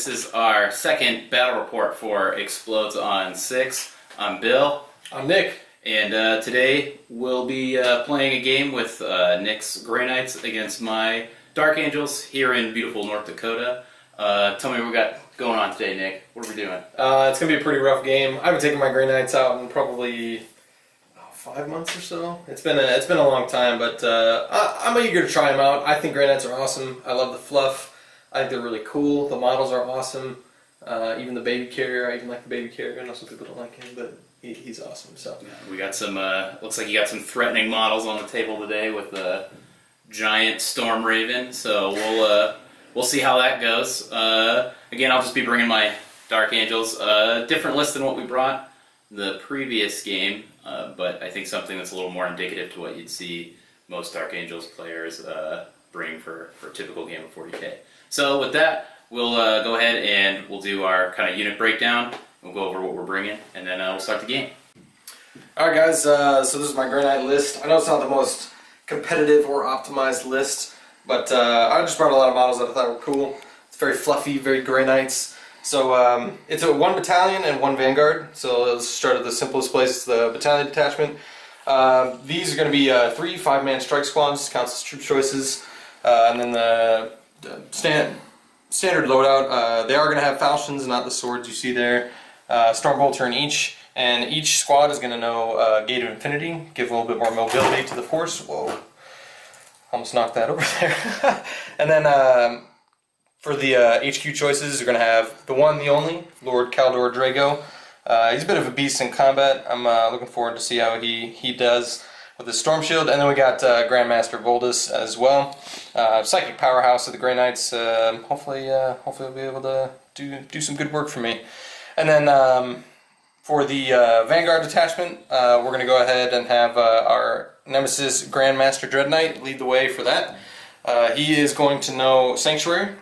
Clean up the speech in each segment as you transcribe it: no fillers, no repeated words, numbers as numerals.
This is our second battle report for Explodes on 6. I'm Bill. I'm Nick. And today we'll be playing a game with Nick's Grey Knights against my Dark Angels here in beautiful North Dakota. Tell me what we got going on today, Nick. What are we doing? It's going to be a pretty rough game. I haven't taken my Grey Knights out in probably 5 months or so. It's been a long time, but I'm eager to try them out. I think Grey Knights are awesome. I love the fluff. I think they're really cool. The models are awesome. Even the baby carrier, I even like the baby carrier. I know some people don't like him, but he's awesome. So yeah, we got some. Looks like you got some threatening models on the table today with the giant Storm Raven. So we'll see how that goes. Again, I'll just be bringing my Dark Angels. Different list than what we brought the previous game, but I think something that's a little more indicative to what you'd see most Dark Angels players bring for a typical game of 40K. So with that, we'll go ahead and we'll do our kind of unit breakdown. We'll go over what we're bringing, and then we'll start the game. Alright guys, so this is my Grey Knight list. I know it's not the most competitive or optimized list, but I just brought a lot of models that I thought were cool. It's very fluffy, very Grey Knights. So it's a 1 battalion and 1 vanguard. So let's start at the simplest place, the battalion detachment. These are going to be 3 5-man strike squads, counts as troop choices. And then the standard loadout, they are going to have falchions, not the swords you see there. Stormbolter in each, and each squad is going to know Gate of Infinity, give a little bit more mobility to the force. Whoa, almost knocked that over there. And then for the HQ choices, you're going to have the one, the only, Lord Kaldor Drago. He's a bit of a beast in combat. I'm looking forward to see how he does with his Storm Shield. And then we got Grandmaster Voldus as well. Psychic powerhouse of the Grey Knights. Hopefully he'll be able to do some good work for me. And then for the Vanguard detachment, we're going to go ahead and have our Nemesis Grandmaster Dread Knight lead the way for that. He is going to know Sanctuary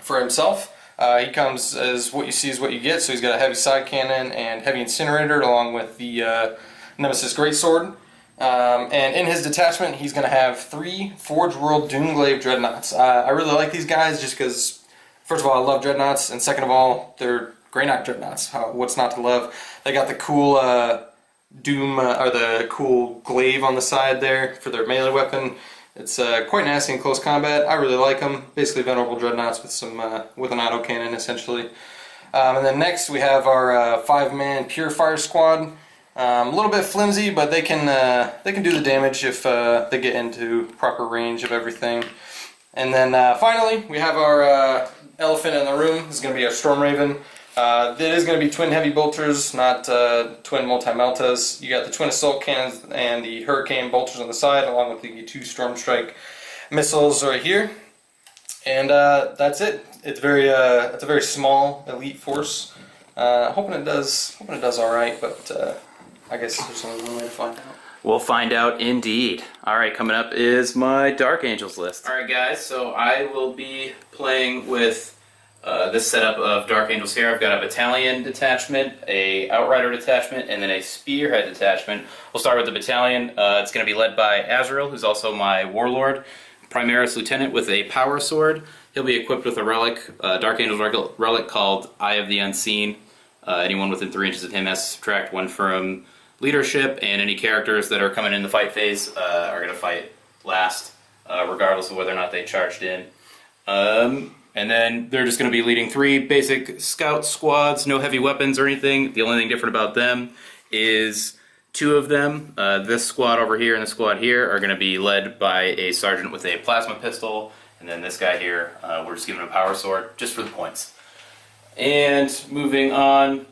for himself. He comes as what you see is what you get, so he's got a heavy side cannon and heavy incinerator along with the Nemesis Greatsword. And in his detachment, he's going to have 3 Forge World Doomglaive Dreadnoughts. I really like these guys just because, first of all, I love Dreadnoughts, and second of all, they're Grey Knight Dreadnoughts. What's not to love? They got the cool Doom, or the cool glaive on the side there for their melee weapon. It's quite nasty in close combat. I really like them. Basically venerable Dreadnoughts with some with an autocannon, essentially. And then next we have our 5-man Purifier Squad. A little bit flimsy, but they can do the damage if they get into proper range of everything. And then finally, we have our elephant in the room. This is going to be our Storm Raven. It is going to be twin heavy bolters, not twin multi-meltas. You got the twin assault cannons and the hurricane bolters on the side, along with the 2 Storm Strike missiles right here. And that's it. It's a very small elite force. Hoping it does all right, but. I guess there's only one way to find out. We'll find out indeed. Alright, coming up is my Dark Angels list. Alright guys, so I will be playing with this setup of Dark Angels here. I've got a battalion detachment, a outrider detachment, and then a spearhead detachment. We'll start with the battalion. It's going to be led by Azrael, who's also my warlord, Primaris Lieutenant with a power sword. He'll be equipped with a relic, Dark Angels relic called Eye of the Unseen. Anyone within 3 inches of him has to subtract 1 from leadership, and any characters that are coming in the fight phase are going to fight last, regardless of whether or not they charged in. And then they're just going to be leading 3 basic scout squads, no heavy weapons or anything. The only thing different about them is 2 of them, this squad over here and this squad here, are going to be led by a sergeant with a plasma pistol, and then this guy here, we're just giving him a power sword, just for the points. And moving on,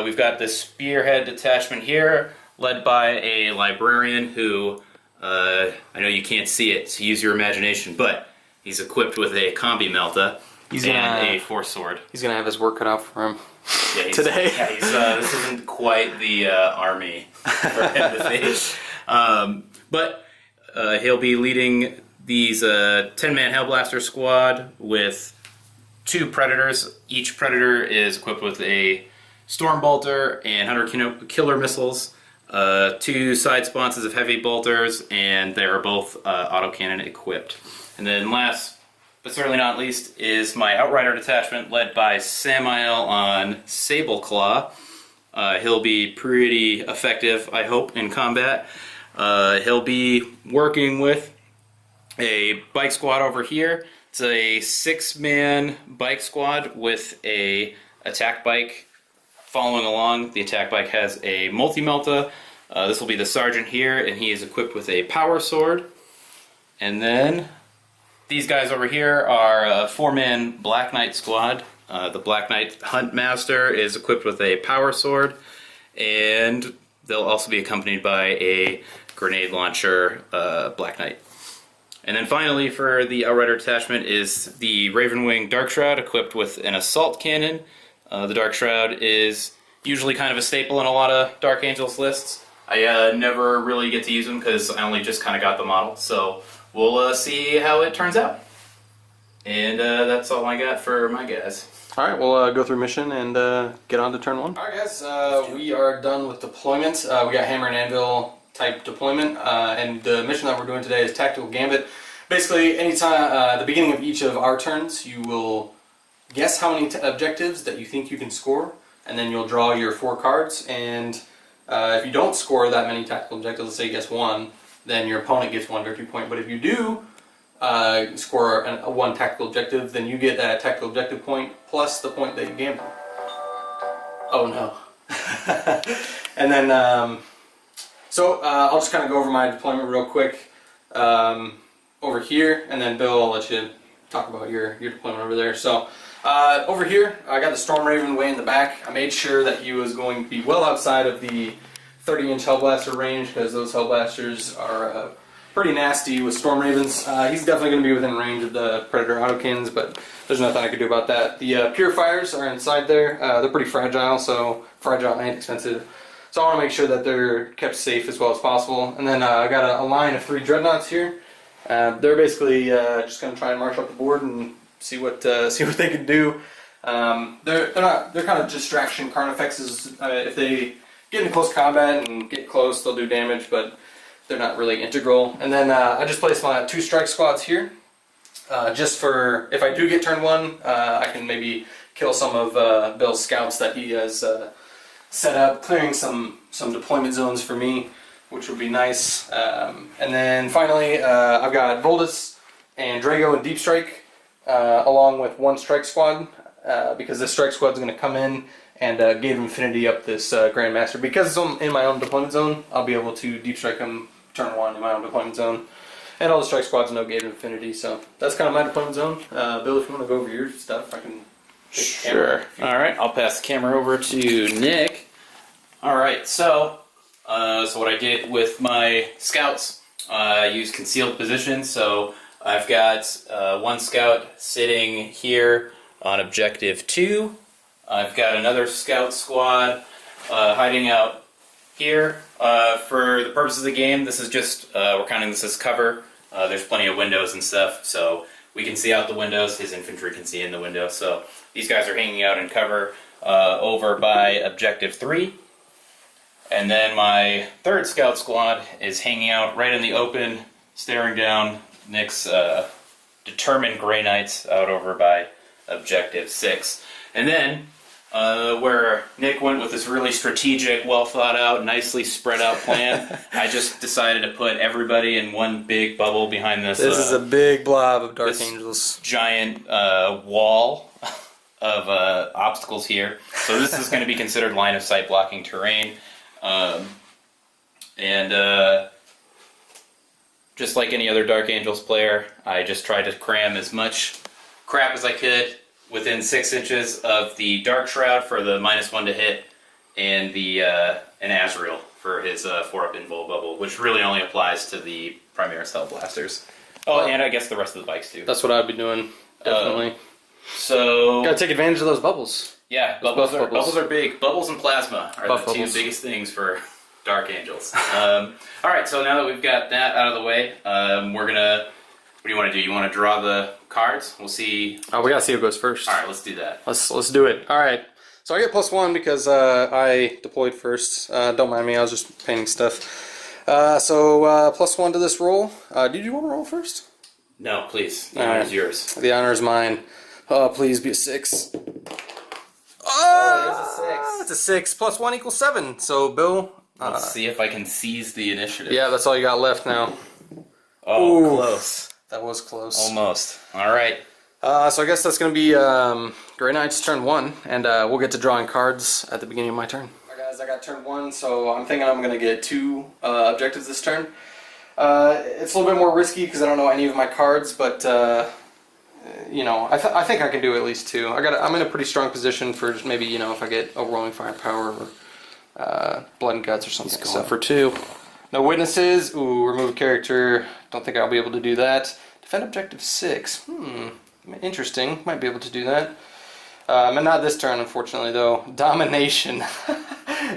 we've got this spearhead detachment here, led by a librarian who, I know you can't see it, so use your imagination, but he's equipped with a combi melta and a force sword. He's gonna have his work cut out for him today. Yeah, this isn't quite the army for him to face. But he'll be leading these 10-man Hellblaster squad with 2 Predators. Each Predator is equipped with a Stormbolter and 100 killer missiles, 2 side sponsons of heavy bolters, and they are both autocannon equipped. And then last but certainly not least, is my Outrider detachment led by Samael on Sableclaw. He'll be pretty effective, I hope, in combat. He'll be working with a bike squad over here. It's a 6-man bike squad with a attack bike following along. The attack bike has a multi-melta. This will be the sergeant here, and he is equipped with a power sword. And then these guys over here are a 4-man Black Knight squad. The Black Knight Huntmaster is equipped with a power sword, and they'll also be accompanied by a grenade launcher Black Knight. And then finally, for the Outrider detachment, is the Ravenwing Dark Shroud equipped with an assault cannon. The Dark Shroud is usually kind of a staple in a lot of Dark Angels lists. I never really get to use them because I only just kind of got the model, so we'll see how it turns out. And that's all I got for my guys. Alright, we'll go through mission and get on to turn 1. Alright guys, we are done with deployment. We got Hammer and Anvil type deployment, and the mission that we're doing today is Tactical Gambit. Basically, anytime at the beginning of each of our turns, you will guess how many objectives that you think you can score, and then you'll draw your 4 cards, and if you don't score that many tactical objectives, let's say you guess 1, then your opponent gets 1 victory point. But if you do score a 1 tactical objective, then you get that tactical objective point plus the point that you gambled. Oh no. And then, so I'll just kind of go over my deployment real quick over here, and then Bill, I'll let you talk about your deployment over there. So over here, I got the Storm Raven way in the back. I made sure that he was going to be well outside of the 30-inch Hellblaster range, because those Hellblasters are pretty nasty with Storm Ravens. He's definitely going to be within range of the Predator Autokins, but there's nothing I can do about that. The Purifiers are inside there. They're pretty fragile, so fragile and expensive. So I want to make sure that they're kept safe as well as possible. And then I got a line of 3 Dreadnoughts here. They're basically just going to try and march up the board and see what they can do. They're kind of distraction Carnifexes. If they get into close combat and get close, they'll do damage, but they're not really integral. And then I just placed my 2 strike squads here, just for if I do get turn 1, I can maybe kill some of Bill's scouts that he has set up, clearing some deployment zones for me, which would be nice. And then finally, I've got Voldus and Drago and Deep Strike, along with 1 strike squad, because this strike squad is going to come in and Gate of Infinity up this Grandmaster. Because it's in my own deployment zone, I'll be able to Deep Strike him turn 1 in my own deployment zone. And all the strike squads know Gate of Infinity, so that's kind of my deployment zone. Bill, if you want to go over your stuff, I can... Sure. Alright, I'll pass the camera over to Nick. Alright, so what I did with my scouts, I used concealed position. So I've got 1 scout sitting here on objective 2. I've got another scout squad hiding out here. For the purposes of the game, this is just, we're counting this as cover. There's plenty of windows and stuff, so we can see out the windows. His infantry can see in the window. So these guys are hanging out in cover over by objective 3. And then my 3rd scout squad is hanging out right in the open, staring down Nick's determined Grey Knights out over by objective 6. And then, where Nick went with this really strategic, well thought out, nicely spread out plan, I just decided to put everybody in one big bubble behind this. This is a big blob of Dark Angels. Giant wall of obstacles here. So this is going to be considered line of sight blocking terrain. Just like any other Dark Angels player, I just tried to cram as much crap as I could within 6 inches of the Dark Shroud for the -1 to hit, and the an Azrael for his 4-up invul bubble, which really only applies to the Primaris Hellblasters. Oh, and I guess the rest of the bikes too. That's what I'd be doing, definitely. So gotta take advantage of those bubbles. Yeah, bubbles are big. Bubbles and plasma are the 2 biggest things for Dark Angels. Alright, so now that we've got that out of the way, we're gonna... What do you want to do? You want to draw the cards? We'll see... Oh, we gotta see who goes first. Alright, let's do that. Let's do it. Alright, so I get +1 because I deployed first. Don't mind me, I was just painting stuff. So +1 to this roll. Did you want to roll first? No, please. The All honor right. is yours. The honor is mine. Oh, please be a 6. Oh, there's a 6. It's a 6 plus 1 equals 7. So, Bill. Let's see if I can seize the initiative. Yeah, that's all you got left now. Oh, Ooh. close. That was close. Almost. All right. So I guess that's going to be Grey Knight's turn 1, and we'll get to drawing cards at the beginning of my turn. Alright guys, I got turn 1, so I'm thinking I'm going to get 2 objectives this turn. It's a little bit more risky because I don't know any of my cards, but you know, I think I can do at least 2. I'm in a pretty strong position for maybe, you know, if I get overwhelming firepower or blood and guts or something. He's going for 2. No witnesses. Ooh, remove character. Don't think I'll be able to do that. Defend objective 6. Interesting. Might be able to do that. But not this turn, unfortunately, though. Domination.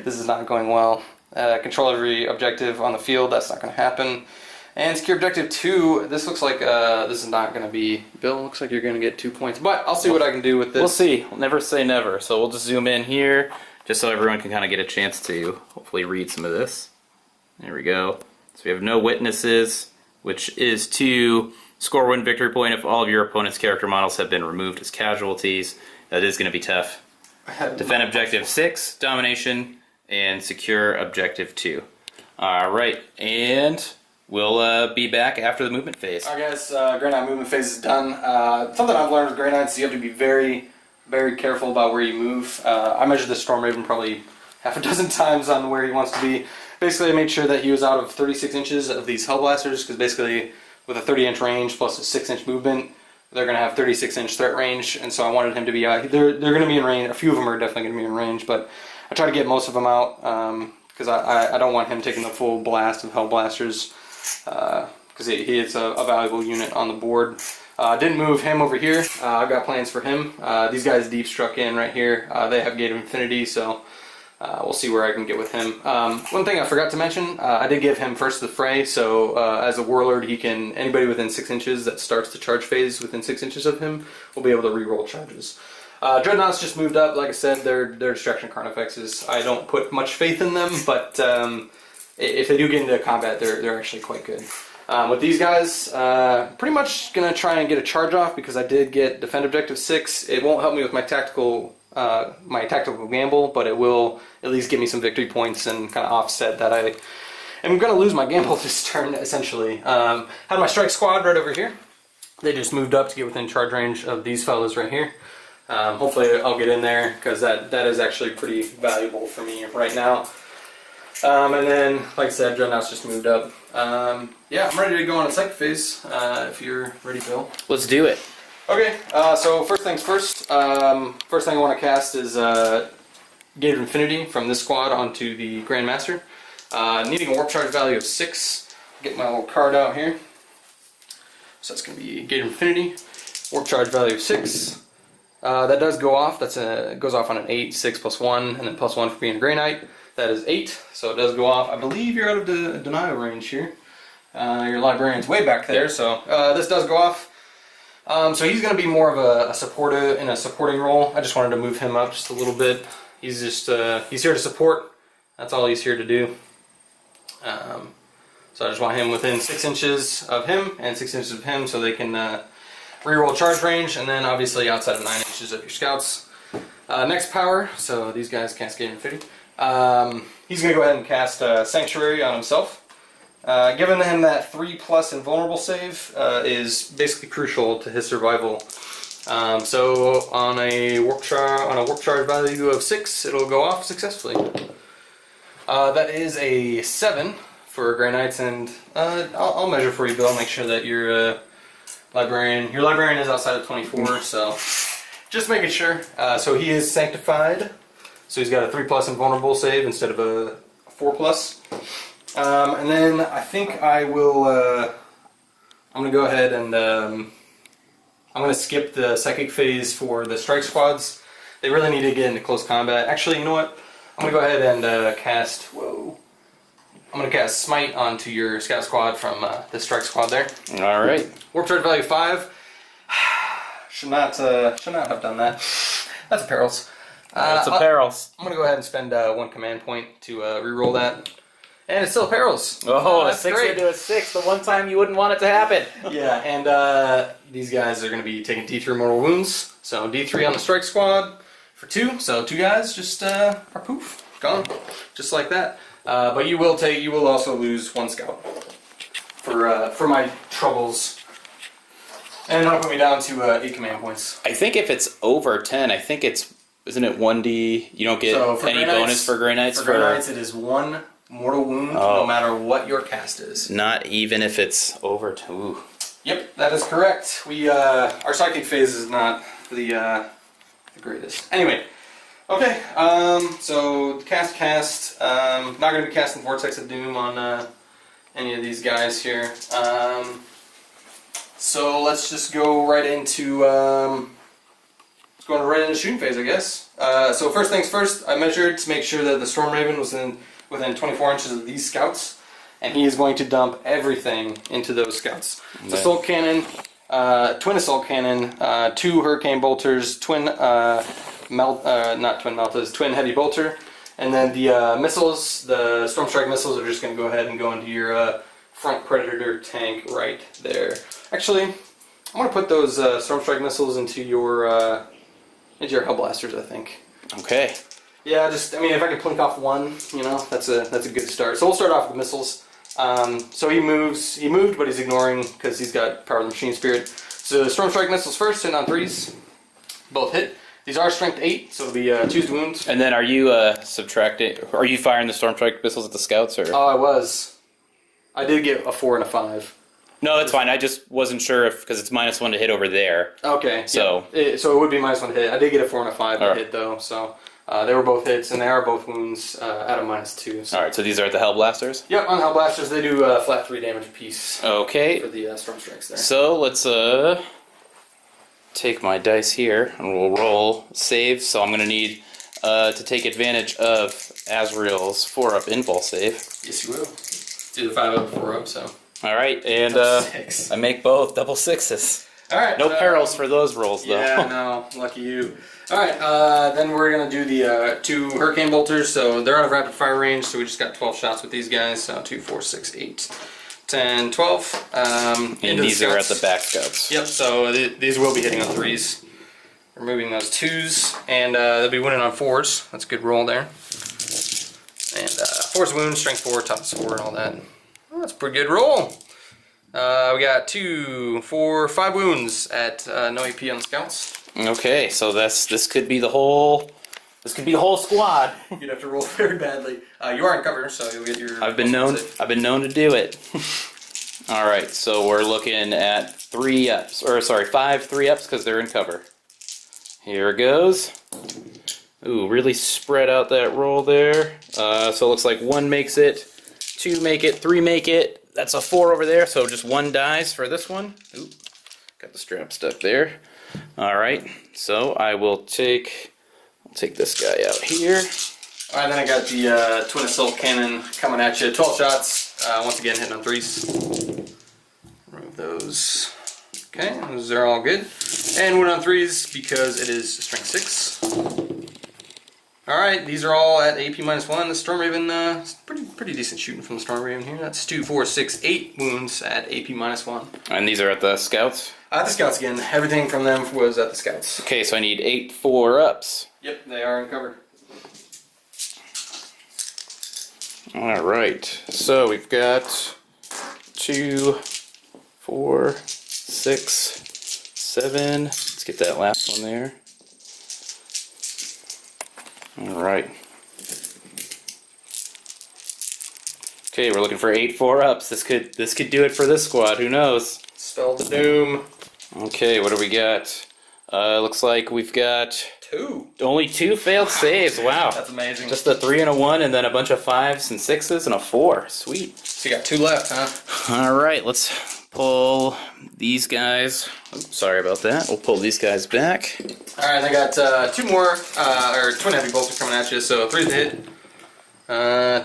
This is not going well. Control every objective on the field. That's not going to happen. And secure objective 2. This looks like this is not going to be... Bill, looks like you're going to get 2 points. But I'll see what I can do with this. We'll see. We'll never say never. So we'll just zoom in here, just so everyone can kind of get a chance to hopefully read some of this. There we go. So we have no witnesses, which is to score 1 victory point if all of your opponent's character models have been removed as casualties. That is going to be tough. Defend objective 6, domination, and secure objective 2. Alright, and we'll be back after the movement phase. Alright guys, Grey Knight movement phase is done. Something I've learned with Grey Knights is you have to be very, very careful about where you move. I measured the Storm Raven probably half a dozen times on where he wants to be. Basically, I made sure that he was out of 36 inches of these Hellblasters, because basically with a 30-inch range plus a 6-inch movement, they're going to have 36-inch threat range, and so I wanted him to be out. They're going to be in range. A few of them are definitely going to be in range, but I try to get most of them out because I don't want him taking the full blast of Hellblasters because he is a valuable unit on the board. Didn't move him over here. I've got plans for him. These guys deep struck in right here. They have Gate of Infinity, so we'll see where I can get with him. One thing I forgot to mention, I did give him First to the Fray, so as a Warlord, he can, anybody within 6 inches that starts the charge phase within 6 inches of him will be able to reroll charges. Dreadnoughts just moved up. Like I said, they're Distraction Carnifexes. I don't put much faith in them, but if they do get into combat, they're actually quite good. With these guys, pretty much going to try and get a charge off because I did get Defend Objective 6. It won't help me with my tactical gamble, but it will at least give me some victory points and kind of offset that I am going to lose my gamble this turn, essentially. Had my strike squad right over here. They just moved up to get within charge range of these fellas right here. Hopefully I'll get in there because that is actually pretty valuable for me right now. And then, like I said, Dreadnoughts just moved up. Yeah, I'm ready to go on a second phase if you're ready, Bill. Let's do it. Okay, so first things first. First thing I want to cast is Gate of Infinity from this squad onto the Grandmaster. Needing a warp charge value of 6. Get my little card out here. So that's going to be Gate of Infinity. Warp charge value of 6. That does go off. Goes off on an 8, 6 plus 1, and then plus 1 for being a Grey Knight. That is 8, so it does go off. I believe you're out of the denial range here. Your Librarian's way back there, so this does go off. So he's going to be more of a supporter in a supporting role. I just wanted to move him up just a little bit. He's just he's here to support. That's all he's here to do. So I just want him within 6 inches of him and 6 inches of him, so they can reroll charge range, and then obviously outside of 9 inches of your scouts. Next power. So these guys cast Gate of Infinity. He's going to go ahead and cast Sanctuary on himself. Giving him that 3+ invulnerable save is basically crucial to his survival. So on a warp charge value of 6, it'll go off successfully. That is a 7 for Grey Knights, and I'll measure for you, Bill. Make sure that your librarian is outside of 24. So just making sure. So he is sanctified. So he's got a 3+ invulnerable save instead of a 4+. And then I think I will, I'm going to go ahead and I'm going to skip the psychic phase for the strike squads. They really need to get into close combat. Actually, you know what? I'm going to go ahead and cast, I'm going to cast Smite onto your scout squad from the strike squad there. Alright. Warp charge value 5. Should not have done that. That's a perils. It's a perils. I'm going to go ahead and spend 1 command point to reroll that. And it still parals. Oh, a that's 6 great. into a 6, the one time you wouldn't want it to happen. Yeah, and these guys are going to be taking D3 mortal wounds. So D3 on the strike squad for 2. So 2 guys just are poof, gone, just like that. But you will also lose 1 scout for my troubles. And that'll put me down to 8 command points. I think if it's over 10, I think isn't it 1d? You don't get So for any Grey Knights, bonus for Grey Knights? For Grey Knights, it is 1 mortal wound, no matter what your cast is. Not even if it's over 2. Yep, that is correct. Our psychic phase is not the greatest. Anyway, okay. So cast. Not going to be casting Vortex of Doom on any of these guys here. So let's just go right into shooting phase, I guess. So first things first, I measured to make sure that the Storm Raven was within 24 inches of these scouts, and he is going to dump everything into those scouts. The Assault Cannon, Twin Assault Cannon, 2 Hurricane Bolters, Twin Heavy Bolter, and then the missiles, the Storm Strike missiles are just going to go ahead and go into your front Predator tank right there. Actually, I'm going to put those Storm Strike missiles into your Hellblasters, I think. Okay. Yeah, if I can plink off 1, that's a good start. So we'll start off with the missiles. So he moved, but he's ignoring because he's got Power of the Machine Spirit. So Storm Strike missiles first, hitting on 3s. Both hit. These are strength 8, so it'll be 2's wounds. And then are you are you firing the Storm Strike missiles at the scouts? Or? Oh, I was. I did get a 4 and a 5. No, that's fine. I just wasn't sure because it's -1 to hit over there. Okay. So yeah. So it would be -1 to hit. I did get a 4 and a 5 to hit though, so they were both hits, and they are both wounds at a -2. So. All right. So these are the Hellblasters. Yep, on Hellblasters they do flat 3 damage apiece. Okay. For the Storm Strikes there. So let's take my dice here and we'll roll save. So I'm gonna need to take advantage of Azrael's 4-up invul save. Yes, you will. Do the 5-up, 4-up. So. All right, and I make both double 6s. All right. No perils for those rolls, though. Yeah, no, lucky you. All right, then we're gonna do the 2 Hurricane Bolters. So they're out of rapid fire range. So we just got 12 shots with these guys. So 2, 4, 6, 8, 10, 12. And these are at the back scouts. Yep. So these will be hitting on 3s. Removing those 2s, and they'll be winning on 4s. That's a good roll there. And 4's wound, strength 4, toughness 4, and all that. Oh, that's a pretty good roll. We got 2, 4, 5 wounds at no AP on the scouts. Okay, so this could be the whole squad. You'd have to roll very badly. You are in cover, so you'll get your. I've been known to do it. All right, so we're looking at 3 ups, or sorry, 5 3-ups because they're in cover. Here it goes. Ooh, really spread out that roll there. So it looks like 1 makes it, 2 make it, 3 make it. That's a 4 over there, so just 1 dies for this one. Ooh, got the strap stuck there. All right, so I will take this guy out here. All right, then I got the Twin Assault Cannon coming at you. 12 shots, once again hitting on 3s. Remove those. Okay, those are all good. And win on 3s because it is strength 6. Alright, these are all at AP -1. The Storm Raven, pretty decent shooting from the Storm Raven here. That's 2, 4, 6, 8 wounds at AP -1. And these are at the scouts? At the scouts again. Everything from them was at the scouts. Okay, so I need 8 4-ups. Yep, they are in cover. Alright, so we've got 2, 4, 6, 7. Let's get that last one there. Alright. Okay, we're looking for 8 4-ups. This could do it for this squad. Who knows? Spell the doom. Okay, what do we got? Looks like we've got 2. only 2 failed saves. Wow. That's amazing. Just a 3 and a 1, and then a bunch of 5s and 6s and a 4. Sweet. So you got 2 left, huh? Alright, let's pull these guys. Oh, sorry about that. We'll pull these guys back. Alright, I got 2 more, or Twin Heavy Bolts are coming at you, so 3 to hit.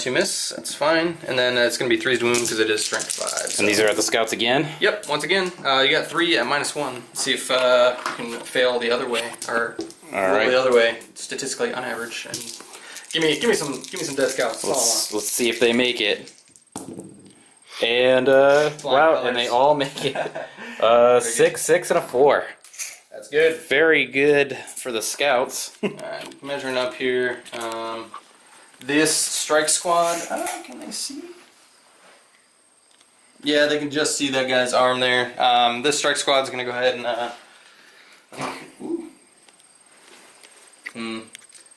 2 miss, that's fine. And then it's going to be 3's to wound because it is strength 5. So. And these are at the scouts again? Yep, once again, you got 3 at -1. See if you can fail the other way, or roll the other way, statistically on average. And give me some dead scouts. Let's see if they make it. And wow, colors. and they all make it 6, 6, and a 4. That's good. Very good for the scouts. Alright, measuring up here. This strike squad, can they see? Yeah, they can just see that guy's arm there. This strike squad is going to go ahead and...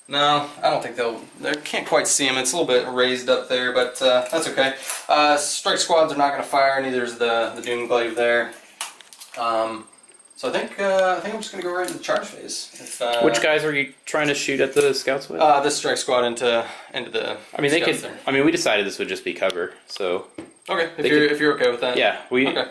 No, I don't think they can't quite see him. It's a little bit raised up there, but that's okay. Strike squads are not going to fire, neither is the Doomglaive there. So I think I'm just going to go right into the charge phase. Which guys are you trying to shoot at the scouts with? This strike squad into the. I mean, they could. There. I mean, we decided this would just be cover, so. Okay, if you're okay with that. Yeah, Okay.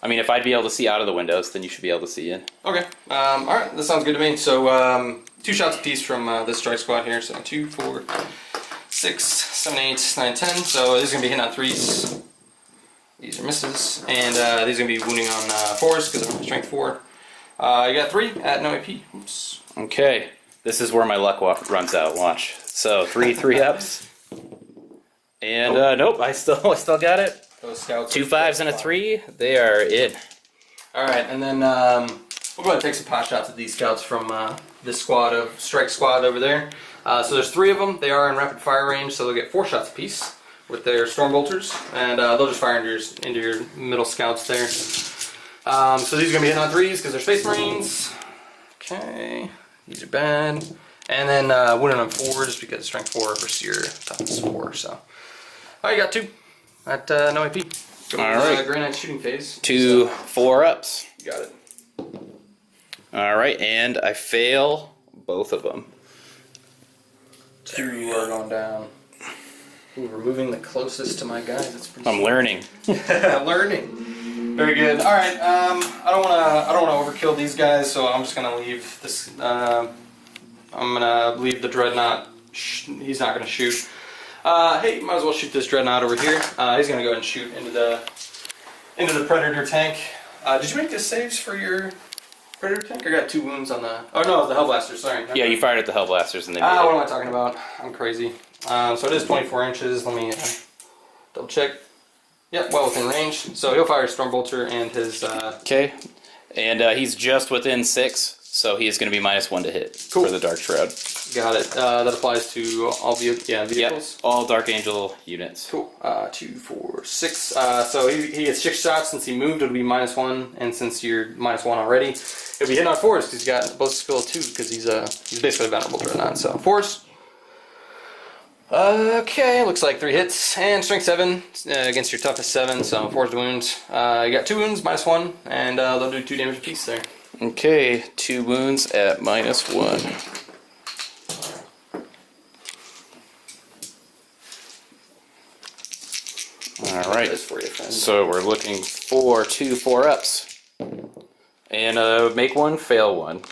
I mean, if I'd be able to see out of the windows, then you should be able to see in. Okay. All right, that sounds good to me. So 2 shots apiece from this strike squad here. So 2, 4, 6, 7, 8, 9, 10. So this is gonna be hitting on 3s. These are misses, and these are gonna be wounding on 4s because I'm strength 4. You got 3 at no AP. Oops. Okay, this is where my luck runs out. Watch. So 3 3-ups, and nope, I still got it. Those scouts. 2 5s and a 3. They are in. All right, and then we'll go ahead and take some pot shots at these scouts from this squad of strike squad over there. So there's 3 of them. They are in rapid fire range, so they'll get 4 shots apiece with their storm bolters, and they'll just fire into your middle scouts there. So these are gonna be hitting on 3s because they're Space Marines. Okay, these are bad. And then winning on 4 just because strength 4 versus your toughness 4. So, you got 2 at no AP. Alright. Grey Knight shooting phase. 2 4-ups. You got it. Alright, and I fail both of them. 2 are going down. Ooh, we're moving the closest to my guys. That's pretty. I'm learning. Learning. Very good. All right. I don't want to overkill these guys, so I'm just gonna leave this. I'm gonna leave the dreadnought. He's not gonna shoot. Hey, might as well shoot this dreadnought over here. He's gonna go ahead and shoot into the predator tank. Did you make the saves for your predator tank? I got 2 wounds on the. Oh no, it was the Hellblaster. Sorry. Yeah, you fired at the Hellblasters and they made it. What am I talking about? I'm crazy. So it is 24 inches. Let me double check. Yep, well within range. So he'll fire Stormbolter and his. Okay, and he's just within 6, so he is going to be -1 to hit for the Dark Shroud. Got it. That applies to all vehicles. Yep, all Dark Angel units. Cool. 2, 4, 6. So he gets 6 shots. Since he moved, it'll be -1, and since you're -1 already, it'll be hitting on 4s because he's got both skill 2 because he's basically vulnerable to Dreadnought. So 4s. Okay, looks like 3 hits and strength 7 against your toughest 7, so 4 to wound. You got 2 wounds, -1, and they'll do 2 damage apiece there. Okay, 2 wounds at -1. Alright, so we're looking for 2 4-ups. And make 1, fail 1.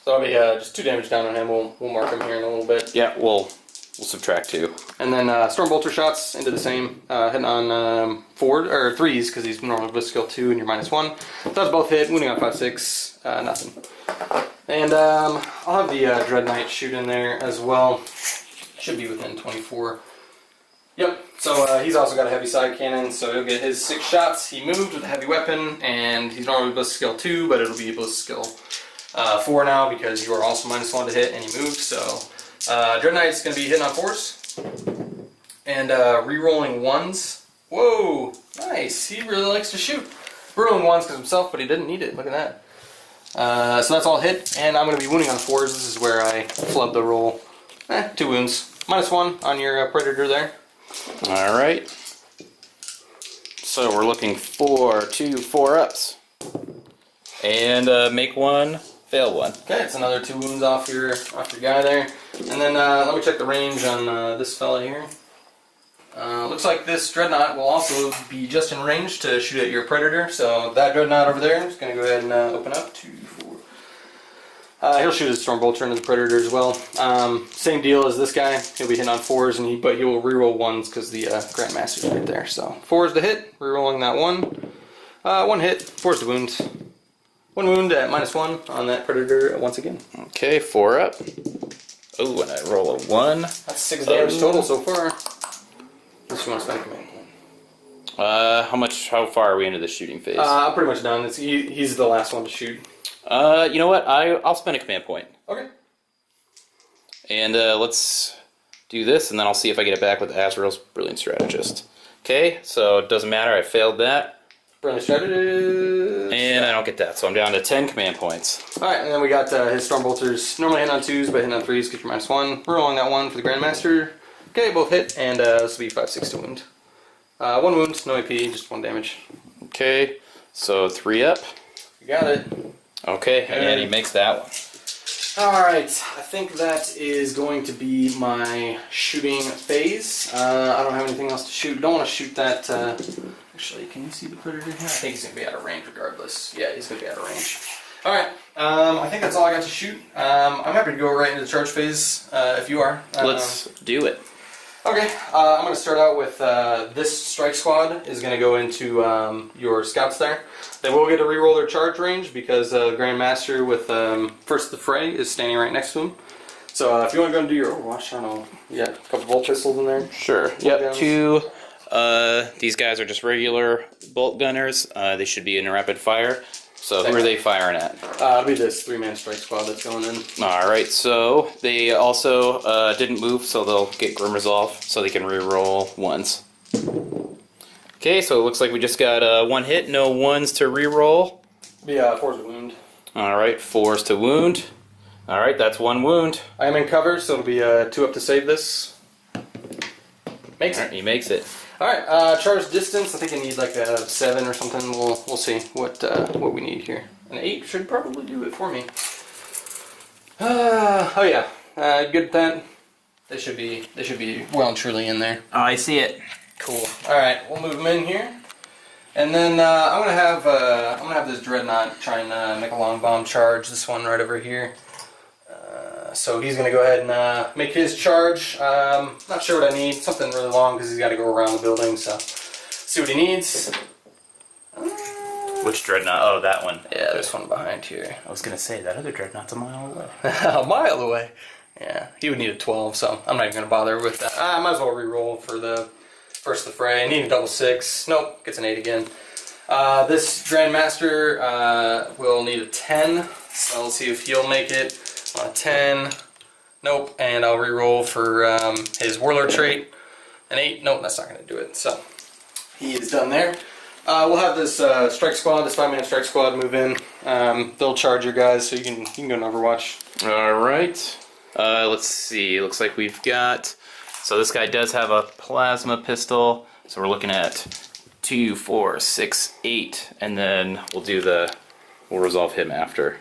So that'll be just 2 damage down on him. We'll mark him here in a little bit. Yeah, we'll subtract 2. And then Stormbolter shots into the same, hitting on 4 or 3s because he's normally with skill 2 and you're -1. So that's both hit, wounding on 5, 6, nothing. And I'll have the Dread Knight shoot in there as well. Should be within 24. Yep. So he's also got a heavy side cannon, so he'll get his 6 shots. He moved with a heavy weapon, and he's normally with skill 2, but it'll be with skill 4 now because you are also -1 to hit and he moved. So Dread Knight's going to be hitting on 4s and re-rolling 1s. Whoa, nice. He really likes to shoot. Re-rolling 1s because himself, but he didn't need it. Look at that. So that's all hit, and I'm going to be wounding on 4s. This is where I flub the roll. 2 wounds. -1 on your Predator there. Alright. So we're looking for 2 4-ups. And make 1, fail 1. Okay, it's another 2 wounds off your guy there. And then let me check the range on this fella here. Looks like this Dreadnought will also be just in range to shoot at your Predator. So that Dreadnought over there is going to go ahead and open up. 2, 4. He'll shoot his Stormbolter into the Predator as well. Same deal as this guy. He'll be hitting on 4s, but he will reroll 1s because the Grandmaster's right there. So 4s to hit, rerolling that 1. 1 hit, 4s to wound. 1 wound at -1 on that Predator once again. Okay, 4-up. Oh, and I roll a 1. That's 6 damage total so far. Unless you want to spend a command point. How far are we into the shooting phase? I'm pretty much done. He's the last one to shoot. You know what? I'll spend a command point. Okay. And let's do this, and then I'll see if I get it back with Azrael's Brilliant Strategist. Okay, so it doesn't matter. I failed that. Brilliant Strategist. And I don't get that, so I'm down to 10 command points. Alright, and then we got his Stormbolters. Normally hitting on 2s, but hitting on 3s get your -1. We're rolling that 1 for the Grandmaster. Okay, both hit, and this will be 5/6 to wound. 1 wound, no AP, just 1 damage. Okay, so 3 up. You got it. Okay, and he makes that one. Alright, I think that is going to be my shooting phase. I don't have anything else to shoot. Don't want to shoot that. Actually, can you see the predator here? I think he's going to be out of range regardless. Yeah, he's going to be out of range. Alright, I think that's all I got to shoot. I'm happy to go right into the charge phase if you are. Let's do it. Okay, I'm going to start out with this strike squad is going to go into your scouts there. They will get a reroll their charge range because Grandmaster with First the Fray is standing right next to him. So if you want to go and do your Overwatch, I don't know, you got a couple bolt pistols in there? Sure. Yep, 2. These guys are just regular bolt gunners. They should be in rapid fire. So who are they firing at? It'll be this 3-man strike squad that's going in. Alright, so they also didn't move, so they'll get Grim Resolve, so they can reroll 1s. Okay, so it looks like we just got 1 hit, no 1s to reroll. Yeah, 4's a wound. Alright, 4's to wound. Alright, that's 1 wound. I am in cover, so it'll be 2 up to save this. Makes it. He makes it. Alright, charge distance, I think I need like a 7 or something. We'll see what we need here. An 8 should probably do it for me. Oh yeah, good at that. They should be well and truly in there. Oh, I see it. Cool. Alright, we'll move them in here. And then I'm gonna have this Dreadnought try and make a long bomb charge, this one right over here. So he's going to go ahead and make his charge. Not sure what I need. Something really long because he's got to go around the building. So see what he needs. Which Dreadnought? Oh, that one. Yeah, this one behind here. I was going to say, that other Dreadnought's a mile away. A mile away. Yeah, he would need a 12, so I'm not even going to bother with that. I might as well re-roll for the First the Fray. I need a double 6. Nope, gets an 8 again. This Grandmaster will need a 10. So let's see if he'll make it. On a 10, nope, and I'll re-roll for his Warlord trait. An 8, nope, that's not going to do it. So he is done there. We'll have this strike squad, this 5-man strike squad, move in. They'll charge your guys, so you can go and Overwatch. All right. Let's see. Looks like we've got. So this guy does have a plasma pistol. So we're looking at 2, 4, 6, 8, and then we'll resolve him after.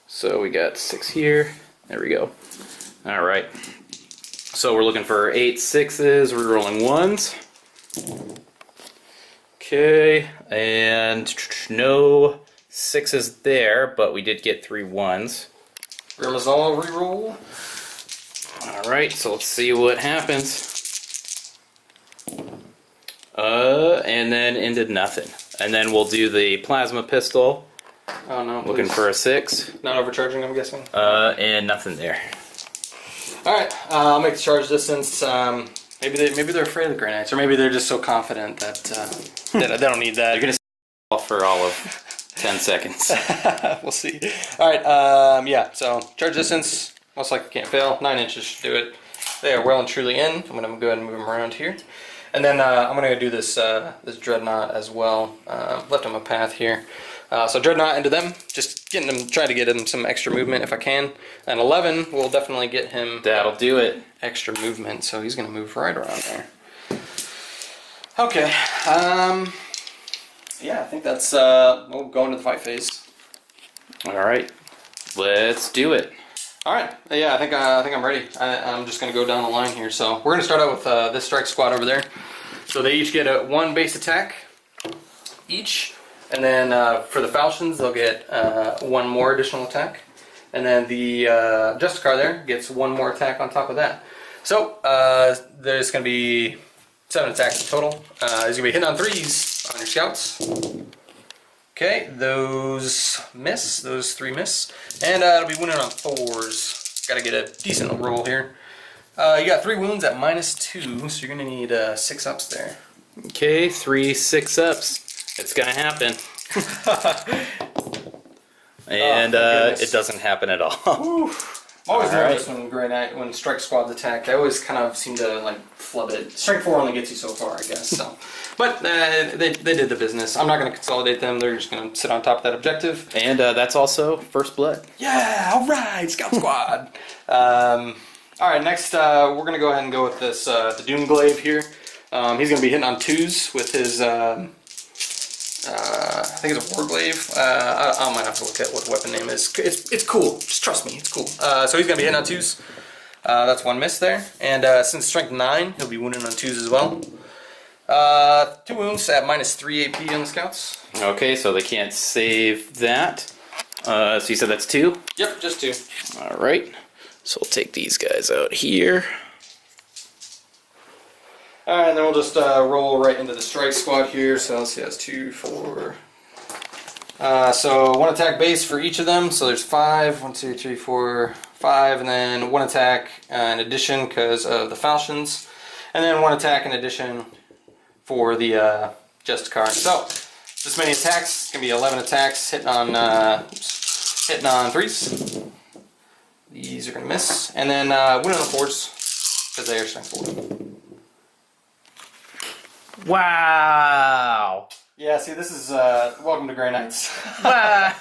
So we got 6 here. There we go. All right. So we're looking for 8 6s. We're rolling 1s. Okay, and no 6s there, but we did get 3 1s. Resolve reroll. All right. So let's see what happens. And then ended nothing. And then we'll do the plasma pistol. Oh no. Looking for a 6. Not overcharging, I'm guessing. And nothing there. Alright, I'll make the charge distance. Maybe they're afraid of the Grey Knights, or maybe they're just so confident that they don't need that. You're gonna off for all of 10 seconds. We'll see. Alright, yeah, so charge distance, most likely can't fail. 9 inches should do it. They are well and truly in. I'm gonna go ahead and move them around here. And then I'm gonna go do this this Dreadnought as well. Left him a path here. So Dreadnought into them, just getting them, try to get him some extra movement if I can. And 11 will definitely get him. That'll do it. Extra movement, so he's gonna move right around there. Okay, yeah, I think that's we'll go into the fight phase. All right, let's do it. All right, yeah, I think I'm ready. I'm just gonna go down the line here. So we're gonna start out with this strike squad over there. So they each get a 1 base attack each. And then for the falchions, they'll get 1 more additional attack. And then the Justicar there gets 1 more attack on top of that. So there's going to be 7 attacks in total. He's going to be hitting on 3s on your scouts. Okay, those miss. Those 3 miss. And it'll be winning on 4s. Got to get a decent roll here. You got 3 wounds at -2, so you're going to need 6 ups there. Okay, 3 6-ups. It's gonna happen. And it doesn't happen at all. I'm always nervous when Grey Knight, when strike squads attack. They always kind of seem to like flub it. Strike 4 only gets you so far, I guess. So, but they did the business. I'm not going to consolidate them. They're just going to sit on top of that objective. And that's also first blood. Yeah, all right, Scout Squad. All right, next we're going to go ahead and go with this the Doomglaive here. He's going to be hitting on 2s with his. I think it's a Warglaive. I might have to look at what the weapon name is. It's cool. Just trust me, it's cool. So he's going to be hitting on 2s. That's 1 miss there. And since strength 9, he'll be wounded on 2s as well. 2 wounds at -3 AP on the scouts. Okay, so they can't save that. So you said that's 2? Yep, just 2. Alright. So we'll take these guys out here. Alright, and then we'll just roll right into the strike squad here. So let's see, that's 2, 4. So 1 attack base for each of them. So there's 5. 1, 2, 3, 4, 5. And then 1 attack in addition because of the falchions. And then 1 attack in addition for the just card. So this many attacks. It's going to be 11 attacks hitting on 3s. These are going to miss. And then winning on the 4s because they are strength 4. Wow! Yeah, see, this is welcome to Grey Knights. Wow!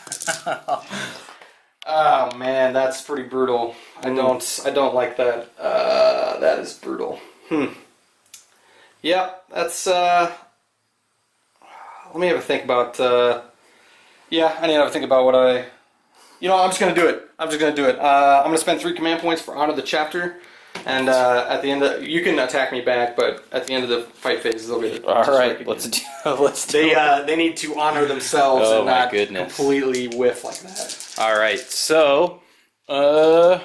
Oh man, that's pretty brutal. I don't like that. That is brutal. Yep, that's let me have a think about yeah, I need to have a think about what I'm just gonna do it. I'm gonna spend 3 command points for Honor the Chapter. And at the end of you can attack me back, but at the end of the fight phase, they'll get it. All right, let's do They need to honor themselves and not completely whiff like that. All right, so it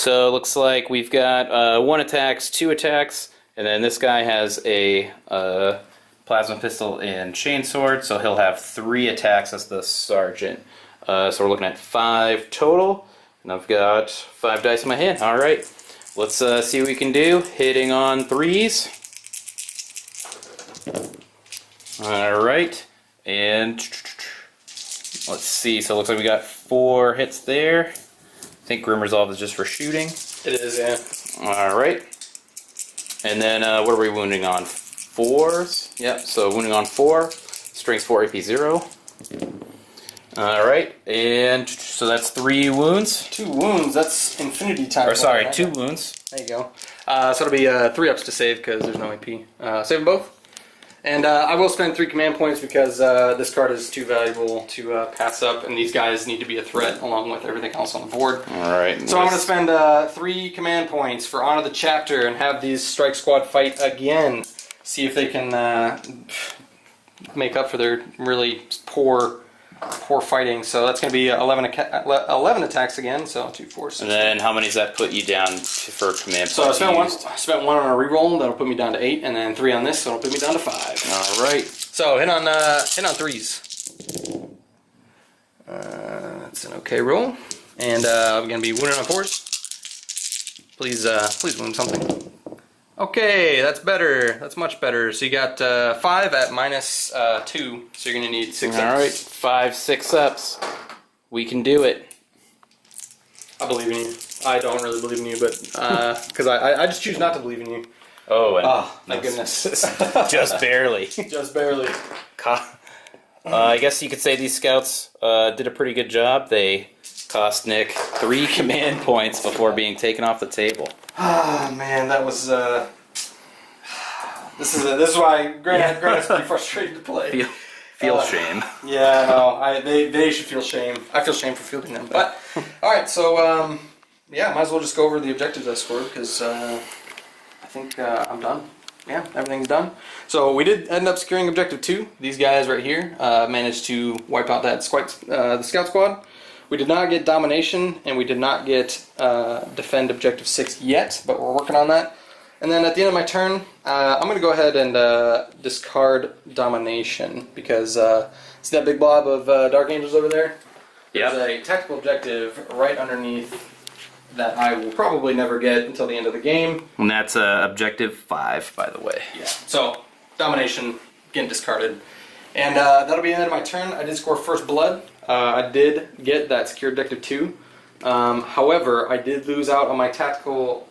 looks like we've got 1 attacks, 2 attacks, and then this guy has a plasma pistol and chainsword, so he'll have 3 attacks as the sergeant. So we're looking at 5 total. And I've got 5 dice in my hand. All right, let's see what we can do. Hitting on 3s. All right, and let's see. So it looks like we got 4 hits there. I think Grim Resolve is just for shooting. It is, yeah. All right, and then what are we wounding on? 4s. Yep. So wounding on 4. Strength 4, AP 0. Alright, and so that's 3 wounds. 2 wounds, that's infinity time. Or sorry, 2 wounds. There you go. So it'll be 3 ups to save because there's no AP. Save them both. And I will spend 3 command points because this card is too valuable to pass up, and these guys need to be a threat along with everything else on the board. Alright. So I'm going to spend 3 command points for Honor the Chapter and have these strike squad fight again. See if they can make up for their really poor fighting. So that's going to be 11 attacks again. So 2, 4, 6. And then how many does that put you down for command So points? I spent 1 on a reroll. That'll put me down to 8, and then 3 on this. So it'll put me down to 5. All right. So hit on 3s. That's an okay roll. And I'm going to be wounded on 4s. Please wound something. Okay, that's better. That's much better. So you got 5 at -2, so you're going to need 6 ups. All right, 5 6-ups. We can do it. I believe in you. I don't really believe in you, but because I just choose not to believe in you. Oh, and thank goodness. just barely. Just barely. I guess you could say these scouts did a pretty good job. They cost Nick 3 command points before being taken off the table. Ah, man, that was this is why Granite's pretty frustrating to play. Feel shame. Yeah, no, they should feel shame. I feel shame for fielding them. But all right, so yeah, might as well just go over the objectives I scored because I think I'm done. Yeah, everything's done. So we did end up securing objective 2. These guys right here managed to wipe out that the scout squad. We did not get domination, and we did not get defend objective 6 yet, but we're working on that. And then at the end of my turn, I'm going to go ahead and discard domination because see that big blob of Dark Angels over there? Yep. There's a tactical objective right underneath that I will probably never get until the end of the game. And that's objective 5, by the way. Yeah. So, domination, getting discarded. And that'll be the end of my turn. I did score first blood. I did get that secure objective 2. However, I did lose out on my tactical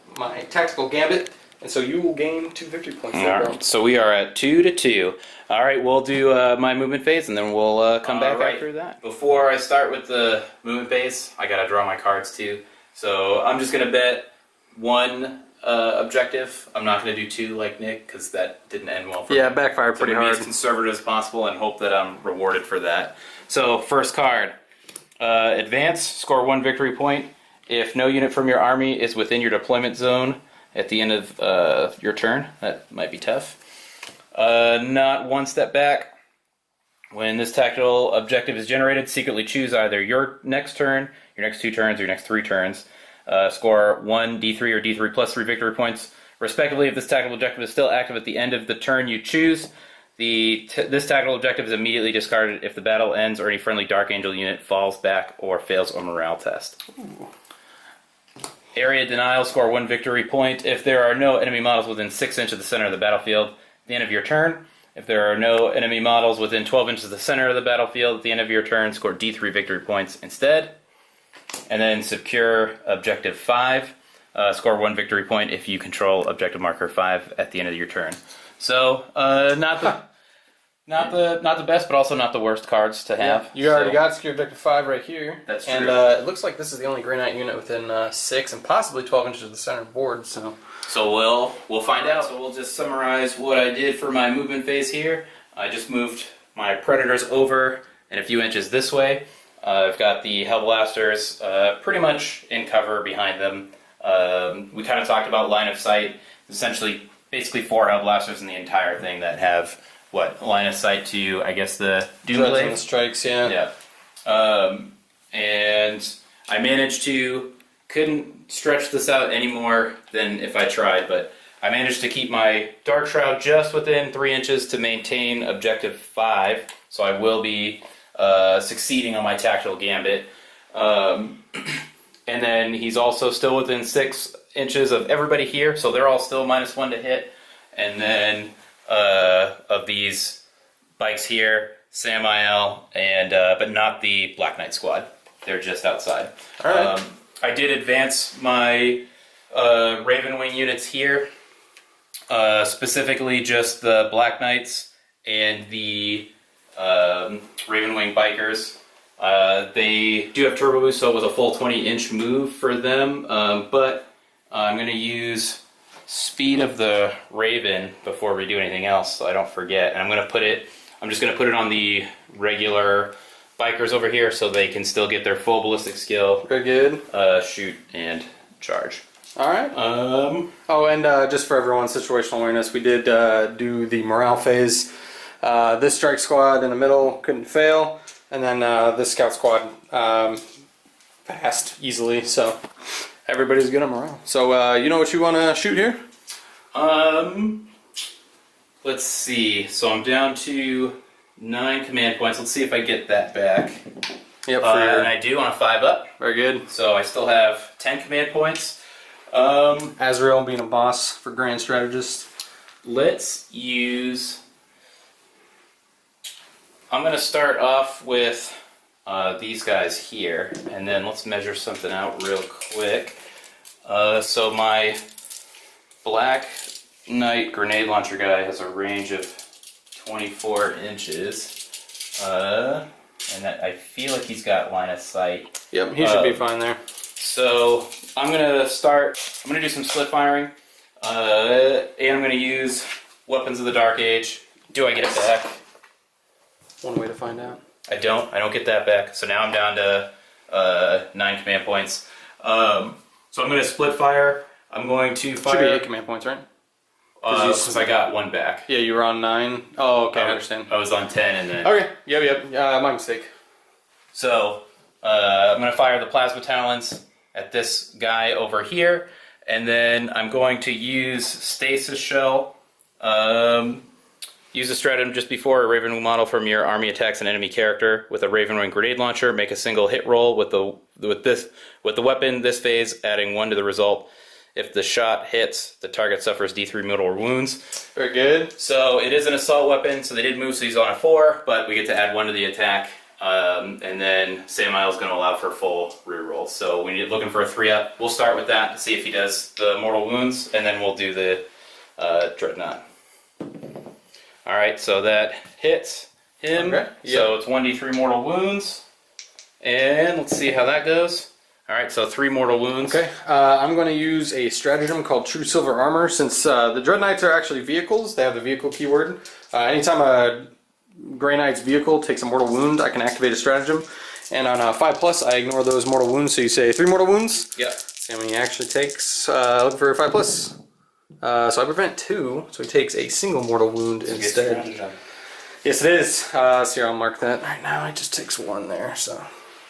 gambit, and so you will gain 2 victory points. All right. So we are at 2-2. All right, we'll do my movement phase, and then we'll come back after that. Before I start with the movement phase, I gotta draw my cards too. So I'm just gonna bet 1 objective. I'm not gonna do 2 like Nick, because that didn't end well for me. Yeah, backfired pretty hard. Be as conservative as possible and hope that I'm rewarded for that. So first card, advance, score 1 victory point. If no unit from your army is within your deployment zone at the end of your turn, that might be tough. Not 1 step back. When this tactical objective is generated, secretly choose either your next turn, your next 2 turns, or your next 3 turns. Score 1 D3 or D3 plus 3 victory points, respectively. If this tactical objective is still active at the end of the turn you choose, this tactical objective is immediately discarded if the battle ends or any friendly Dark Angel unit falls back or fails a morale test. Ooh. Area denial, score 1 victory point. If there are no enemy models within 6 inches of the center of the battlefield at the end of your turn, if there are no enemy models within 12 inches of the center of the battlefield at the end of your turn, score D3 victory points instead. And then secure objective 5, score 1 victory point if you control objective marker 5 at the end of your turn. So not the best, but also not the worst cards to have. Yeah, you already got secure objective 5 right here. That's true. And it looks like this is the only Grey Knight unit within 6 and possibly 12 inches of the center board. So we'll find out. So we'll just summarize what I did for my movement phase here. I just moved my Predators over and a few inches this way. I've got the Hellblasters pretty much in cover behind them. We kind of talked about line of sight. Essentially, basically 4 Hellblasters in the entire thing that have line of sight to, I guess, the Doomblade and strikes. Yeah. And I managed to couldn't stretch this out any more than if I tried, but I managed to keep my Dark Shroud just within 3 inches to maintain objective 5. So I will be succeeding on my Tactical Gambit. And then he's also still within 6 inches of everybody here, so they're all still -1 to hit. And then of these bikes here, Samael, and but not the Black Knight squad. They're just outside. All right. I did advance my Ravenwing units here, specifically just the Black Knights and the Ravenwing bikers. They do have turbo boost, so it was a full 20-inch move for them, but I'm going to use speed of the Raven before we do anything else, so I don't forget. And I'm just going to put it on the regular bikers over here, so they can still get their full ballistic skill. Very good. Shoot and charge. All right. Oh, and just for everyone's situational awareness, we did do the morale phase. This strike squad in the middle couldn't fail, and then this scout squad passed easily. So everybody's good on morale. So you know what you want to shoot here? Let's see. So I'm down to 9 command points. Let's see if I get that back. Yep. And I do on a 5-up. Very good. So I still have 10 command points. Azrael being a boss for Grand Strategist. Let's use... I'm going to start off with these guys here, and then let's measure something out real quick. So my Black Knight grenade launcher guy has a range of 24 inches, and I feel like he's got line of sight. Yep, he should be fine there. So I'm going to do some split firing, and I'm going to use Weapons of the Dark Age. Do I get it back? One way to find out. I don't get that back. So now I'm down to 9 command points. So I'm going to split fire. I'm going to fire... Should be 8 command points, right? Because I got 1 back. Yeah, you were on 9. Oh, okay, I understand. I was on 10 and then... Okay, yep. My mistake. So I'm going to fire the Plasma Talons at this guy over here. And then I'm going to use Stasis Shell Use a stratagem just before a Ravenwing model from your army attacks an enemy character with a Ravenwing grenade launcher. Make a single hit roll with the weapon this phase, adding 1 to the result. If the shot hits, the target suffers D3 mortal wounds. Very good. So it is an assault weapon, so they did move, so he's on a 4, but we get to add 1 to the attack. And then Samael's going to allow for full reroll. So we need looking for a 3-up. We'll start with that to see if he does the mortal wounds, and then we'll do the Dreadnought. Alright, so that hits him. Okay. Yep. So it's 1d3 mortal wounds. And let's see how that goes. Alright, so 3 mortal wounds. Okay, I'm going to use a stratagem called True Silver Armor. Since the Dread Knights are actually vehicles, they have the vehicle keyword. Anytime a Grey Knight's vehicle takes a mortal wound, I can activate a stratagem. And on 5+, I ignore those mortal wounds, so you say 3 mortal wounds. Yep. See how many he actually takes. Looking for a 5+. So I prevent 2, so he takes a single mortal wound instead. Yes, it is. So here, I'll mark that. Right now, he just takes 1 there. So,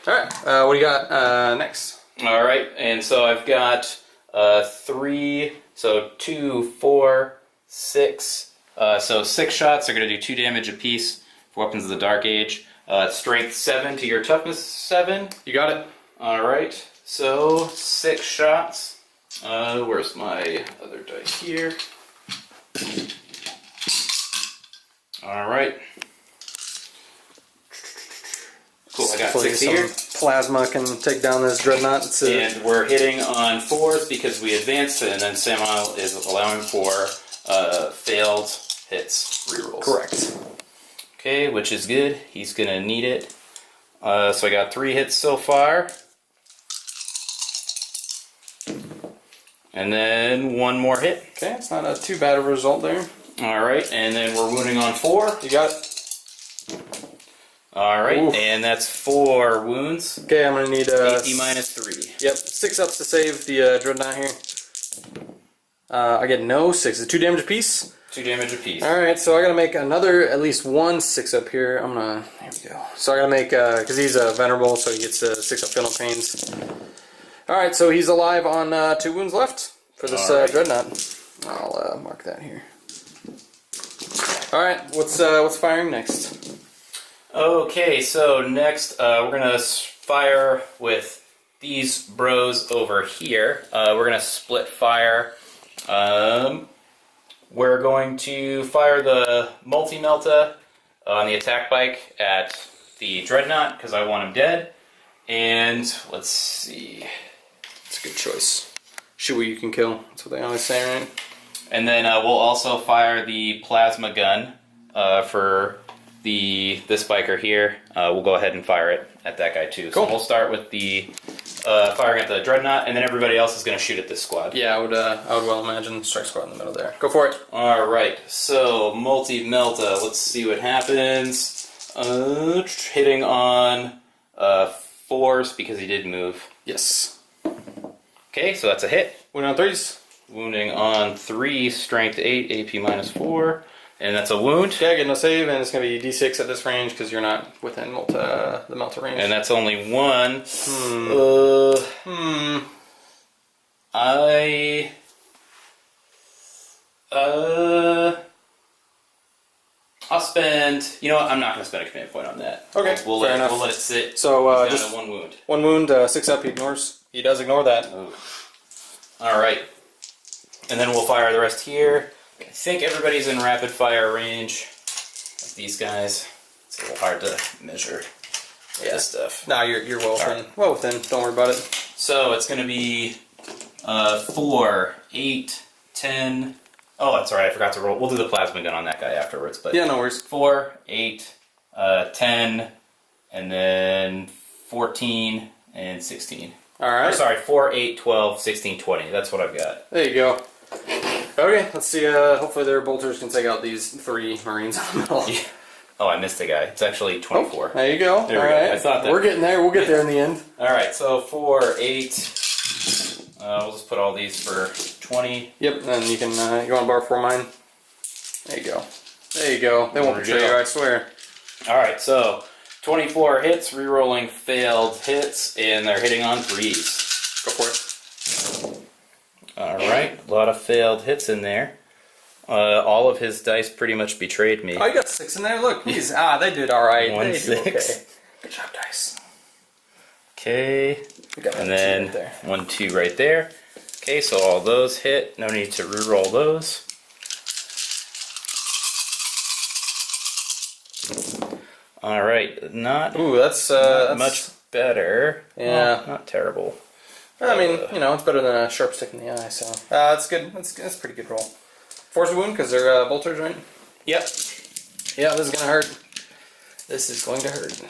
all right. What do you got next? All right, and so I've got 3. So 2, 4, 6. So 6 shots are going to do 2 damage apiece for weapons of the Dark Age. Strength 7 to your toughness 7. You got it. All right. So 6 shots. Where's my other dice here? Alright. Cool, I got 6 here. Plasma can take down this Dreadnought. And we're hitting on 4s because we advanced, and then Samael is allowing for failed hits rerolls. Correct. Okay, which is good. He's going to need it. So I got 3 hits so far. And then 1 more hit. Okay, it's not too bad of a result there. Alright, and then we're wounding on 4. You got it. Alright, and that's 4 wounds. Okay, I'm going to need AP minus 3. Yep, 6 ups to save the Dreadnought here. I get no 6. It's 2 damage apiece. 2 damage apiece. Alright, so I got to make at least 1 6-up here. Here we go. So I got to make, because he's venerable, so he gets 6-up fatal pains. Alright, so he's alive on 2 wounds left for this Dreadnought. I'll mark that here. Alright, what's firing next? Okay, so next we're going to fire with these bros over here. We're going to split fire. We're going to fire the multi-melta on the attack bike at the Dreadnought because I want him dead. And let's see. It's a good choice. Shoot what you can kill. That's what they always say, right? And then we'll also fire the plasma gun for this biker here. We'll go ahead and fire it at that guy too. Cool. So we'll start with the firing at the Dreadnought, and then everybody else is going to shoot at this squad. Yeah, I would well imagine strike squad in the middle there. Go for it. All right. So multi-melta. Let's see what happens. Hitting on 4s because he did move. Yes. Okay, so that's a hit. Wounding on 3s. Wounding on 3, strength 8, AP minus 4, and that's a wound. Yeah, get no save, and it's going to be D6 at this range because you're not within the melta range. And that's only 1. I'll spend. You know what? I'm not going to spend a command point on that. Okay, we'll let it sit. So He's just down to 1 wound. 1 wound, 6 up. He ignores. He does ignore that. Oh. All right, and then we'll fire the rest here. I think everybody's in rapid fire range. Like these guys, it's a little hard to measure this stuff. No, you're well within. Right. Well within. Don't worry about it. So it's going to be 4, 8, 10. Oh, that's all right. I forgot to roll. We'll do the plasma gun on that guy afterwards. But yeah, no worries. 4, 8, 10, and then 14 and 16. All right. Oh, sorry, 4, 8, 12, 16, 20. That's what I've got. There you go. Okay, let's see. Hopefully their bolters can take out these 3 Marines in the middle. Yeah. Oh, I missed a guy. It's actually 24. Oh, there you go. There we go. I thought that. We're getting there. We'll get there in the end. All right, so 4, 8. We'll just put all these for 20. Yep, and you can you want to borrow 4 mine. There you go. There you go. They won't betray you, I swear. All right, so 24 hits, re-rolling failed hits, and they're hitting on 3s. Go for it. All right, a lot of failed hits in there. All of his dice pretty much betrayed me. Oh, you got 6 in there. Look, he's they did all right. 1, They did 6. okay. Good job, dice. Okay, We got and 1, 2 then right there. 1, 2 right there. Okay, so all those hit. No need to re-roll those. All right, not Ooh, that's much better. Yeah. Well, not terrible. I mean, you know, it's better than a sharp stick in the eye. So that's good. That's a pretty good roll. Force a wound because they're bolters, right? Yep. Yeah, this is gonna hurt. This is going to hurt.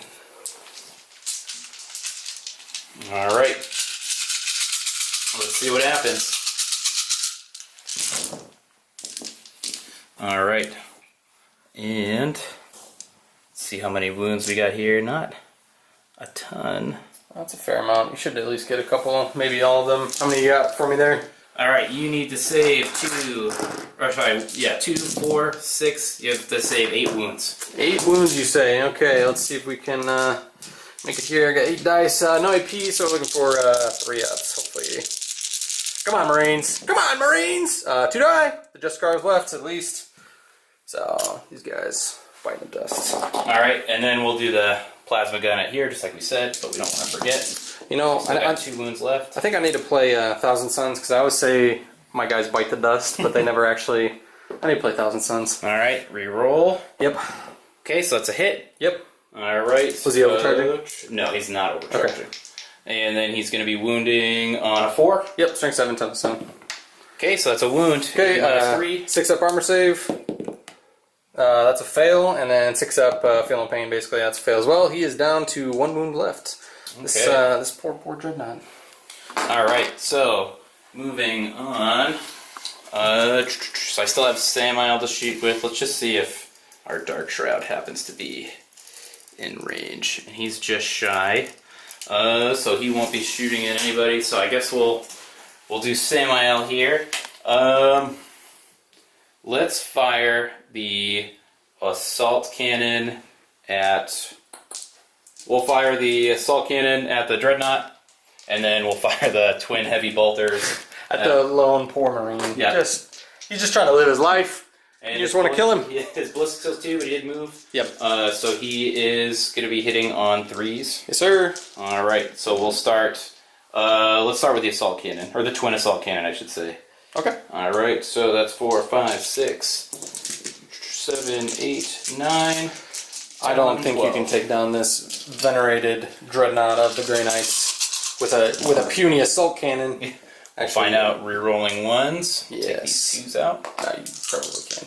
All right. Let's see what happens. All right. And let's see how many wounds we got here. Not a ton. That's a fair amount. You should at least get a couple, maybe all of them. How many you got for me there? All right, you need to save 2, or sorry, yeah, 2, 4, 6. You have to save 8 wounds. 8 wounds, you say? Okay, let's see if we can make it here. I got 8 dice, no AP, so we're looking for 3 ups, hopefully. Come on, Marines! Come on, Marines! 2 die. The Just Scars left, at least. So these guys biting the dust. All right, and then we'll do the plasma gun at here, just like we said, but we don't want to forget. You know, So I got 2 wounds left. I think I need to play Thousand Suns because I always say my guys bite the dust, but they never actually. I need to play Thousand Suns. All right, re-roll. Yep. Okay, so that's a hit. Yep. All right. Was he overcharging? No, he's not overcharging. Okay. And then he's going to be wounding on a 4. Yep. Strength 7, toughness 7. Okay, so that's a wound. Okay. Minus 3. 6 up armor save. That's a fail, and then 6 up feeling pain. Basically, that's a fail as well. He is down to 1 wound left. This this poor dreadnought. All right, so moving on. So I still have Samuel to shoot with. Let's just see if our Dark Shroud happens to be in range, and he's just shy. So he won't be shooting at anybody. So I guess we'll do Samuel here. Let's fire the assault cannon at. We'll fire the assault cannon at the dreadnought, and then we'll fire the twin heavy bolters At the lone poor Marine. Yeah. He's just trying to live his life. And You just want to kill him. His ballistic skills too, but he did move. Yep. So he is going to be hitting on 3s. Yes, sir. All right. So we'll start. Let's start with the assault cannon, or the twin assault cannon, I should say. Okay. All right. So that's 4, 5, 6, 7, 8, 9. I don't think 12. you can take down this venerated dreadnought of the Grey Knights with a puny assault cannon. We'll find out re-rolling 1s. Take Yes. these 2s out. No, you probably can.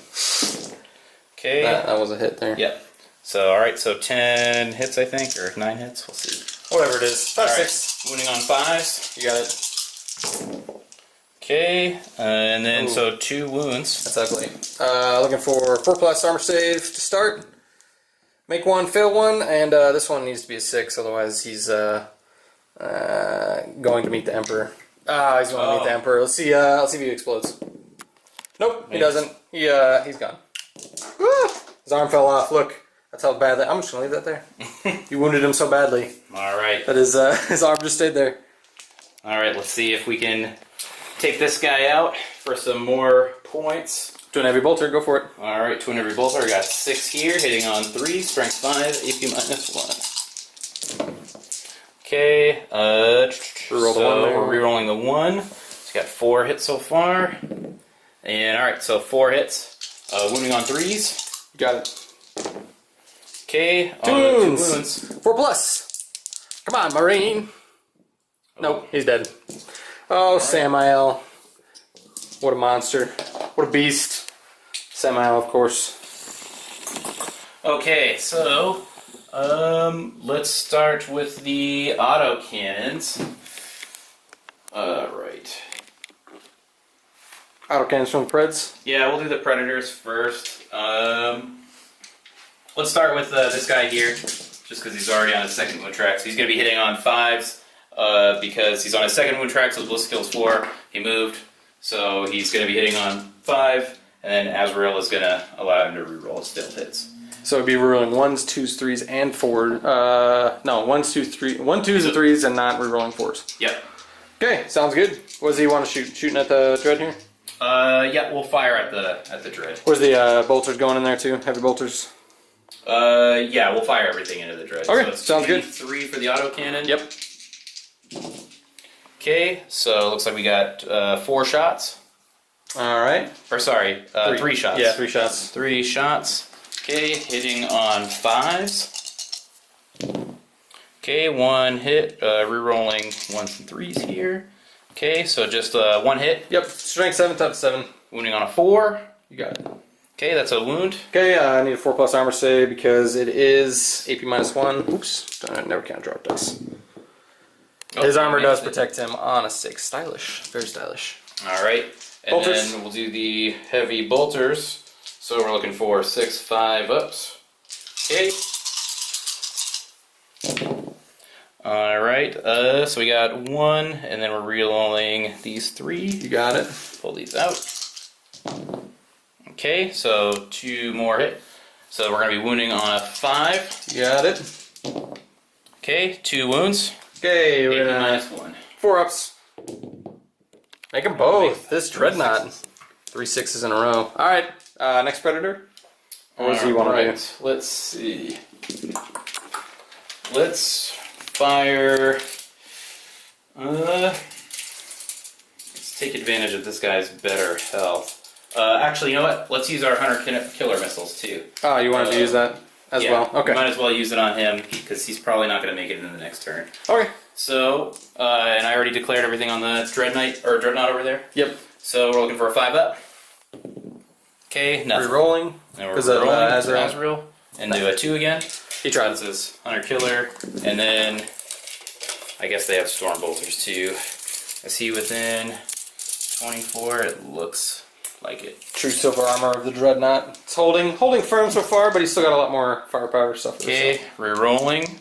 Okay. That was a hit there. Yep. So, alright, so 10 hits, I think, or 9 hits. We'll see. Whatever it is. All 5, right. 6. Wounding on 5s. You got it. Okay. And then, Ooh. so 2 wounds. That's ugly. Looking for 4+ armor save to start. Make 1, fail 1, and this one needs to be a 6, otherwise he's going to meet the Emperor. He's going to meet the Emperor. Let's see if he explodes. Nope, he doesn't. He's gone. Woo! His arm fell off. Look, that's how badly. I'm just going to leave that there. You wounded him so badly Alright. that his arm just stayed there. Alright, let's see if we can take this guy out for some more points. Twin heavy bolter, go for it. Alright, twin heavy bolter. I got 6 here, hitting on 3, strength 5, AP minus 1. Okay, Reroll the so 1 there. we're rerolling the 1. It's got 4 hits so far. And alright, so 4 hits. Wounding on 3s. You got it. Okay, 2 2 wounds. wounds. 4+. Come on, Marine. Nope, he's dead. Oh, Samael. What a monster. What a beast. Samael, of course. Okay, so let's start with the auto cannons. Right. Autocannons from the Preds. Yeah, we'll do the Predators first. Let's start with this guy here, just because he's already on his second wound track. So he's going to be hitting on 5s because he's on his second wound track, so his ballistic skill's 4. He moved, so he's going to be hitting on 5, and then Azrael is going to allow him to reroll his still hits. So it'd be rerolling 1s, 2s, 3s, and 4. No, 1s, 2s, 3, 1, 2s, and 3s, and not rerolling 4s. Yep. Okay, sounds good. What does he want to shoot? Shooting at the dread here? Yeah, we'll fire at the dread. Where's the bolters going in there too? Heavy bolters? Yeah, we'll fire everything into the dread. Okay, so it's sounds good. 3 for the autocannon. Yep. Okay, so it looks like we got 4 shots. Alright. Or sorry, 3 shots. Yeah, 3 shots. 3 shots. Okay, hitting on 5s. Okay, 1 hit, re-rolling 1s and 3s here. Okay, so just 1 hit. Yep, strength 7, tough 7. Wounding on a 4. You got it. Okay, that's a wound. Okay, I need a 4+ armor save because it is AP -1. Oops, I never count drop dice. Oh, His armor does it. protect him on a 6. Stylish. Very stylish. Alright, and Bolters. then we'll do the heavy bolters. So we're looking for 6 5-ups. Okay. Alright, so we got 1, and then we're re-rolling these 3. You got it. Pull these out. Okay, so 2 more hit. So we're going to be wounding on a 5. You got it. Okay, 2 wounds. Okay, we're AP gonna -1. 4-ups. Make them both. This dreadnought. 3 6s in a row. Alright, next predator. What does he want to do? Let's see. Let's fire. Let's take advantage of this guy's better health. Actually, you know what? Let's use our hunter killer missiles too. Oh, you wanted to use that as well? Okay. Might as well use it on him because he's probably not going to make it in the next turn. Okay. So, and I already declared everything on the dreadnought over there. Yep. So we're looking for a 5-up. Okay, nothing. Rerolling. And we're Is that, rolling Azrael? and do a 2 again. He tried. This is Hunter Killer, and then I guess they have Storm Bolters too. Is he within 24? It looks like it. True silver armor of the dreadnought. It's holding firm so far, but he's still got a lot more firepower stuff. Okay, re-rolling.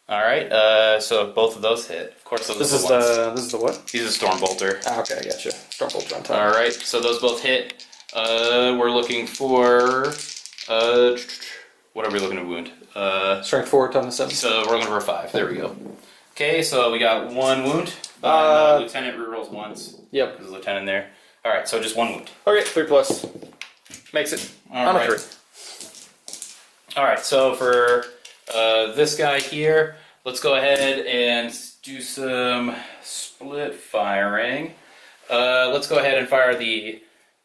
All right, so both of those hit. Of course, those This are is the ones. this is the what? He's a Storm Bolter. Ah, okay, I gotcha. Storm bolter on top. All right, so those both hit. We're looking for what are we looking to wound? Strength 4, toughness 7. So we're looking for a 5. There we go. Okay, so we got 1 wound. Lieutenant rerolls once. Yep. There's a lieutenant there. All right, so just 1 wound. Okay, 3+. Makes it on a 3. All right, so for this guy here, let's go ahead and do some split firing. Let's go ahead and fire the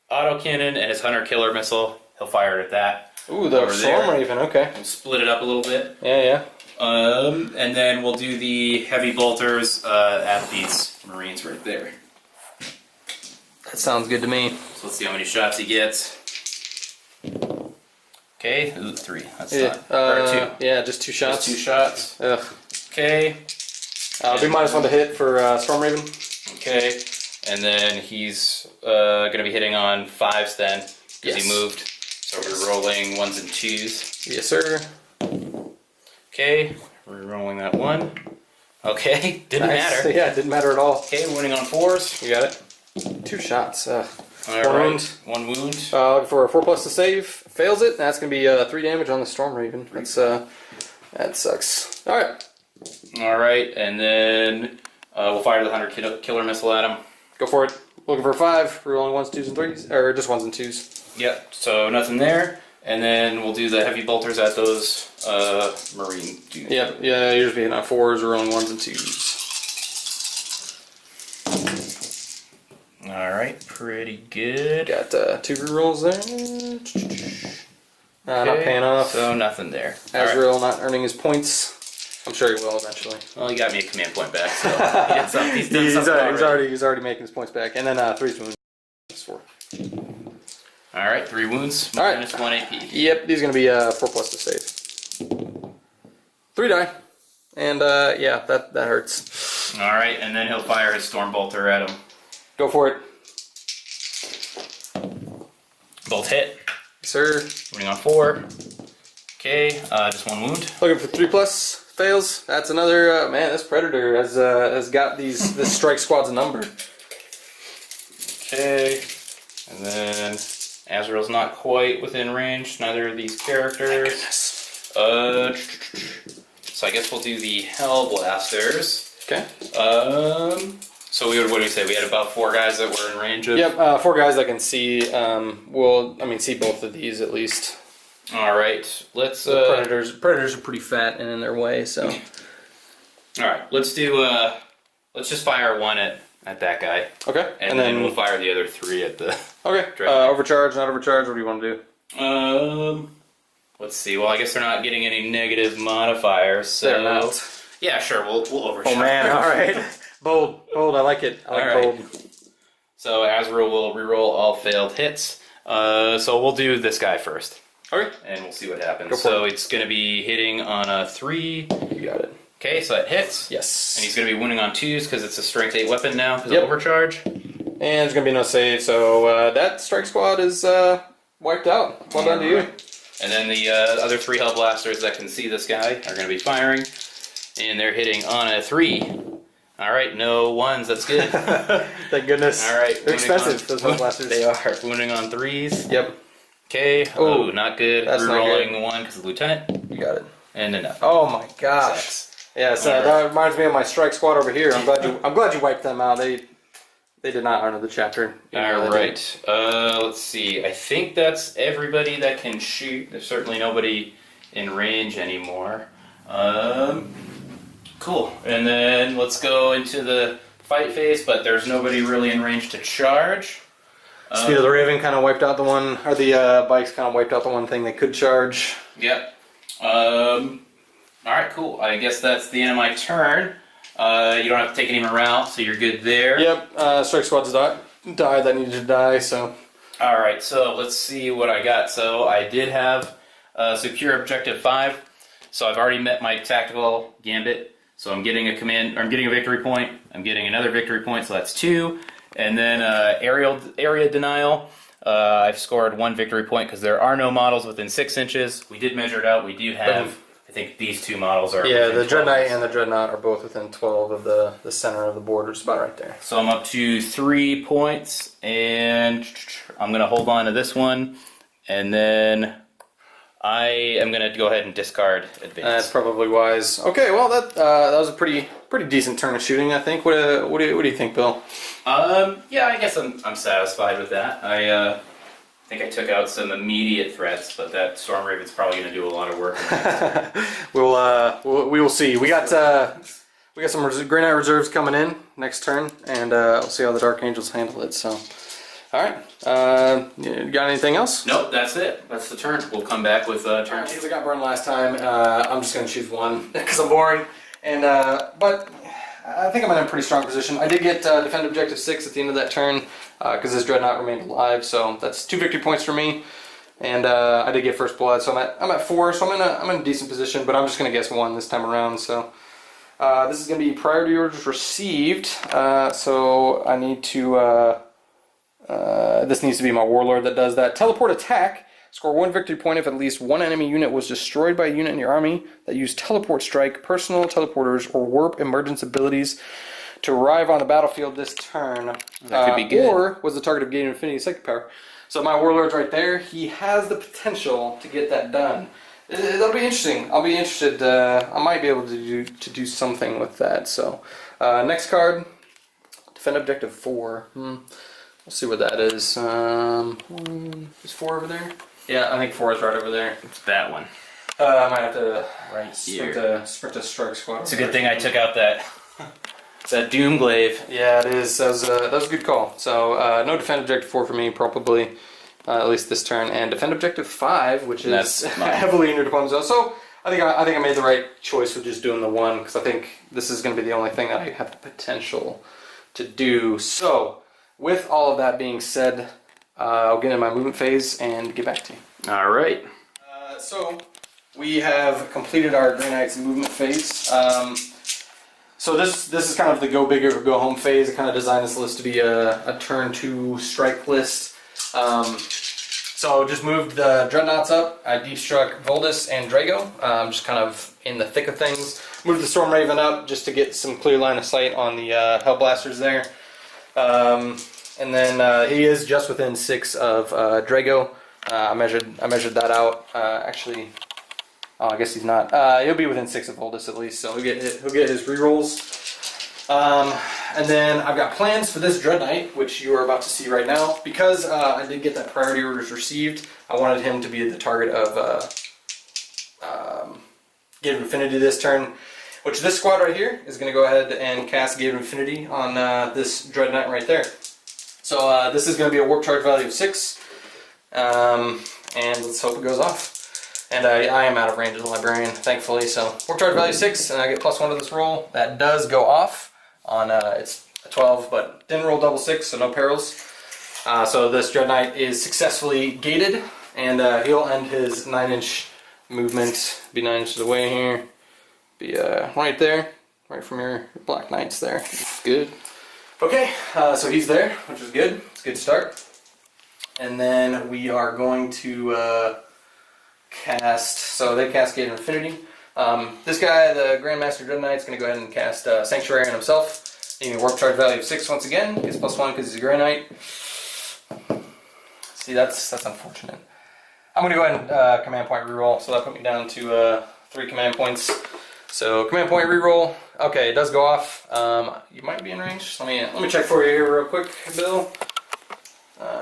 autocannon and his hunter killer missile. He'll fire it at that. Ooh, the Storm Raven, okay. We'll split it up a little bit. Yeah. And then we'll do the heavy bolters at these Marines right there. That sounds good to me. So let's see how many shots he gets. Okay, ooh, 3. That's not. Or 2. Yeah, just 2 shots. Just 2 shots. Ugh. Okay. Be -1 to hit for Storm Raven. Okay. And then he's going to be hitting on 5s then, because he moved. So we're rolling 1s and 2s. Yes, sir. Okay, we're rolling that 1. Okay, didn't Nice. matter. Yeah, it didn't matter at all. Okay, winning on 4s. You got it. 2 shots. All One right, wound. 1 wound. Looking for a 4+ to save. Fails it. That's going to be 3 damage on the Storm Raven. That's that sucks. All right. All right, and then we'll fire the hunter killer missile at him. Go for it. Looking for a 5. Rolling 1s, 2s, and 3s. Or just 1s and 2s. Yep, so nothing there. And then we'll do the heavy bolters at those Marine dudes. Yep. Yeah, you're just being on 4s, rolling 1s and 2s. All right, pretty good. Got 2 rerolls there. Not paying off. So nothing there. Azrael not earning his points. I'm sure he will eventually. Well, he got me a command point back, so he's done something he's already making his points back. And then 3's wounds. 4. All right, 3 wounds, All right. minus 1 AP. Yep, these are going to be 4+ to save. 3 die. And yeah, that hurts. All right, and then he'll fire his storm bolter at him. Go for it. Both hit. Yes, sir. Winning on 4. Okay, just 1 wound. Looking for 3+. Fails. That's another man. This predator has got this strike squad's number. Okay, and then Azrael's not quite within range. Neither of these characters. So I guess we'll do the Hell Blasters. Okay. So what do we say? We had about 4 guys that were in range of. Yep, 4 guys that can see. See both of these at least. All right, let's. The predators are pretty fat and in their way, so. All right, let's do. Let's just fire 1 at that guy. Okay. And then we'll fire the other 3 at the. Okay. Overcharge, not overcharge. What do you want to do? Let's see. Well, I guess they're not getting any negative modifiers, so. They're not. Yeah, sure. We'll overcharge. Oh man! All right. Bold. I like it. I like bold. So Azrael will reroll all failed hits. So we'll do this guy first. Okay. And we'll see what happens. So it's going to be hitting on a 3. You got it. Okay, so that hits. Yes. And he's going to be winning on 2s because it's a strength 8 weapon now because of overcharge. And there's going to be no save, so that strike squad is wiped out. Well done to you. And then the other 3 Hell Blasters that can see this guy are going to be firing. And they're hitting on a 3. All right, no 1s. That's good. Thank goodness. All right. They're expensive, those Hell Blasters. They are. Wounding on 3s. Yep. Okay. Oh, not good. That's Rerolling 1 because of the Lieutenant. You got it. And enough. Oh my gosh. Sucks. Yeah, so that reminds me of my strike squad over here. I'm glad you wiped them out. They did not honor the chapter. All right. Let's see. I think that's everybody that can shoot. There's certainly nobody in range anymore. Cool. And then let's go into the fight phase, but there's nobody really in range to charge. Speed of the Raven kind of wiped out the one, or the bikes kind of wiped out the one thing they could charge. Yep. Alright, cool. I guess that's the end of my turn. You don't have to take any morale, so you're good there. Yep, strike squads died that needed to die, so. Alright, so let's see what I got. So I did have secure objective 5, so I've already met my tactical gambit. So I'm getting I'm getting a victory point, I'm getting another victory point, so that's 2. And then area denial, I've scored 1 victory point because there are no models within 6 inches. We did measure it out, we do have, I think these 2 models are yeah, the 12. Dreadnought and the Dreadnought are both within 12 of the center of the border, it's about right there. So I'm up to 3 points, and I'm going to hold on to this one, and then I am going to go ahead and discard advance. That's probably wise. Okay, well that was a pretty decent turn of shooting, I think. What do you think, Bill? Yeah, I guess I'm satisfied with that. I think I took out some immediate threats, but that Storm Raven's probably going to do a lot of work. we will see. We got some Grey Knight reserves coming in next turn, and we'll see how the Dark Angels handle it. So, all right. You got anything else? Nope, that's it. That's the turn. We'll come back with turn 2. Since I got burned last time, I'm just going to choose 1 because I'm boring. And but I think I'm in a pretty strong position. I did get defend objective 6 at the end of that turn because this Dreadnought remained alive. So that's 2 victory points for me. And I did get first blood, so I'm at 4. So I'm in a decent position. But I'm just going to guess 1 this time around. So this is going to be priority orders received. So I need to. This needs to be my warlord that does that. Teleport attack. Score 1 victory point if at least 1 enemy unit was destroyed by a unit in your army that used teleport strike, personal teleporters, or warp emergence abilities to arrive on the battlefield this turn. That could be good. Or was the target of Gain Infinity Psychic Power. So my warlord's right there. He has the potential to get that done. That'll be interesting. I'll be interested. I might be able to do something with that. So next card, defend objective 4. We'll see what that is. Is 4 over there? Yeah, I think 4 is right over there. It's that one. I might have to right here. sprint a strike squad. It's a good thing I took out that Doomglaive. Yeah, it is. That was a good call. So no defend objective 4 for me, probably at least this turn, and defend objective 5, which is heavily in your opponent's zone. So I think I made the right choice with just doing the 1 because I think this is going to be the only thing that I have the potential to do. So with all of that being said, I'll get in my movement phase and get back to you. All right. So we have completed our Grey Knights movement phase. So this is kind of the go big or go home phase. I kind of designed this list to be a turn 2 strike list. So just moved the Dreadnoughts up. I deep struck Voldus and Drago, just kind of in the thick of things. Moved the Storm Raven up just to get some clear line of sight on the Hellblasters there. And then he is just within 6 of Drago. I measured that out. Actually, I guess he's not. He'll be within 6 of Voldus at least, so he'll get his rerolls. And then I've got plans for this Dread Knight, which you are about to see right now. Because I did get that priority orders received, I wanted him to be the target of Gate of Infinity this turn. Which this squad right here is going to go ahead and cast Gate of Infinity on this Dread Knight right there. So this is going to be a warp charge value of 6. And let's hope it goes off. And I am out of range as a librarian, thankfully. So warp charge value 6, and I get +1 to this roll. That does go off on it's a 12, but didn't roll double 6, so no perils. So this Dread Knight is successfully gated, and he'll end his 9-inch movement. Be 9 inches away here. Be right there, right from your Black Knights there. Good. Okay, so he's there, which is good. It's a good start. And then we are going to cast, so they cast Gate of Infinity. This guy, the Grandmaster Dread Knight, is going to go ahead and cast Sanctuary on himself. Needing a warp charge value of 6 once again. Gets +1 because he's a Grey Knight. See, that's unfortunate. I'm going to go ahead and command point reroll, so that put me down to 3 command points. So command point reroll. Okay, it does go off. You might be in range. Let me check for you here real quick, Bill.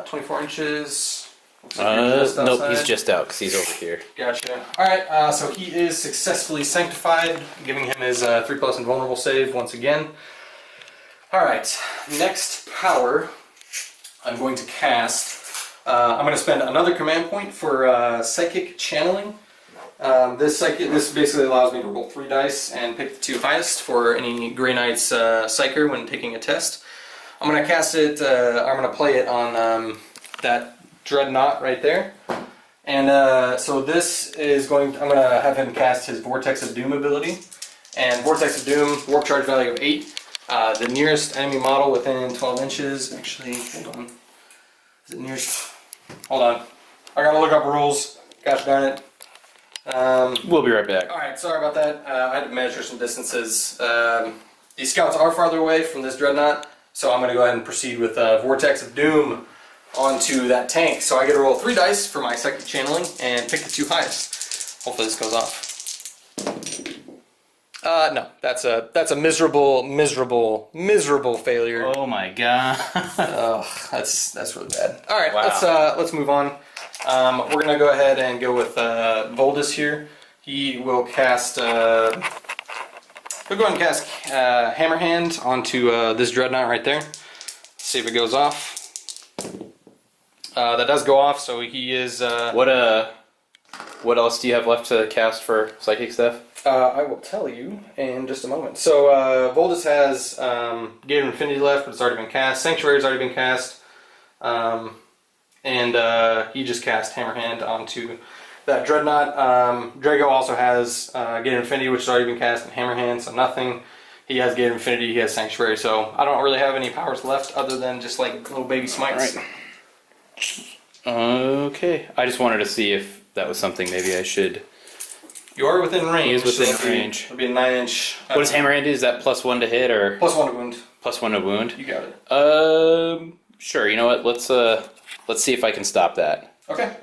24 inches. Nope, he's just out because he's over here. Gotcha. Alright, so he is successfully sanctified, giving him his 3+ invulnerable save once again. Alright, next power I'm going to cast. I'm going to spend another command point for Psychic Channeling. This basically allows me to roll 3 dice and pick the 2 highest for any Grey Knight's Psyker when taking a test. I'm going to cast it, I'm going to play it on that Dreadnought right there. And so this is I'm going to have him cast his Vortex of Doom ability. And Vortex of Doom, warp charge value of 8. The nearest enemy model within 12 inches, actually, hold on. Is it nearest? Hold on. I gotta look up rules. Gosh darn it. We'll be right back. Alright, sorry about that. I had to measure some distances. These scouts are farther away from this Dreadnought, so I'm going to go ahead and proceed with Vortex of Doom onto that tank. So I get to roll 3 dice for my Psychic Channeling and pick the 2 highest. Hopefully this goes off. No, that's a miserable failure. Oh my god. That's really bad. All right, Wow. let's move on. We're gonna go ahead and go with Voldus here. He will cast. We'll go ahead and cast Hammerhand onto this Dreadnought right there. See if it goes off. That does go off, so he is. What else do you have left to cast for psychic stuff? I will tell you in just a moment. So Voldus has Gate of Infinity left, but it's already been cast. Sanctuary's already been cast. And he just cast Hammerhand onto that Dreadnought. Drago also has Gate of Infinity, which has already been cast, and Hammerhand, so nothing. He has Gate of Infinity, he has Sanctuary, so I don't really have any powers left other than just like little baby smites. Right. Okay. I just wanted to see if that was something maybe I should... You are within range. He is within so range. It'll be a 9-inch. What does Hammerhand do? Is that +1 to hit or +1 to wound. +1 to wound? You got it. Sure. You know what? Let's see if I can stop that. Okay.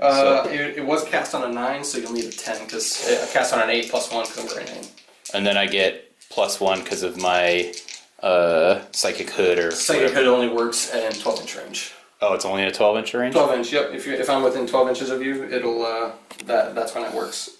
It was cast on a 9, so you'll need a 10 because cast on an 8 +1 because I'm very 9. And then I get +1 because of my psychic hood or Psychic hood only works in 12-inch range. Oh, it's only a 12-inch range? 12-inch, yep. If I'm within 12 inches of you, it'll that's when it works.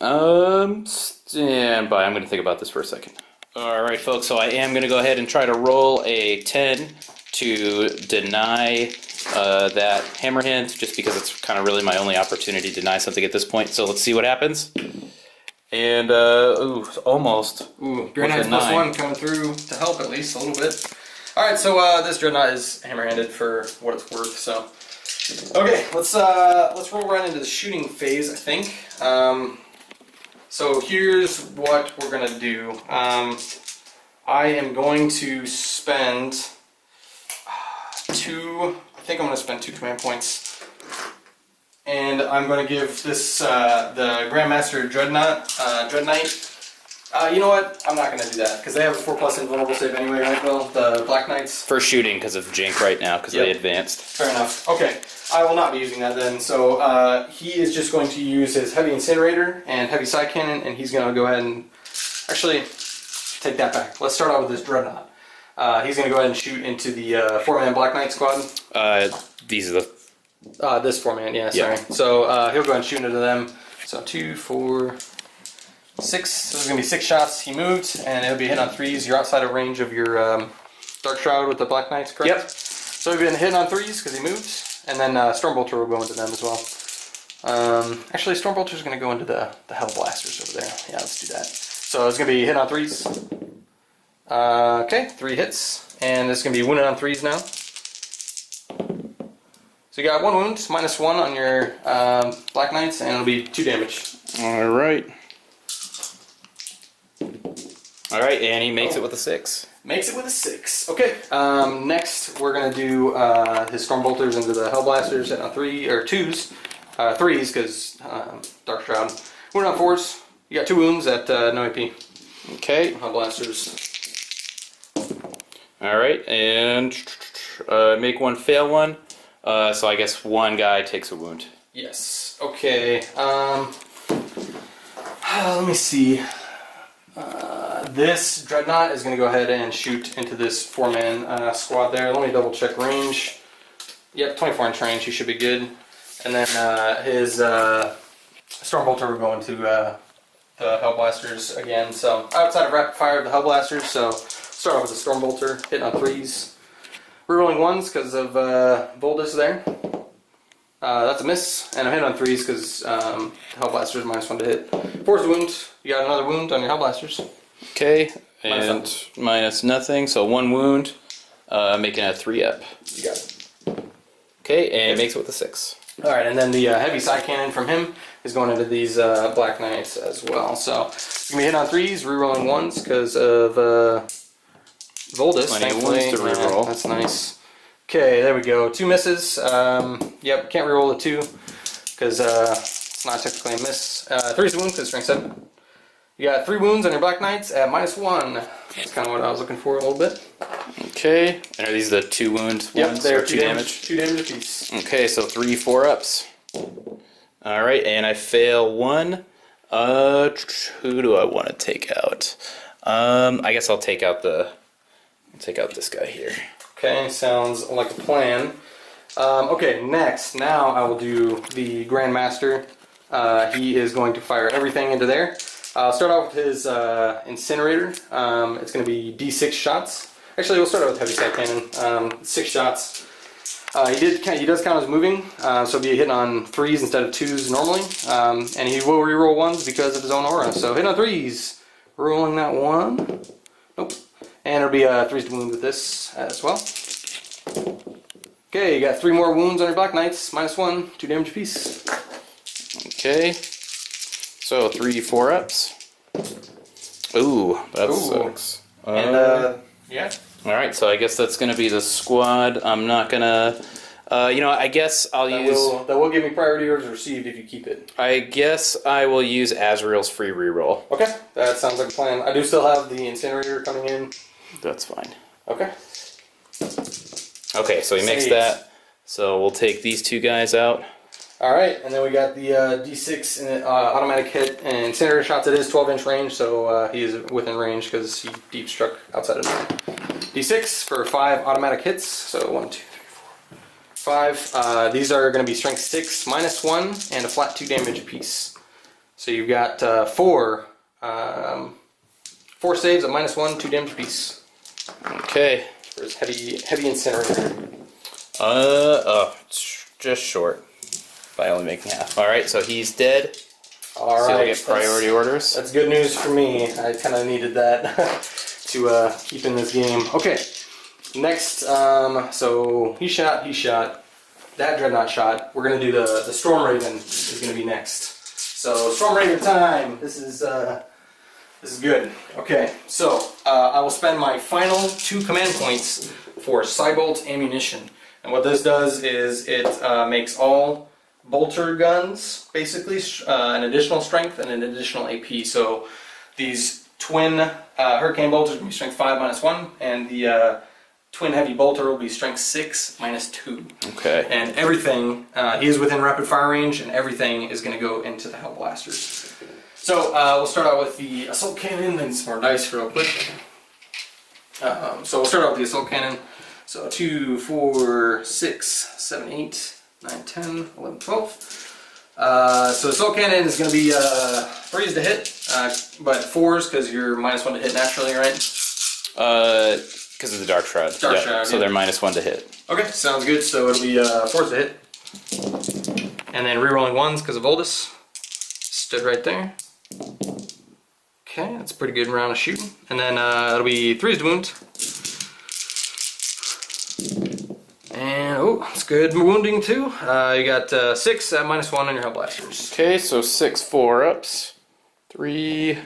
Stand by. I'm going to think about this for a second. All right, folks. So I am going to go ahead and try to roll a 10 to deny that Hammerhand, just because it's kind of really my only opportunity to deny something at this point. So let's see what happens. And ooh, almost. Ooh, Grey Knight's +1 coming through to help at least a little bit. All right, so this Dreadnought is hammer-handed for what it's worth. So, okay, let's roll right into the shooting phase. I think. So here's what we're gonna do. I am going to spend 2. I think I'm gonna spend 2 command points, and I'm gonna give this the Grandmaster Dread Knight. You know what? I'm not going to do that, because they have a 4+ invulnerable save anyway, right, Bill? The Black Knights? For shooting, because of Jink right now, because they advanced. Fair enough. Okay, I will not be using that then. So he is just going to use his Heavy Incinerator and Heavy Side Cannon, and he's going to go ahead and... Actually, take that back. Let's start out with this Dreadnought. He's going to go ahead and shoot into the 4-man Black Knight squad. These are the... This 4-man, yeah, sorry. So he'll go ahead and shoot into them. So 2, 4, 6. So there's going to be 6 shots. He moved, and it'll be hit on 3s. You're outside of range of your Dark Shroud with the Black Knights, correct? Yep. So he'll be hitting on 3s because he moved, and then Stormbolter will go into them as well. Actually, Stormbolter's going to go into the Hell Blasters over there. Yeah, let's do that. So it's going to be hit on 3s. Okay, 3 hits, and it's going to be wounded on 3s now. So you got 1 wound, -1 on your Black Knights, and it'll be 2 damage. Alright. Alright, and he makes it with a 6. Makes it with a 6. Okay, next we're going to do his Stormbolters into the Hell Blasters at on 3, or 2s. 3s, because Dark Shroud. Wounded on 4s. You got 2 wounds at no AP. Okay. Hell Blasters. Alright, and make 1 fail 1. So I guess 1 guy takes a wound. Yes. Okay. Let me see. This Dreadnought is going to go ahead and shoot into this 4-man squad there. Let me double check range. Yep, 24-inch range. He should be good. And then his Stormbolter will go into the Hellblasters again. So outside of rapid fire of the Hellblasters. So start off with the Stormbolter, hitting on 3s. Rerolling 1s because of Voldus there. That's a miss, and I'm hitting on 3s because Hellblasters -1 to hit. 4's wound. You got another wound on your Hellblasters. Okay, and minus nothing, so 1 wound, making a 3 up. You got it. Okay, and it makes it with a 6. Alright, and then the heavy side cannon from him is going into these Black Knights as well. So it's going to be hitting on 3s, rerolling 1s because of Voldus. Thankfully, to reroll. That's nice. Okay, there we go. 2 misses. Yep, can't reroll the 2 because it's not technically a miss. 3's a wound because strength 7. You got 3 wounds on your Black Knights at -1. That's kind of what I was looking for a little bit. Okay, and are these the 2 wound ones? They're 2 damage? 2 damage apiece. Okay, so 3 4-ups. Alright, and I fail 1. Who do I want to take out? I guess I'll take out this guy here. Okay, sounds like a plan. Okay, next, now I will do the Grandmaster. He is going to fire everything into there. I'll start off with his Incinerator. It's going to be D6 shots. Actually, we'll start out with Heavy Side Cannon. 6 shots. He does count as moving, so he'll be hitting on 3s instead of 2s normally. And he will reroll 1s because of his own aura. So hitting on 3s, rolling that 1. Nope. And it'll be 3s to wound with this as well. Okay, you got 3 more wounds on your Black Knights, -1, 2 damage apiece. Okay, so 3 4-ups. Ooh, that sucks. And yeah. Alright, so I guess that's going to be the squad. I'm not going to... I guess I'll use... That will give me priority orders received if you keep it. I guess I will use Azrael's free reroll. Okay, that sounds like a plan. I do still have the Incinerator coming in. That's fine. Okay. Okay, so he makes that. So we'll take these 2 guys out. Alright, and then we got the D6 and, automatic hit and Incinerator shots. It is 12-inch range, so he is within range because he deep struck outside of 9. D6 for 5 automatic hits. So 1, 2, 3, 4, 5. These are going to be strength 6 -1 and a flat 2 damage apiece. So you've got 4 saves at -1, 2 damage apiece. Okay. For his heavy Incinerator. Just short. By only making half. Alright, so he's dead. Alright. So he'll get priority orders. That's good news for me. I kind of needed that to keep in this game. Okay. Next, so he shot. That Dreadnought shot. We're going to do the Storm Raven is going to be next. So, Storm Raven time. This is good. Okay, so I will spend my final 2 command points for Cybolt ammunition. And what this does is it makes all bolter guns basically an additional strength and an additional AP. So these twin Hurricane bolters will be strength 5 -1, and the twin heavy bolter will be strength 6 -2. Okay. And everything, he is within rapid fire range, and everything is going to go into the Hell Blasters. So we'll start out with the Assault Cannon and some more dice real quick. So we'll start out with the assault cannon. So 2, 4, 6, 7, 8, 9, 10, 11, 12. So assault cannon is going to be 3s to hit, but 4s because you're -1 to hit naturally, right? Because of the Dark Shroud. Dark Shroud, so yeah. they're -1 to hit. Okay, sounds good. So it'll be 4s to hit. And then rerolling 1s because of Oldest. Stood right there. Okay, that's a pretty good round of shooting. And then it'll be 3s to wound. And, oh, that's good wounding too. You got 6 at -1 on your Hell Blasters. Okay, so 6 4-ups. 3,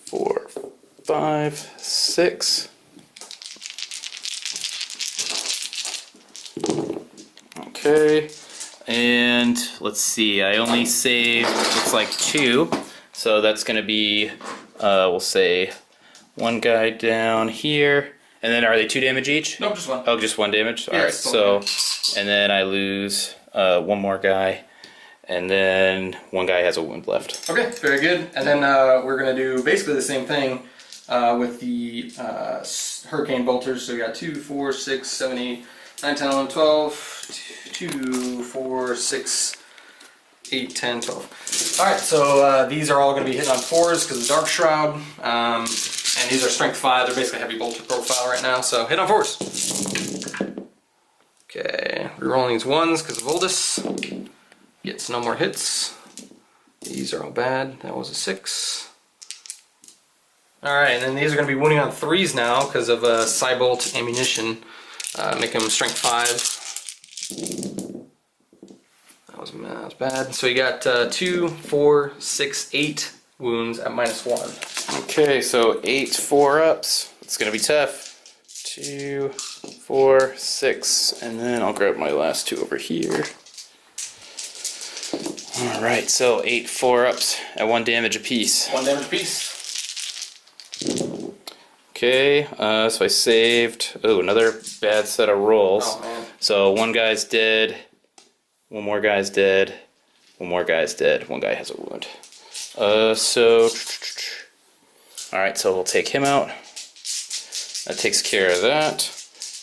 4, 5, 6. Okay, and let's see, I only saved, looks like 2. So that's going to be, we'll say, 1 guy down here. And then are they 2 damage each? Nope, just 1. Oh, just 1 damage? Yeah, Alright, so, and then I lose 1 more guy. And then 1 guy has a wound left. Okay, very good. And then we're going to do basically the same thing with the Hurricane Bolters. So we got 2, 4, 6, 7, 8, 9, 10, 11, 12. 2, 4, 6, 8, 10, 12. Alright, so these are all going to be hitting on 4s because of the Dark Shroud. And these are strength 5. They're basically heavy bolter profile right now, so hit on 4s. Okay, rerolling these 1s because of Oldest. Gets no more hits. These are all bad. That was a 6. Alright, and then these are going to be wounding on 3s now because of Cybolt ammunition. Make them strength 5. That was bad. So you got 2, 4, 6, 8 wounds at -1. Okay, so 8 4-ups. It's going to be tough. 2, 4, 6, and then I'll grab my last 2 over here. Alright, so 8 4-ups at 1 damage apiece. 1 damage apiece. Okay, so I saved, another bad set of rolls. Oh, man. So 1 guy's dead, 1 more guy's dead, 1 more guy's dead, 1 guy has a wound. Alright, so we'll take him out. That takes care of that.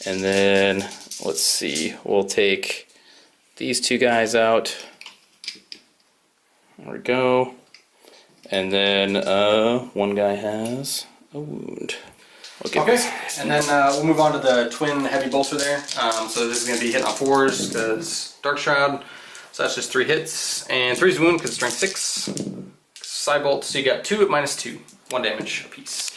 And then, let's see, we'll take these 2 guys out. There we go. And then 1 guy has a wound. Okay, and then we'll move on to the twin heavy bolter there. So this is going to be hitting on 4s because Dark Shroud. So that's just 3 hits. And 3's wound because strength 6. Cybolt, so you got 2 at -2. 1 damage apiece.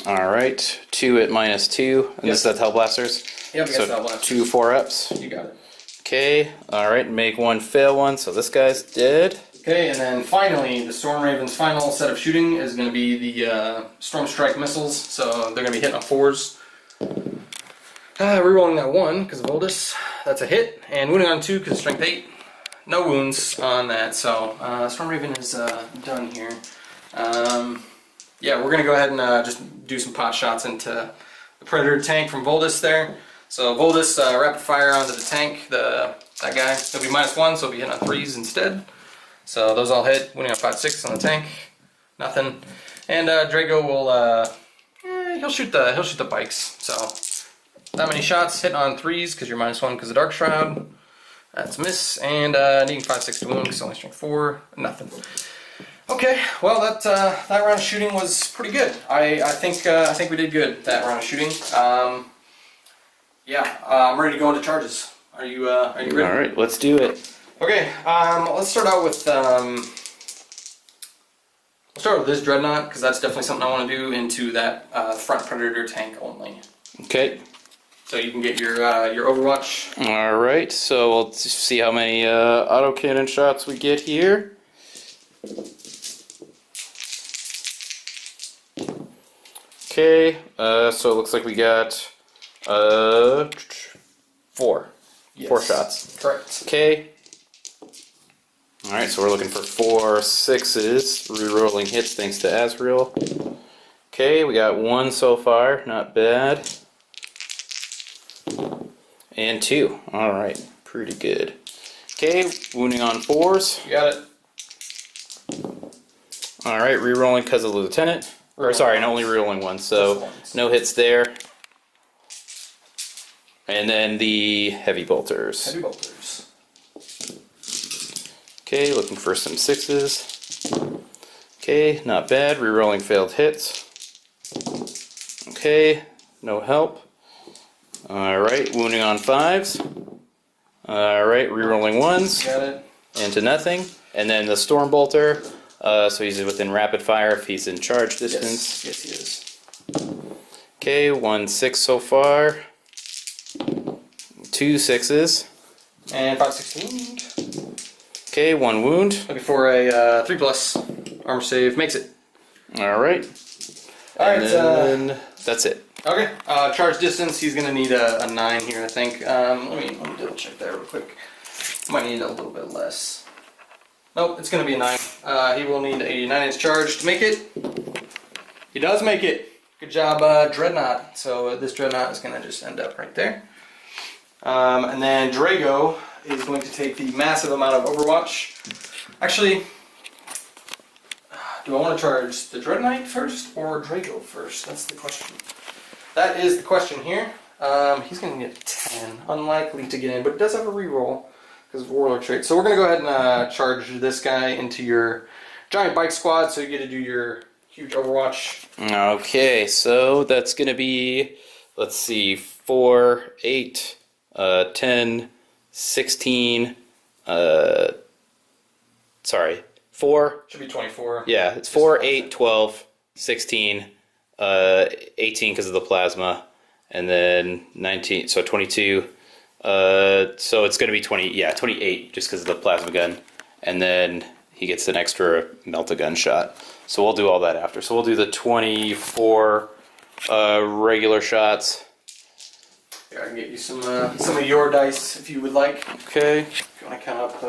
Alright, 2 at -2. And this is Hell Blasters? Yep, so Hell Blasters. 2 4-ups. You got it. Okay, alright, make 1 fail 1, so this guy's dead. Okay, and then finally, the Storm Raven's final set of shooting is going to be the Storm Strike missiles. So they're going to be hitting on 4s. Rerolling that 1 because of Oldest. That's a hit. And wounding on 2 because of strength 8. No wounds on that, so Storm Raven is done here. Yeah, we're going to go ahead and just do some pot shots into the Predator tank from Voldus there. So Voldus, rapid fire onto the tank, that guy. He'll be -1, so he'll be hitting on 3s instead. So those all hit, winning on 5, 6 on the tank. Nothing. And Drago will, he'll shoot the bikes. So that many shots, hitting on 3s because you're -1 because of Dark Shroud. That's a miss, and needing 5, 6 to wound because only strength 4. Nothing. Okay, well that round of shooting was pretty good. I think we did good that round of shooting. Yeah, I'm ready to go into charges. Are you ready? All right, let's do it. Okay, let's start out with we'll start with this Dreadnought because that's definitely something I want to do into that front Predator tank only. Okay. So you can get your Overwatch. All right, so we'll see how many autocannon shots we get here. Okay, so it looks like we got 4. Yes. 4 shots. Correct. Okay. Alright, so we're looking for 4 6s. Rerolling hits thanks to Azrael. Okay, we got 1 so far. Not bad. And 2. Alright, pretty good. Okay, wounding on 4s. You got it. Alright, rerolling because of Lieutenant. Or sorry, only rerolling 1, so no hits there. And then the heavy bolters. Heavy bolters. Okay, looking for some 6s. Okay, not bad. Rerolling failed hits. Okay, no help. Alright, wounding on 5s. Alright, rerolling 1s. Got it. Into nothing. And then the storm bolter. So he's within rapid fire if he's in charge distance. Yes, he is. Okay, 1 6 so far. 2 6s. And 516. Okay, 1 wound. Looking for a 3+ armor save. Makes it. Alright. Alright, then that's it. okay. Charge distance, he's gonna need a 9 here, I think. Let me double check that real quick. Might need a little bit less. Nope, it's gonna be a 9. He will need a 9-inch charge to make it. He does make it. Good job, Dreadnought. So this Dreadnought is gonna just end up right there. And then Drago is going to take the massive amount of Overwatch. Actually, do I want to charge the Dreadnought first or Drago first? That's the question. That is the question here. He's going to get a 10. Unlikely to get in, but it does have a reroll because of Warlock trait. So we're going to go ahead and charge this guy into your giant bike squad so you get to do your huge Overwatch. Okay, so that's going to be, let's see, 4, 8, 10, 16, sorry, 4. Should be 24. Yeah, it's 4, 8, 12, 16, 18 because of the plasma, and then 19, so 22. So it's going to be 20, yeah, 28 just because of the plasma gun, and then he gets an extra melt-a-gun shot. So we'll do all that after. So we'll do the 24 regular shots. Yeah, I can get you some of your dice if you would like. Okay. If you want to count up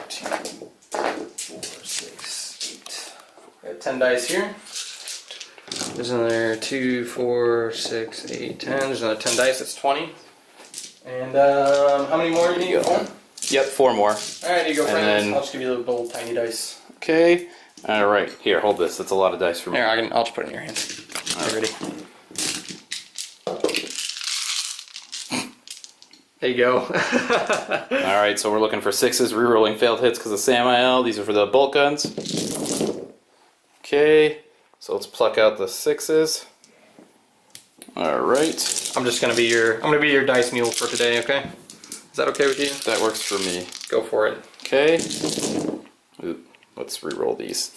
2, 4, 6, 8. We have 10 dice here. There's another 2, 4, 6, 8, 10. There's another 10 dice. That's 20. And how many more do you need? 1? Yep, 4 more. All right, here you go, friends. then- I'll just give you the little tiny dice. Okay. All right. Here, hold this. That's a lot of dice for me. Here, I'll just put it in your hand. All right, ready? There you go. All right, so we're looking for 6s, rerolling failed hits because of Samael. These are for the bolt guns. Okay, so let's pluck out the 6s. All right. I'm gonna be your dice mule for today. Okay? Is that okay with you? That works for me. Go for it. Okay. Ooh, let's reroll these.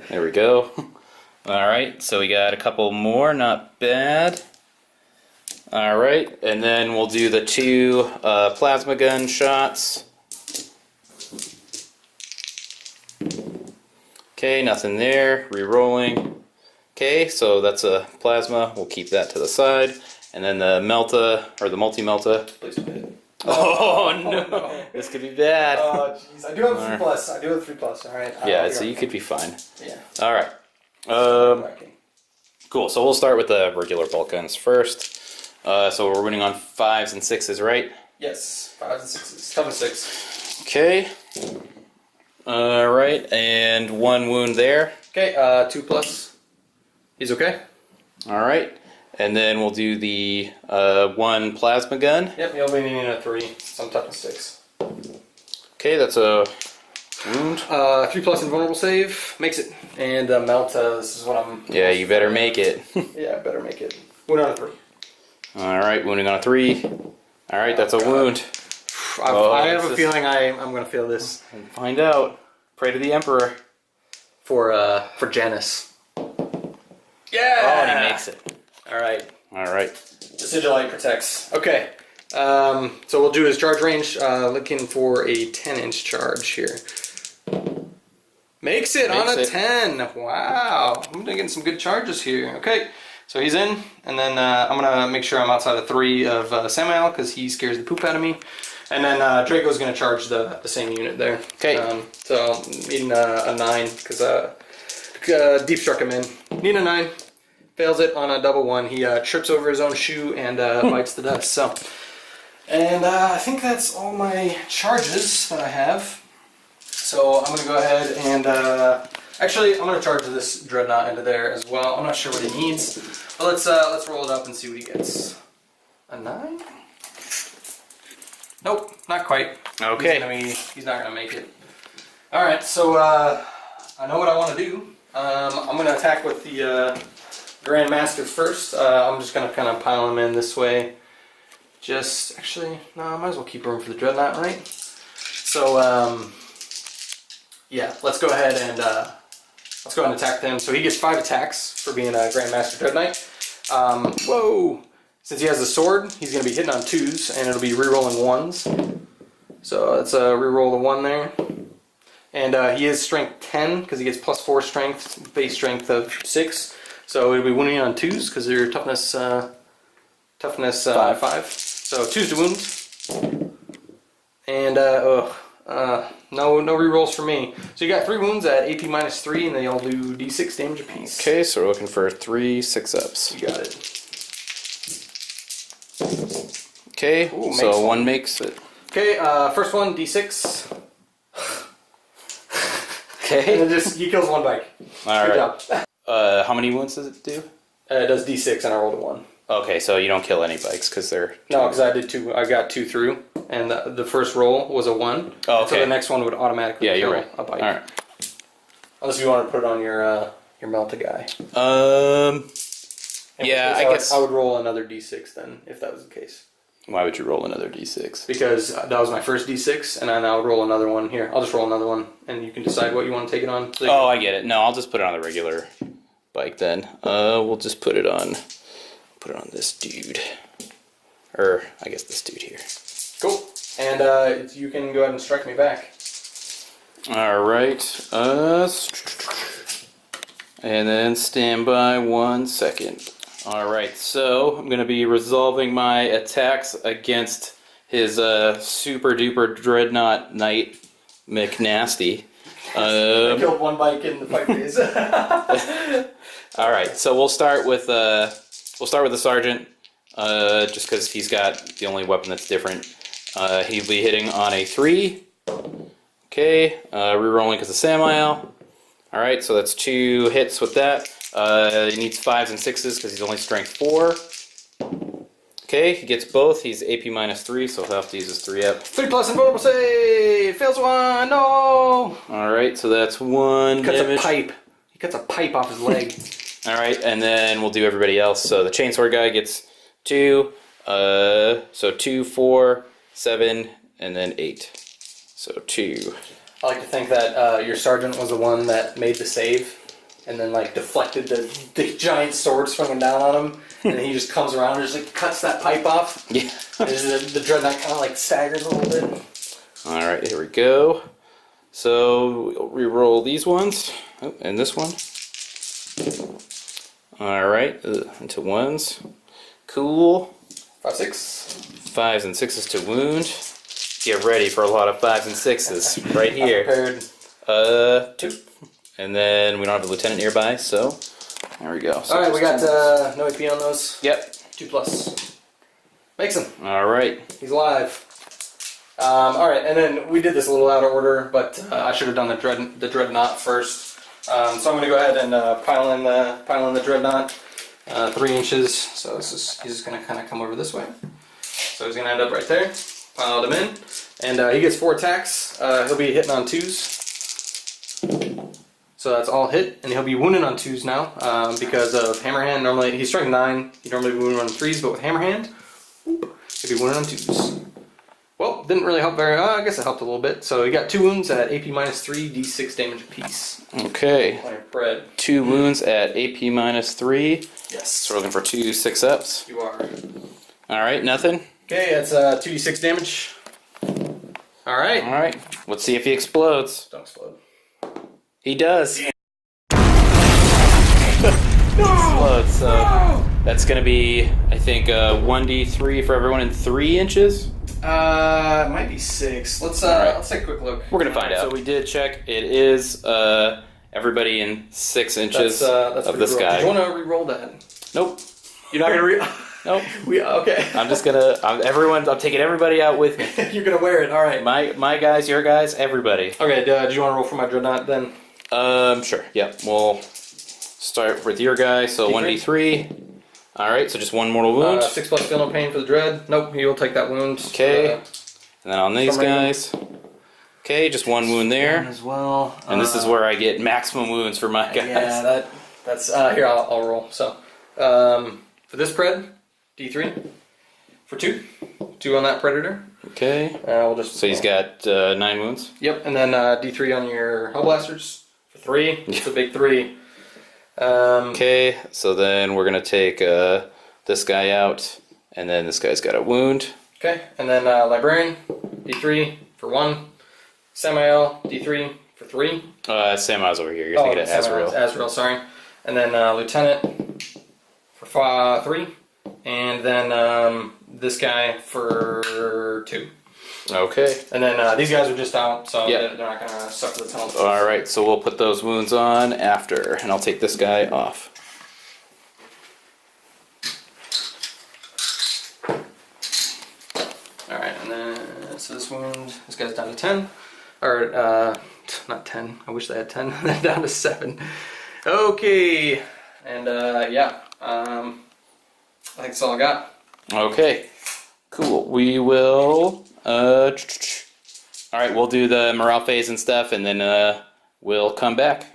There we go. All right, so we got a couple more. Not bad. All right, and then we'll do the 2 plasma gun shots. Okay, nothing there. Rerolling. Okay, so that's a plasma. We'll keep that to the side. And then the melta, or the multi-melta. Please don't hit it. Oh, no. no. This could be bad. Oh, jeez. I do have 3+. I do have 3+. All right. Yeah, so you could be fine. Yeah. All right. Cool, so we'll start with the regular bolt guns first. So we're winning on 5s and 6s, right? Yes. 5s and 6s. 7 and 6. Okay. All right, and 1 wound there. Okay. 2+. He's okay. All right, and then we'll do the 1 plasma gun. Yep. He'll be needing a 3. So I'm tough 6. Okay, that's a wound. 3+ invulnerable save makes it. And melt. This is what I'm. Yeah, you better make it. Yeah, better make it. Wound on a 3. All right, wounding on a 3. All right, that's a wound. I have a feeling I'm gonna fail this. Find out. Pray to the Emperor. For Janus. Yeah. Oh, and he makes it. All right. All right. The Sigillite protects. Okay. So we'll do his charge range. Looking for a 10-inch charge here. Makes it on a 10. Wow. I'm getting some good charges here. Okay. So he's in, and then I'm gonna make sure I'm outside of 3 of Samael because he scares the poop out of me. And then Draco's gonna charge the same unit there. Okay. So needing a 9 because deep struck him in. Needing a 9. Fails it on a double 1. He trips over his own shoe and bites the dust. So, and I think that's all my charges that I have. So I'm gonna go ahead and actually I'm gonna charge this Dreadnought into there as well. I'm not sure what he needs, but let's roll it up and see what he gets. A 9? Nope, not quite. Okay. He's not gonna make it. All right, so I know what I want to do. I'm gonna attack with the Grandmaster first. I'm just gonna kind of pile him in this way. Actually, no, I might as well keep room for the Dreadnought, right? So yeah, let's go ahead and attack them. So he gets 5 attacks for being a Grandmaster Dread Knight. Whoa! Since he has the sword, he's going to be hitting on 2s, and it'll be re-rolling 1s. So that's a re-roll of 1 there. And he is strength 10, because he gets plus 4 strength, base strength of 6. So it'll be wounding on 2s, because they're toughness 5. So 2s to wound. And, no re-rolls for me. So you got 3 wounds at AP -3, and they all do D6 damage apiece. Okay, so we're looking for 3 6-ups. You got it. Okay, Ooh, so 1 makes it. Okay, first one, D6. Okay. And then he kills 1 bike. All Good right. job. How many wounds does it do? It does D6, and I rolled a 1. Okay, so you don't kill any bikes because they're... No, because I did 2. I got 2 through, and the first roll was a 1. Oh, okay. So the next one would automatically kill you're right. a bike. All right. Unless you want to put it on your Melta guy. Yeah, I guess... I would roll another D6 then, if that was the case. Why would you roll another D6? Because that was my first D6, and then I would roll another one here. I'll just roll another one, and you can decide what you want to take it on. So Oh, I get it. No, I'll just put it on the regular bike then. We'll just put it on this dude. Or, I guess this dude here. Cool. And you can go ahead and strike me back. Alright. And then stand by 1 second. Alright, so I'm going to be resolving my attacks against his super duper dreadnought knight McNasty. I killed 1 bike in the fight phase. Alright, so we'll start with the sergeant, just because he's got the only weapon that's different. He'll be hitting on a 3. Okay, re-rolling because of Samael. Alright, so that's 2 hits with that. He needs 5s and 6s because he's only strength 4. Okay, he gets both. He's AP -3, so he'll have to use his 3-up. 3+ invulnerable save! Fails 1! No! Alright, so that's 1 damage. He cuts a pipe off his leg. Alright, and then we'll do everybody else. So the chainsword guy gets 2. So 2, 4, 7, and then 8. So 2. I like to think that your sergeant was the one that made the save, and then like deflected the giant sword swinging down on him, and then he just comes around and just like cuts that pipe off. Yeah. And the dreadnought kind of like staggers a little bit. Alright, here we go. So we'll re-roll these ones. Oh, and this one. Alright, into 1s. Cool. 5, 6. 5s and 6s to wound. Get ready for a lot of 5s and 6s right here. Prepared. 2. And then we don't have a lieutenant nearby, so there we go. So Alright, we got no AP on those. Yep. 2+. Makes him. Alright. He's alive. Alright, and then we did this a little out of order, but I should have done the dreadnought first. So I'm going to go ahead and pile in the dreadnought 3 inches. So he's just going to kind of come over this way. So he's going to end up right there. Piled him in, and he gets 4 attacks. He'll be hitting on 2s. So that's all hit, and he'll be wounded on 2s now because of Hammerhand. Normally, he's strength 9. He normally wound on 3s, but with Hammerhand, he'll be wounded on 2s. Well, didn't really help very. I guess it helped a little bit. So he got 2 wounds at AP -3, D6 damage apiece. Okay. Bread. 2 wounds at AP -3. Yes. So we're looking for 2 6-ups. You are. Alright, nothing? Okay, that's 2d6 damage. Alright. Alright, let's see if he explodes. Don't explode. He does. Explodes, so that's going to be, I think, 1d3 for everyone in 3 inches? It might be 6. Let's take a quick look. We're going to find out. So we did check. It is everybody in 6 inches that's of this guy. Do you want to re-roll that? Nope. You're not going to Nope. Okay. I'm just gonna. I'm taking everybody out with me. You're gonna wear it. All right. My guys, your guys, everybody. Okay. Do you want to roll for my dreadnought then? Sure. Yeah. We'll start with your guy. So 1d3. All right. So just 1 mortal wound. 6+ feel no pain for the dread. Nope. He will take that wound. Okay. And then on these guys, okay, just one wound there. As well. And this is where I get maximum wounds for my guys. Yeah, that's here. I'll roll. So for this pred, D3 for 2 on that predator. Okay. We'll just. So he's got 9 wounds. Yep, and then D3 on your hellblasters for 3. It's a big 3. Okay, so then we're gonna take this guy out, and then this guy's got a wound. Okay, and then librarian, D3 for 1. Samael, D3 for 3. Samuel's over here. You're thinking of Azrael. Azrael, sorry. And then lieutenant for 3, and then this guy for 2. Okay. And then these guys are just out, so Yep. they're not gonna suffer the penalty. All right, so we'll put those wounds on after, and I'll take this guy off. All right, and then so this wound, this guy's down to 10, or not 10. I wish they had 10. Then down to 7. Okay, and yeah, I think that's all I got. Okay, cool. We will. All right, we'll do the morale phase and stuff, and then we'll come back.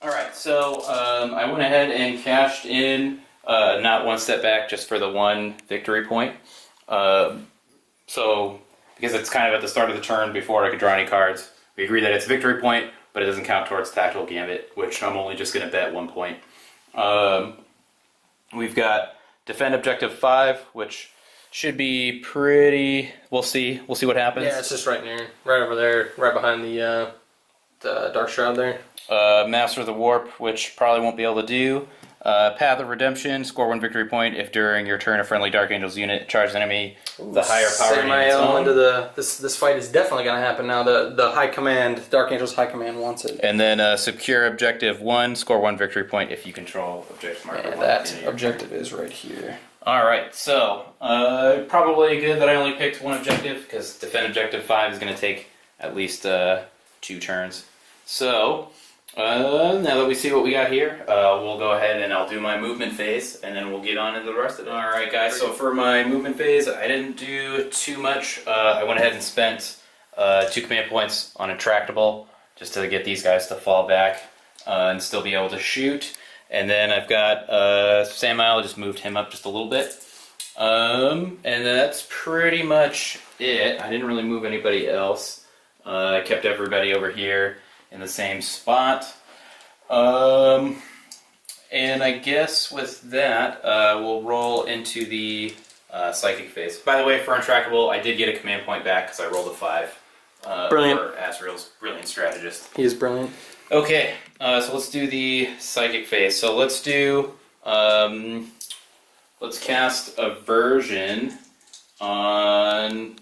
All right, so I went ahead and cashed in, not one step back, just for the 1 victory point. So because it's kind of at the start of the turn before I could draw any cards, we agree that it's a victory point, but it doesn't count towards Tactical Gambit, which I'm only just going to bet 1 point. We've got defend objective 5, which should be pretty. We'll see. We'll see what happens. Yeah, it's just right over there, right behind the Dark Shroud there. Master of the Warp, which probably won't be able to do. Path of Redemption, score 1 victory point if during your turn a friendly Dark Angels unit charges an enemy the higher power in its own. Into this fight is definitely going to happen now. The High Command, Dark Angels High Command wants it. And then secure objective 1, score 1 victory point if you control objective marker 1. And that objective is right here. Alright, so probably good that I only picked 1 objective, because defend objective 5 is going to take at least 2 turns. So, now that we see what we got here, we'll go ahead and I'll do my movement phase, and then we'll get on into the rest of it. Alright guys, so for my movement phase, I didn't do too much. I went ahead and spent 2 command points on Intractable, just to get these guys to fall back and still be able to shoot. And then I've got Samael, just moved him up just a little bit. And that's pretty much it. I didn't really move anybody else. I kept everybody over here in the same spot. And I guess with that, we'll roll into the psychic phase. By the way, for Untrackable, I did get a command point back because I rolled a 5. Brilliant. For Azrael's brilliant strategist. He is brilliant. Okay, so let's do the psychic phase. So let's do, let's cast Aversion on.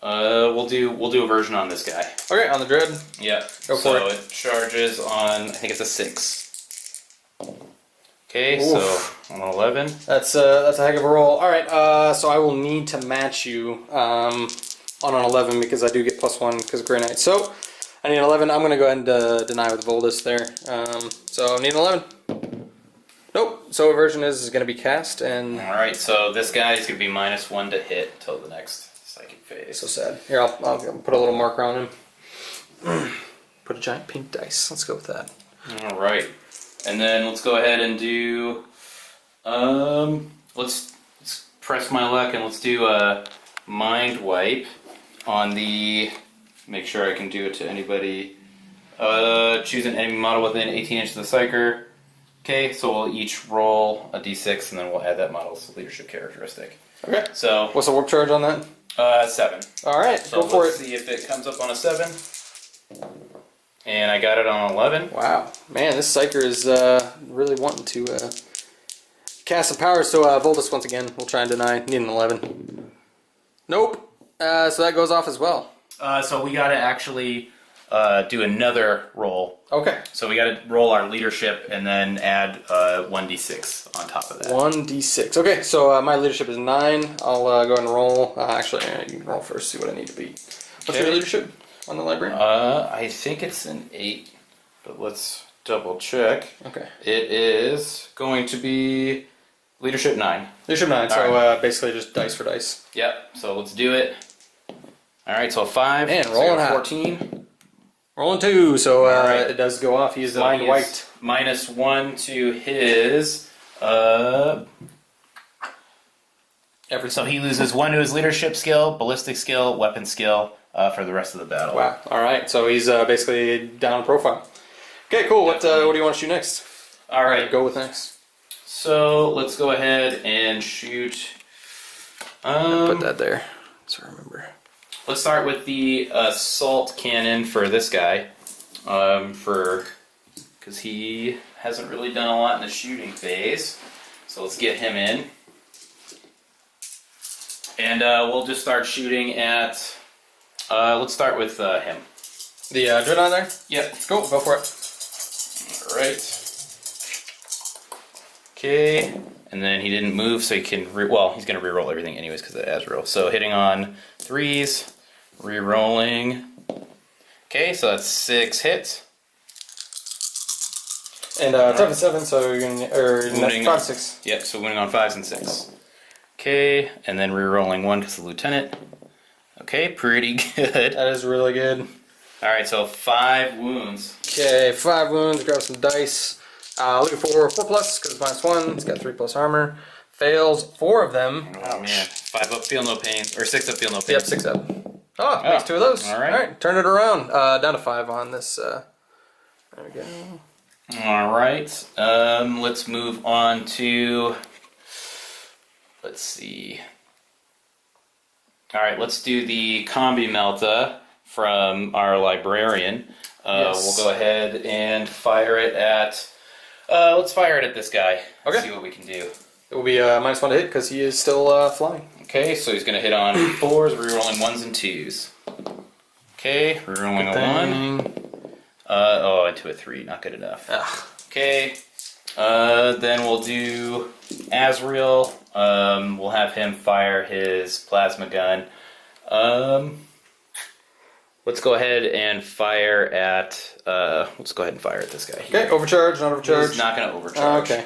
We'll do Aversion on this guy. Okay, on the Dread. Yep. Go for so it. it charges on. I think it's a 6. Okay, Oof. so on 11. That's a heck of a roll. All right, so I will need to match you on an 11 because I do get +1 because of Grey Knight. So I need an 11. I'm going to go ahead and deny with Voldus there. So I need an 11. Nope. So Aversion is going to be cast, and All right, so this guy is going to be -1 to hit till the next psychic phase. so sad. Here, I'll put a little marker on him. Put a giant pink dice. Let's go with that. All right, and then let's go ahead and do. Let's press my luck and let's do a Mind Wipe on the. Make sure I can do it to anybody. Choose an enemy model within 18 inches of the Psyker. Okay, so we'll each roll a d6 and then we'll add that model's leadership characteristic. Okay. So What's the warp charge on that? 7. All right, So go for let's see if it comes up on a 7. And I got it on 11. Wow, man, this Psyker is really wanting to cast some power. So Voldus once again, we'll try and deny. Need an 11. Nope. So that goes off as well. So we got to actually do another roll. Okay. So we got to roll our leadership and then add 1d6 on top of that. 1d6. Okay, so my leadership is 9. I'll go ahead and roll. Actually, you can roll first, see what I need to beat. What's your leadership on the library? I think it's an 8, but let's double check. Okay. It is going to be leadership 9. Leadership 9, so All right. basically just dice for dice. Yep, so let's do it. All right, so a 5. Man, so rolling you're hot. 14. Rolling 2, so Alright. it does go off. He's So mind he's wiped. -1 to his. So he loses 1 to his leadership skill, ballistic skill, weapon skill for the rest of the battle. Wow. All right. So he's basically down profile. Okay, cool. What do you want to shoot next? All right, Go with next. so let's go ahead and shoot. Put that there, so I remember. Let's start with the assault cannon for this guy, because he hasn't really done a lot in the shooting phase. So let's get him in, and we'll just start shooting at. Let's start with him. The dreadnought there. Yep. Cool. Go for it. All right. Okay, and then he didn't move, so he can. He's going to reroll everything anyways because of the Azrael. So hitting on 3s. Re-rolling. Okay, so that's 6 hits. And tough 7, so you're gonna 5 6. Yep, so winning on 5s and 6. Okay, and then re-rolling 1 because the lieutenant. Okay, pretty good. That is really good. All right, so 5 wounds. Okay, 5 wounds. Grab some dice. Looking for 4+ because it's -1. It's got 3+ armor. Fails 4 of them. Oh man, 5 up, feel no pain, or 6 up, feel no pain. Yep, 6 up. Oh, makes 2 of those. All right. All right, turn it around. Down to 5 on this. There we go. All right, let's move on to. Let's see. All right, let's do the Combi Melta from our librarian. Yes. We'll go ahead and fire it at. Let's fire it at this guy. Okay. See what we can do. It will be -1 to hit because he is still flying. Okay, so he's going to hit on 4s, rerolling 1s and 2s. Okay, rerolling a 1. Into a 3, not good enough. Ugh. Okay, then we'll do Azrael. We'll have him fire his plasma gun. Let's go ahead and fire at. Let's go ahead and fire at this guy. Okay, overcharge, not overcharge. He's not going to overcharge. Okay.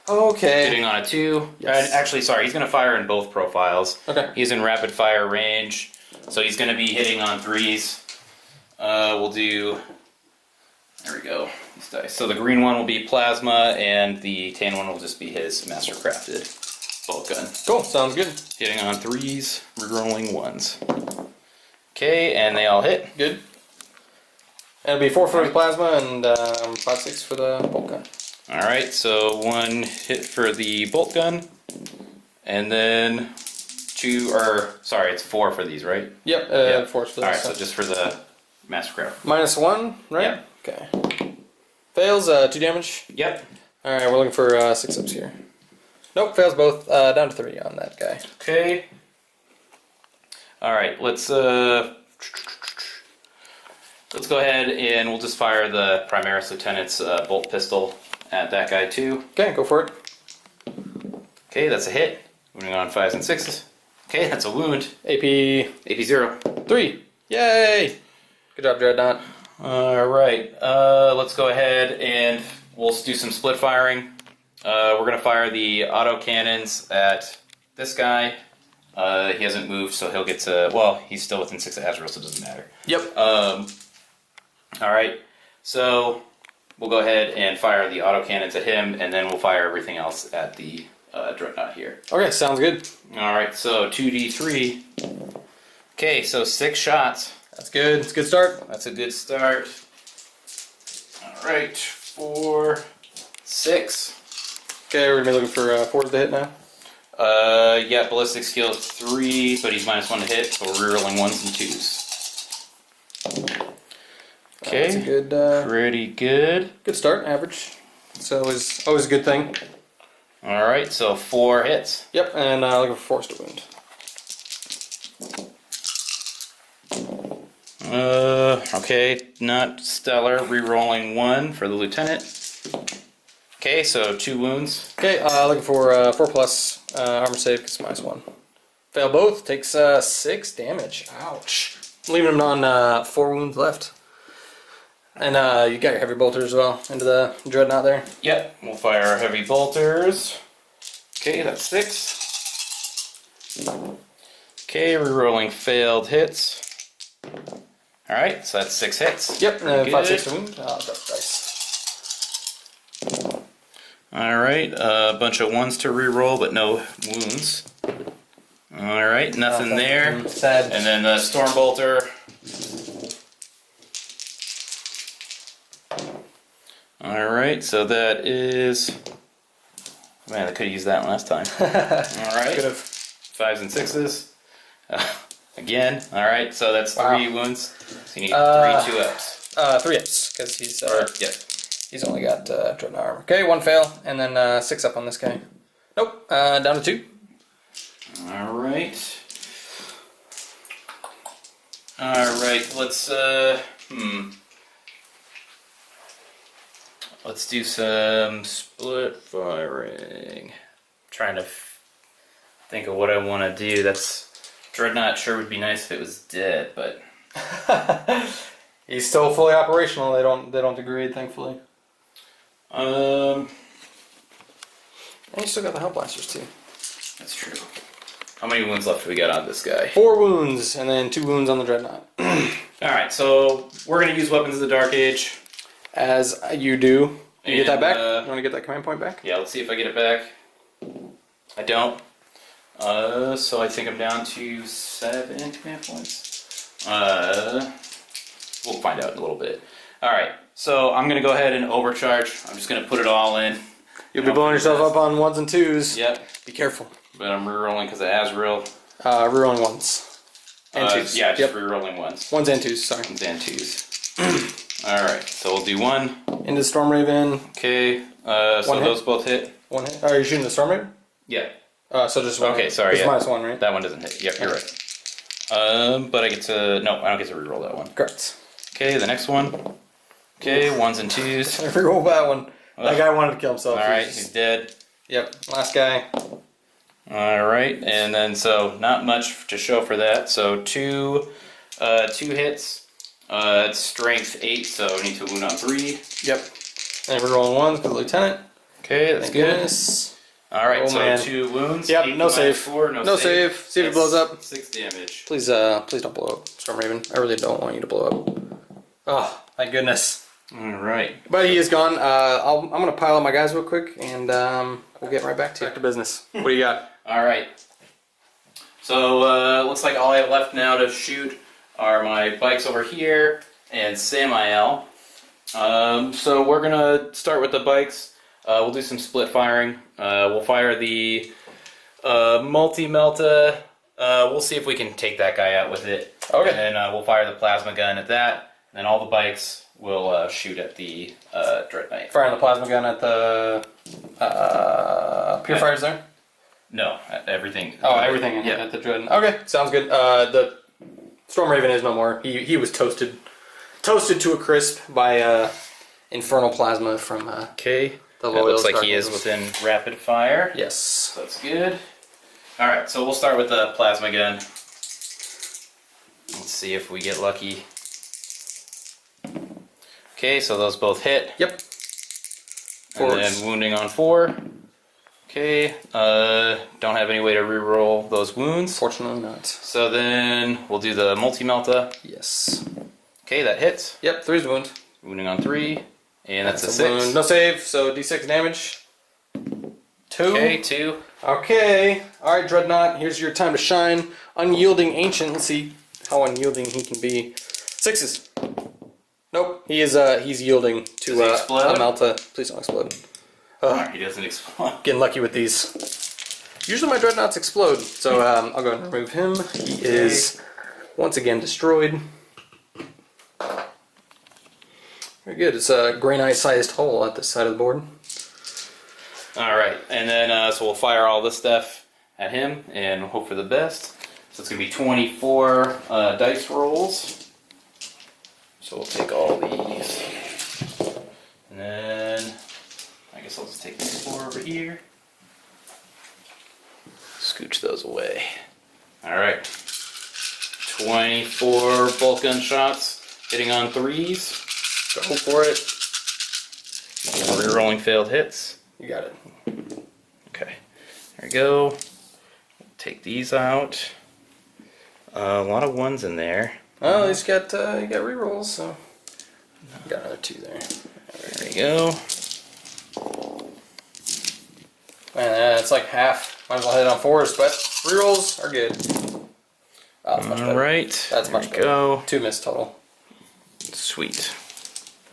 Okay. Hitting on a 2. Yes. Actually, sorry, he's going to fire in both profiles. Okay. He's in rapid fire range, so he's going to be hitting on 3s. We'll do. There we go. These dice. So the green one will be plasma, and the tan one will just be his master crafted bolt gun. Cool. Sounds good. Hitting on 3s, rerolling 1s. Okay, and they all hit. Good. And it'll be 4 for the plasma and 5 6 for the bolt gun. All right, so 1 hit for the bolt gun, and then 2. It's 4 for these, right? Yep. Yep. 4 for All right, this. so just for the mastercraft. -1, right? Yep. Okay. Fails 2 damage. Yep. All right, we're looking for 6 ups here. Nope, fails both. Down to 3 on that guy. Okay. All right, let's go ahead and we'll just fire the Primaris Lieutenant's bolt pistol at that guy too. Okay, go for it. Okay, that's a hit. Moving on 5s and 6s. Okay, that's a wound. AP AP 0. 3. Yay! Good job, Dreadnought. All right, let's go ahead and we'll do some split firing. We're gonna fire the auto cannons at this guy. He hasn't moved, so he'll get to. Well, he's still within 6 of Azrael, so it doesn't matter. Yep. All right, so we'll go ahead and fire the auto cannons at him, and then we'll fire everything else at the dreadnought here. Okay, sounds good. All right, so 2d3. Okay, so 6 shots. That's good. It's a good start. That's a good start. All right, 4, 6. Okay, we're gonna be looking for 4s to hit now. Yeah, ballistic skill 3, but he's -1 to hit, so we're rerolling 1s and 2s. Okay, That's a good, pretty good. good start. Average. It's always a good thing. All right, so 4 hits. Yep, and looking for 4s to wound. Okay, not stellar. Rerolling 1 for the lieutenant. Okay, so 2 wounds. Okay, looking for 4+ armor save because -1. Fail both. Takes 6 damage. Ouch. Leaving him on 4 wounds left. And you got your heavy bolter as well into the dreadnought there. Yep, we'll fire our heavy bolters. Okay, that's 6. Okay, rerolling failed hits. Alright, so that's 6 hits. Yep, Pretty 5, good. 6 to wound. Drop the dice. Alright, a bunch of 1s to reroll, but no wounds. Alright, nothing there. Sad. And then the Stormbolter. Alright, so that is... Man, I could have used that one last time. Alright, 5s and 6s. Again, alright, so that's 3 wounds. So you need 3 2-ups. 3 ups, because he's Yep. he's only got Dreadnought armor. Okay, 1 fail, and then 6 up on this guy. Nope, down to 2. Alright. Alright, let's do some split firing. Trying to think of what I want to do. That's Dreadnought sure would be nice if it was dead, but He's still fully operational. They don't degrade, thankfully. And you still got the Hell Blasters too. That's true. How many wounds left do we got on this guy? 4 wounds, and then 2 wounds on the Dreadnought. Alright, so we're going to use Weapons of the Dark Age. As you do. You get that back? You And, want to get that command point back? Yeah, let's see if I get it back. I don't. So I think I'm down to 7 command points. We'll find out in a little bit. Alright, so I'm going to go ahead and overcharge. I'm just going to put it all in. You'll be blowing yourself up on 1s and 2s. Yep. Be careful. But I'm rerolling because of Azrael. Rerolling 1s. And 2s. Yeah, just rerolling 1s. 1s and 2s, sorry. 1s and 2s. Alright, so we'll do 1. Into Storm Raven. Okay, so One hit? those both hit. 1 hit. Are you shooting the Storm Raven? Yeah. So just 1 Okay, hit. sorry. Just Yeah. -1, right? That one doesn't hit. Yep, you're right. But I get to... No, I don't get to reroll that one. Correct. Okay, the next one. Okay, 1s and 2s. Reroll that one. That guy wanted to kill himself. Alright, he's dead. Yep, last guy. Alright, and then so not much to show for that. So 2 hits. It's strength 8, so I need to wound on 3. Yep. And rerolling 1s because Lieutenant. Okay, that's Thank good. goodness. Alright, Oh, so man. 2 wounds. Yep, 8 no save. 4, No save. See if it blows up. 6 damage. Please don't blow up, Storm Raven. I really don't want you to blow up. Oh, thank goodness. Alright. But he is gone. I'm going to pile up my guys real quick, and we'll get right back to you. Back to business. What do you got? Alright. So, looks like all I have left now to shoot are my bikes over here and Samael. So we're going to start with the bikes. We'll do some split firing. We'll fire the multi-melta. We'll see if we can take that guy out with it. Okay. And then we'll fire the plasma gun at that. And then all the bikes will shoot at the Dread Knight. Firing the plasma gun at the purifiers there? No, everything. Oh, everything Yeah. at the Dread. Okay, sounds good. The Storm Raven is no more. He was toasted to a crisp by infernal plasma from Okay. the It Loyals. looks like Dark he is Angels. within rapid fire. Yes. So that's good. Alright, so we'll start with the plasma gun. Let's see if we get lucky. Okay, so those both hit. Yep. And Forwards. then wounding on 4. Okay, don't have any way to reroll those wounds. Fortunately not. So then we'll do the multi-melta. Yes. Okay, that hits. Yep, 3's wound. Wounding on 3. And that's a wound. 6. No save, so d6 damage. 2. Okay, 2. Okay. Alright, Dreadnought, here's your time to shine. Unyielding Ancient. Let's see how unyielding he can be. 6s. Nope. He's yielding to Does he explode? a Melta. Please don't explode. He doesn't explode. Getting lucky with these. Usually my Dreadnoughts explode, so I'll go ahead and remove him. He is once again destroyed. Very good. It's a Grey Knight-sized hole at this side of the board. Alright, and then so we'll fire all this stuff at him and hope for the best. So it's going to be 24 dice rolls. So we'll take all these. And then I guess I'll just take these 4 over here. Scooch those away. Alright. 24 bolt gun shots hitting on 3s. Go for it. Rerolling failed hits. You got it. Okay, there we go. Take these out. A lot of ones in there. Oh, he's got you got rerolls, so got another 2 there. There we go. Man, it's like half. Might as well hit it on 4s, but rerolls are good. Oh, that's much better. Alright. That's much better. Go. 2 miss total. Sweet.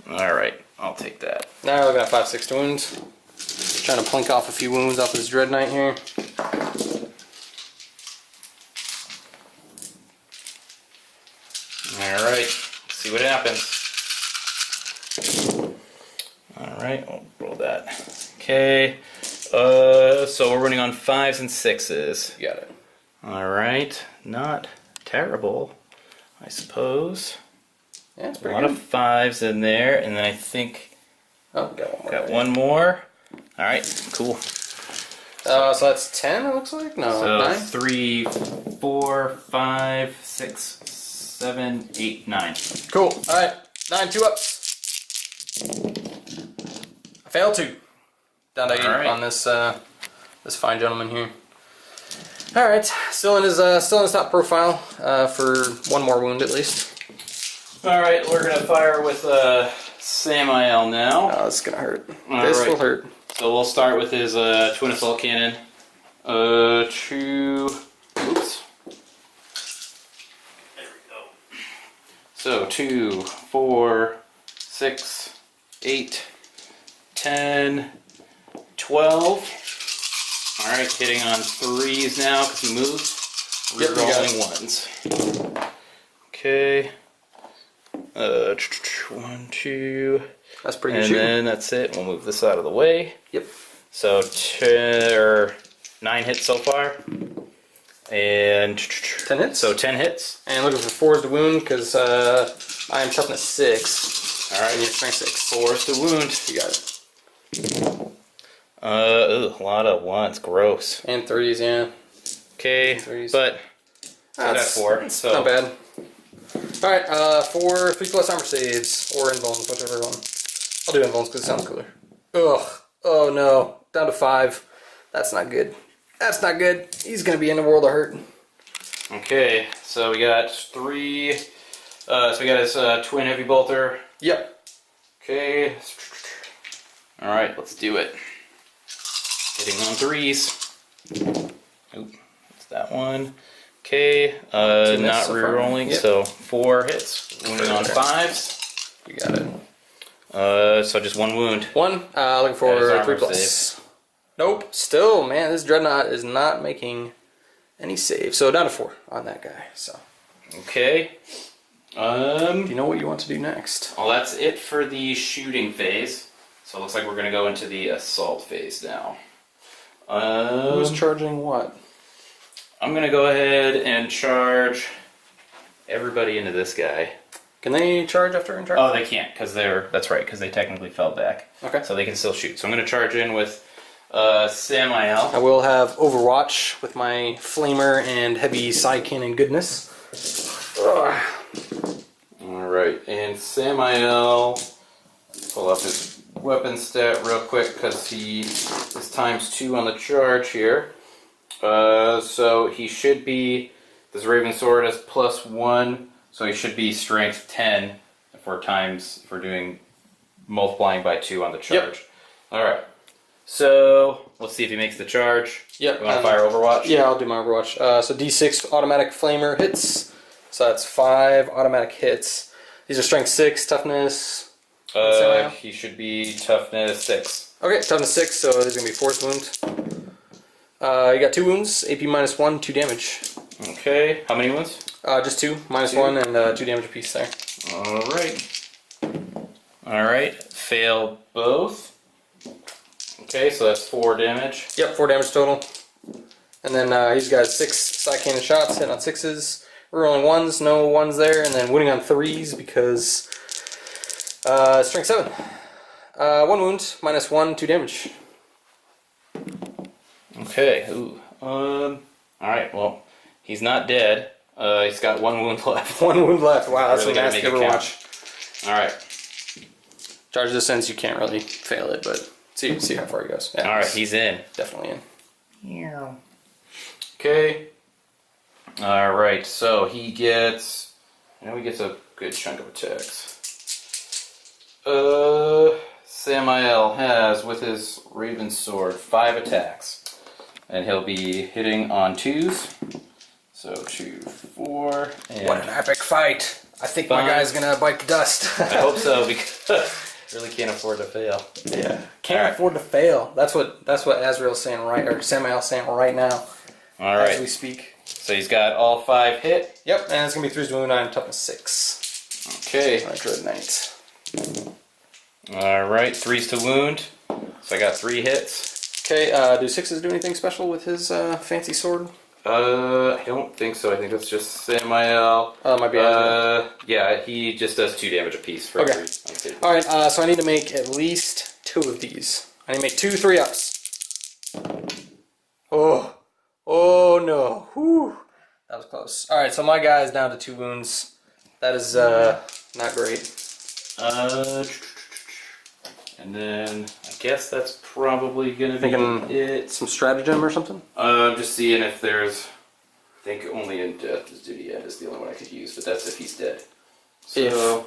Alright, I'll take that. Now we're looking at 5, 6 wounds. Just trying to plink off a few wounds off this Dread Knight here. Alright, let's see what happens. Alright, I'll roll that. Okay. So we're running on 5s and 6s. You got it. Alright, not terrible, I suppose. Yeah, it's A pretty lot good. of 5s in there, and then I think Oh, got one more. got one more. Alright, cool. So that's 10, it looks like? No, So 9? 3, 4, 5, 6, 7, 8, 9. Cool. Alright, 9, 2 ups. I failed 2. Down to 8 Alright. on this this fine gentleman here. Alright, still in his top profile for 1 more wound at least. Alright, we're gonna fire with Samael now. Oh, this is gonna hurt. All This right. will hurt. So we'll start with his twin assault cannon. 2. Oops. There we go. So 2, 4, 6, 8, 10, 12. Alright, hitting on 3s now because he moved. Yep, we got Rerolling 1s. Okay. 1, 2. That's pretty good And shooting. then that's it. We'll move this out of the way. Yep. So 9 hits so far. And 10 hits? So 10 hits. And looking for 4s to wound because I am toughness 6. Alright. And you're strength 6. 4s to wound. You got it. A lot of 1s. Gross. And 3s, yeah. Okay, 3s. but that's 4. So Not bad. Alright, 4 3+ armor saves, or invulns, whichever one. I'll do invulns because it sounds cooler. Ugh. Oh no. Down to 5. That's not good. That's not good. He's gonna be in the world of hurt. Okay, so we got 3. So we got his twin heavy bolter. Yep. Okay. Alright, let's do it. Hitting on 3s. Oop, that's that one. Okay, misses not so far. rerolling, Yep. so 4 hits. Wounding on 5s. You got it. So just 1 wound. 1. Looking Got his for armor 3+. save. Nope. Still, man, this Dreadnought is not making any saves. So down to 4 on that guy. So, Okay. do you know what you want to do next? Well, that's it for the shooting phase. So it looks like we're going to go into the assault phase now. Who's charging what? I'm going to go ahead and charge everybody into this guy. Can they charge after interact? Oh, they can't, because that's right, because they technically fell back. Okay. So they can still shoot. So I'm going to charge in with Samael. I will have Overwatch with my flamer and heavy side cannon goodness. Ugh. Alright, and Samael, pull up his weapon stat real quick, because he is ×2 on the charge here. So he should be, this Raven Sword has +1, so he should be strength 10 if we're doing multiplying by 2 on the charge. Yep. Alright, so let's see if he makes the charge. Yep. You want to fire Overwatch? Yeah, I'll do my Overwatch. So D6 automatic flamer hits. So that's 5 automatic hits. These are strength 6, toughness. Samael? He should be toughness 6. Okay, toughness 6, so there's going to be 4th wound. You got 2 wounds, AP -1, 2 damage. Okay, how many wounds? Just 2, -1, and 2 damage apiece there. Alright, fail both. Okay, so that's 4 damage. Yep, 4 damage total. And then he's got 6 side cannon shots, hitting on 6s. Rolling 1s, no 1s there, and then winning on 3s because strength 7. 1 wound, -1, 2 damage. Okay, ooh. Alright, well, he's not dead. He's got 1 wound left. 1 wound left. Wow, that's Really a gotta nasty make it Overwatch. Alright. Charge distance, you can't really fail it, but see how far he goes. Yeah, Alright, he's in. definitely in. Okay. All right, so he gets, he gets a good chunk of attacks. Samael has, with his Raven Sword, 5 attacks. And he'll be hitting on 2s. So 2, 4, and... What an epic fight! I think my guy's gonna bite the dust. I hope so, because really can't afford to fail. Yeah, can't afford to fail. That's what Azrael's saying right, or Samael's saying right now. All right. As we speak. So he's got all 5 hit. Yep, and it's gonna be 3s to wound 9, toughness 6. Okay. Alright, Dread Knight. Alright, 3s to wound. So I got 3 hits. Okay, do 6s do anything special with his fancy sword? I don't think so. I think that's just Samael. Might be Azrael. Yeah, he just does 2 damage apiece for every. Alright, so I need to make at least 2 of these. I need to make 2 3-ups. Oh no. Whew. That was close. Alright, so my guy is down to 2 wounds. That is not great. And then I guess that's probably gonna Thinking be it. Some stratagem or something? I'm just seeing if there's. I think only in death is duty end is the only one I could use, but that's if he's dead. So.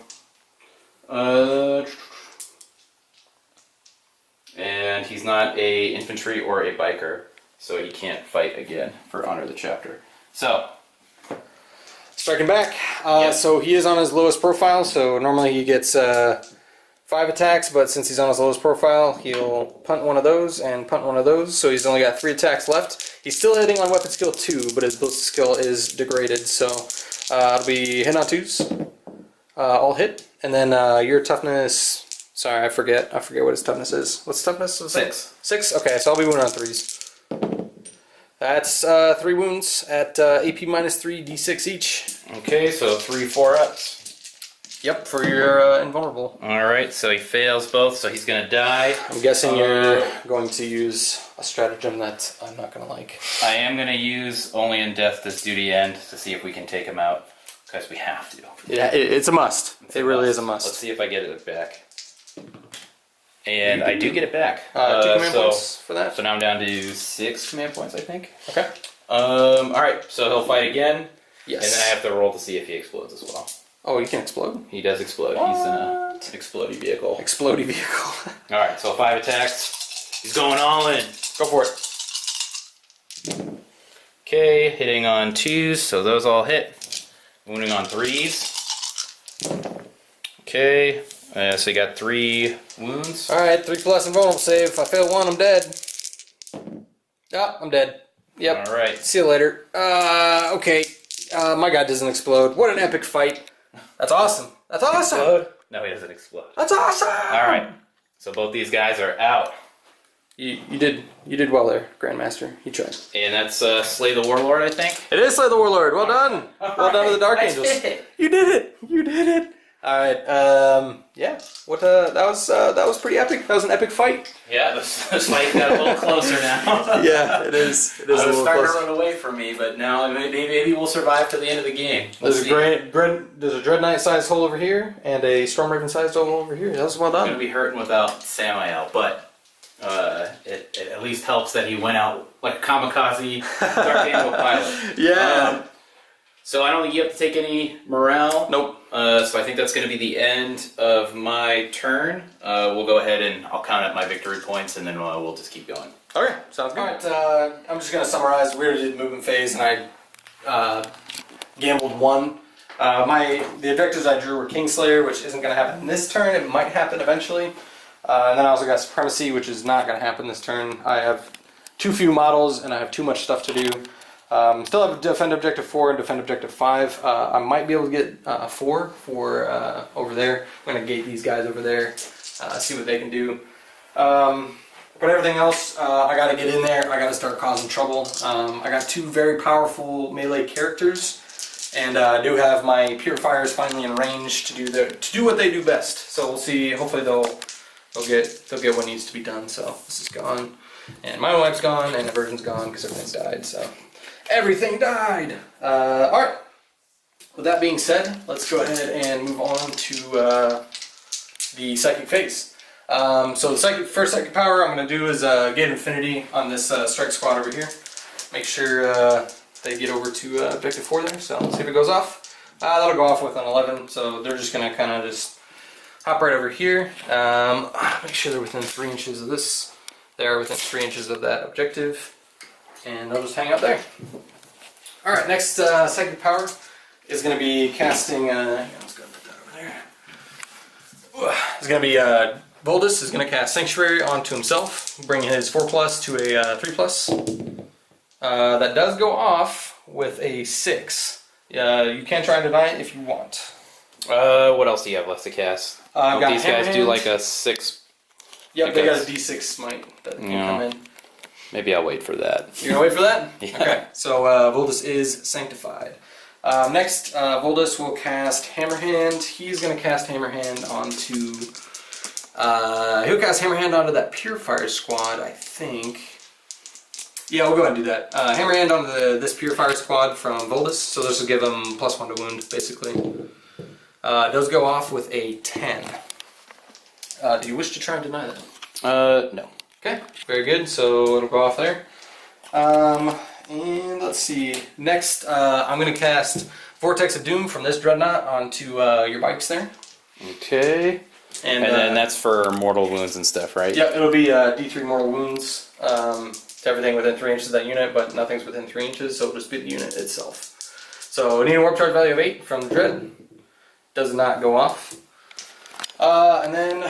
And he's not a infantry or a biker, so he can't fight again for Honor the Chapter. So. Striking back. So he is on his lowest profile, so normally he gets 5 attacks, but since he's on his lowest profile, he'll punt one of those and punt one of those, so he's only got 3 attacks left. He's still hitting on weapon skill 2, but his ballistic skill is degraded, so it'll be hitting on 2s, all hit, and then your toughness, sorry, I forget what his toughness is. What's toughness? 6. 6? Okay, so I'll be wounded on 3s. That's 3 wounds at AP minus 3, d6 each. Okay, so 3 4-ups. Yep, for your invulnerable. Alright, so he fails both, so he's gonna die. I'm guessing you're going to use a stratagem that I'm not going to like. I am gonna use only in death does duty end to see if we can take him out, because we have to. Yeah, it's a must. It really is a must. Let's see if I get it back. And I do get it back. 2 command points for that. So now I'm down to 6 command points, I think. Okay. Alright, so he'll fight again. Yes. And then I have to roll to see if he explodes as well. Oh, you can explode? He does explode. What? He's in an explodey vehicle. Explodey vehicle. Alright, so 5 attacks. He's going all in. Go for it. Okay, hitting on 2s, so those all hit. Wounding on 3s. Okay, so you got 3 wounds. Alright, 3 plus invulnerable save. If I fail 1, I'm dead. Ah, I'm dead. Yep. Alright. See you later. Okay. My guy doesn't explode. What an epic fight. That's awesome. That's awesome. Explode? No, he doesn't explode. That's awesome. Alright, so both these guys are out. You did well there, Grandmaster. You tried. And that's Slay the Warlord, I think. It is Slay the Warlord. Well done. Well done to the Dark I Angels. did it. You did it. You did it. All right. Yeah. What? That was pretty epic. That was an epic fight. Yeah, this fight got a little closer now. Yeah, it is. It is I a was little starting closer. to run away from me, but now maybe we'll survive to the end of the game. There's a Dread Knight sized hole over here and a Storm Raven sized hole over here. That was well I'm gonna done. be hurting without Samael, but it at least helps that he went out like a kamikaze Dark Angel pilot. Yeah. So I don't think you have to take any morale. Nope. So I think that's going to be the end of my turn. We'll go ahead and I'll count up my victory points, and then we'll just keep going. Okay, sounds good. Alright, I'm just going to summarize. We already did movement phase, and I gambled 1. The objectives I drew were Kingslayer, which isn't going to happen this turn. It might happen eventually. And then I also got Supremacy, which is not going to happen this turn. I have too few models, and I have too much stuff to do. Still have Defend Objective 4 and Defend Objective 5. I might be able to get 4 for over there. I'm going to gate these guys over there, see what they can do. But everything else, I got to get in there. I got to start causing trouble. I got 2 very powerful melee characters, and I do have my Purifiers finally in range to do what they do best. So we'll see. Hopefully they'll get what needs to be done. So this is gone, and my wife's gone, and Aversion's gone because everything's died. So. Everything died! Alright, with that being said, let's go ahead and move on to the Psychic phase. So the first Psychic power I'm going to do is Gate Infinity on this Strike Squad over here. Make sure they get over to objective 4 there. So let's see if it goes off. That'll go off with an 11, so they're just gonna kind of just hop right over here. Make sure they're within 3 inches of this. They are within 3 inches of that objective, and they'll just hang out there. All right, next psychic power is going to be casting. Let's go put that over there. It's going to be Voldus is going to cast Sanctuary onto himself, bring his 4+ to a 3+. That does go off with a 6. You can try and deny it if you want. What else do you have left to cast? Got these guys do like a 6. Yep, they got a D6 smite that can come in. Maybe I'll wait for that. You're gonna wait for that? Yeah. Okay, so Voldus is sanctified. Next, Voldus will cast Hammerhand. He's gonna cast Hammerhand onto. He'll cast Hammerhand onto that Purifier squad, I think. Yeah, we'll go ahead and do that. Hammerhand onto this Purifier squad from Voldus, so this will give him +1 to wound, basically. Those go off with a 10. Do you wish to try and deny that? No. Okay, very good. So it'll go off there. And let's see. Next, I'm going to cast Vortex of Doom from this Dreadnought onto your bikes there. Okay. And then that's for mortal wounds and stuff, right? Yeah, it'll be D3 mortal wounds to everything within 3 inches of that unit, but nothing's within 3 inches, so it'll just be the unit itself. So need a warp charge value of 8 from the Dread. Does not go off. And then,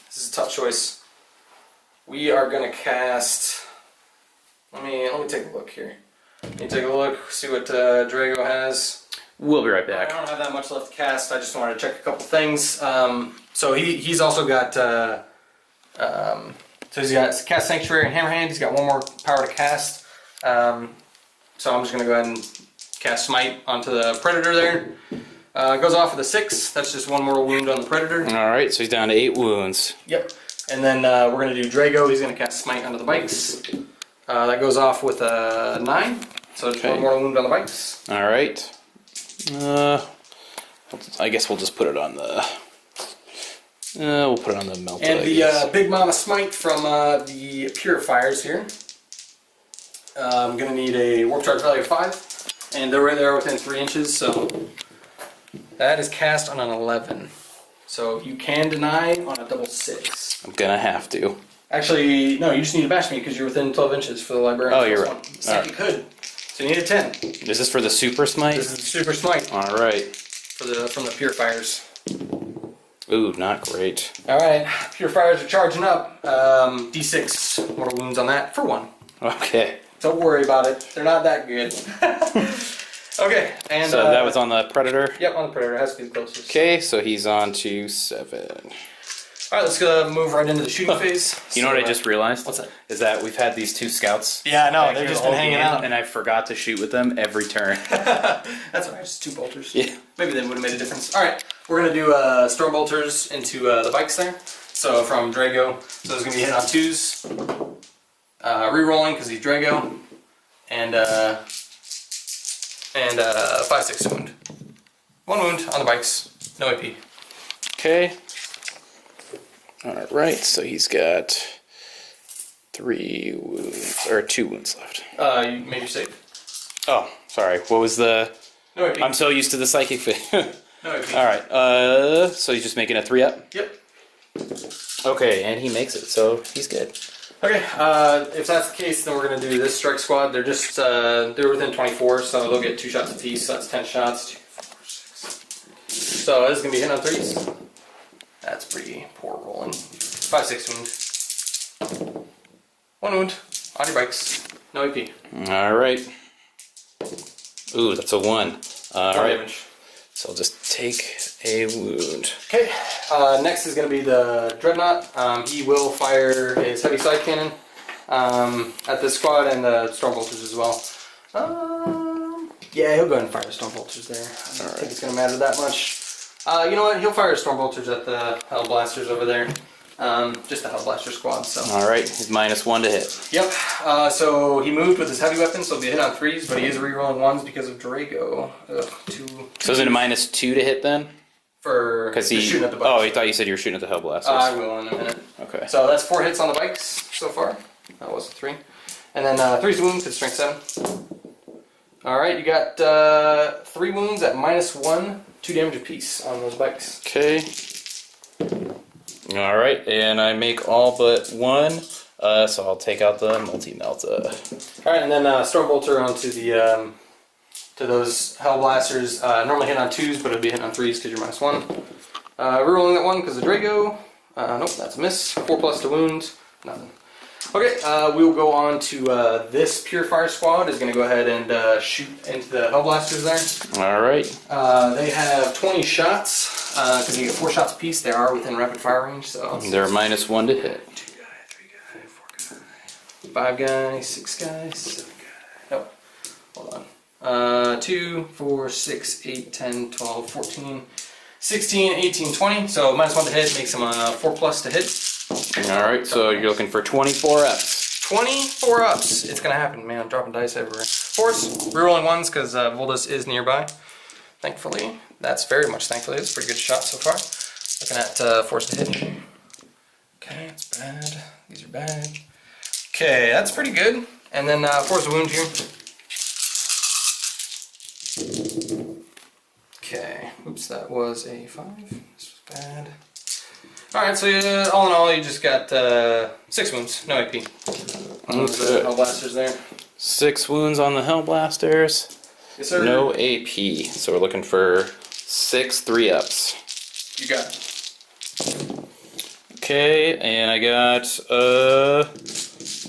this is a tough choice. We are going to cast. Let me take a look here. Let me take a look, see what Drago has. We'll be right back. I don't have that much left to cast. I just wanted to check a couple things. So he's also got. So he's got cast Sanctuary and Hammerhand. He's got 1 more power to cast. So I'm just going to go ahead and cast Smite onto the Predator there. Goes off with a 6. That's just 1 mortal wound on the Predator. Alright, so he's down to 8 wounds. Yep. And then we're going to do Drago. He's going to cast Smite onto the bikes. That goes off with a 9. So just 1 mortal wound on the bikes. Alright. I guess we'll just put it on the... we'll put it on the melt. And the Big Mama Smite from the Purifiers here. I'm going to need a warp charge value of 5. And they're right there within 3 inches, so... That is cast on an 11. So you can deny on a double 6. I'm gonna have to. Actually, no, you just need to bash me because you're within 12 inches for the librarian. Oh, you're right. Psychic Hood. So you need a 10. Is this for the super smite? This is the Super Smite Alright. from the Purifiers. Ooh, not great. Alright, Purifiers are charging up. D6 mortal wounds on that for 1. Okay. Don't worry about it. They're not that good. Okay, and So that was on the Predator? Yep, on the Predator. It has to be the closest. Okay, so he's on to 7. Alright, let's go move right into the shooting phase. You know what I just realized? What's that? Is that we've had these 2 scouts. Yeah, I know. back They've here just the been whole hanging game, out. and I forgot to shoot with them every turn. That's alright, just 2 bolters. Yeah. Maybe they would have made a difference. Alright, we're going to do Storm Bolters into the bikes there. So from Drago. So it's going to be hit on 2s. Rerolling because he's Drago. And 5/6 wound. 1 wound on the bikes. No AP. Okay. Alright, so he's got 3 wounds, or 2 wounds left. You made your save. Oh, sorry. What was the... No AP. I'm so used to the psychic thing. No AP. Alright, so he's just making a 3-up? Yep. Okay, and he makes it, so he's good. Okay, if that's the case, then we're going to do this strike squad. They're just, they're within 24, so they'll get 2 shots apiece, so that's 10 shots. 2, 4, 6. So this is going to be hit on 3s. That's pretty poor rolling. 5/6 wound. 1 wound on your bikes. No AP. Alright. Ooh, that's a 1. Alright. Damage. So I'll just take a wound. Okay, next is going to be the Dreadnought. He will fire his heavy side cannon at this squad and the Storm Bolters as well. Yeah, he'll go ahead and fire the Storm Bolters there. I don't think it's going to matter that much. You know what? He'll fire Storm Bolters at the Hell Blasters over there. Just the Hell Blaster squad. So. Alright, he's -1 to hit. Yep. So he moved with his heavy weapon, so it'll be a hit on 3s, but he is rerolling 1s because of Drago. 2. So is it a -2 to hit then? For shooting at the bikes. Oh, I thought you said you were shooting at the Hell Blasters. I will in a minute. Okay. So that's 4 hits on the bikes so far. That was a 3. And then 3's wound because strength 7. Alright, you got 3 wounds at -1, 2 damage apiece on those bikes. Okay. Alright, and I make all but 1, so I'll take out the multi-melta. Alright, and then Stormbolter onto the to those Hellblasters. Normally hit on 2s, but it'll be hitting on 3s because you're -1. Rerolling that 1 because of Drago. Nope, that's a miss. 4+ to wound. Nothing. Okay, we'll go on to this Purifier Squad is going to go ahead and shoot into the Hellblasters there. Alright. They have 20 shots, because you get 4 shots apiece. They are within rapid fire range, so... They're -1 to hit. 2 guy, 3 guy, 4 guy, 5 guy, 6 guy, 7 guy. Nope. Hold on. 2, 4, 6, 8, 10, 12, 14, 16, 18, 20. So -1 to hit makes them 4+ to hit. Alright, so you're looking for 24 ups. 24 ups. It's gonna happen, man. I'm dropping dice everywhere. Force, rerolling 1s because Voldus is nearby. Thankfully. That's very much thankfully. It's a pretty good shot so far. Looking at force to hit here. Okay, that's bad. These are bad. Okay, that's pretty good. And then force a wound here. Okay. Oops, that was a 5. This was bad. Alright, so all in all, you just got 6 wounds, no AP. Hellblasters there. 6 wounds on the Hellblasters. Yes, sir. No AP. So we're looking for 6 3-ups. You got it. Okay, and I got,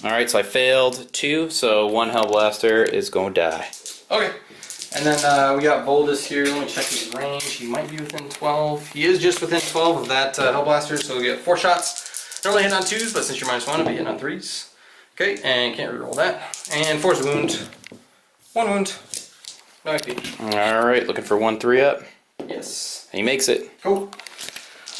alright, so I failed 2, so 1 Hellblaster is going to die. Okay. And then we got Voldus here. Let me check his range. He might be within 12. He is just within 12 of that Hellblaster, so we get 4 shots. Normally hitting on 2s, but since you're -1, it'll be hitting on 3s. Okay, and can't reroll that. And force a wound. 1 wound. No AP. Alright, looking for 1 3-up. Yes. And he makes it. Cool.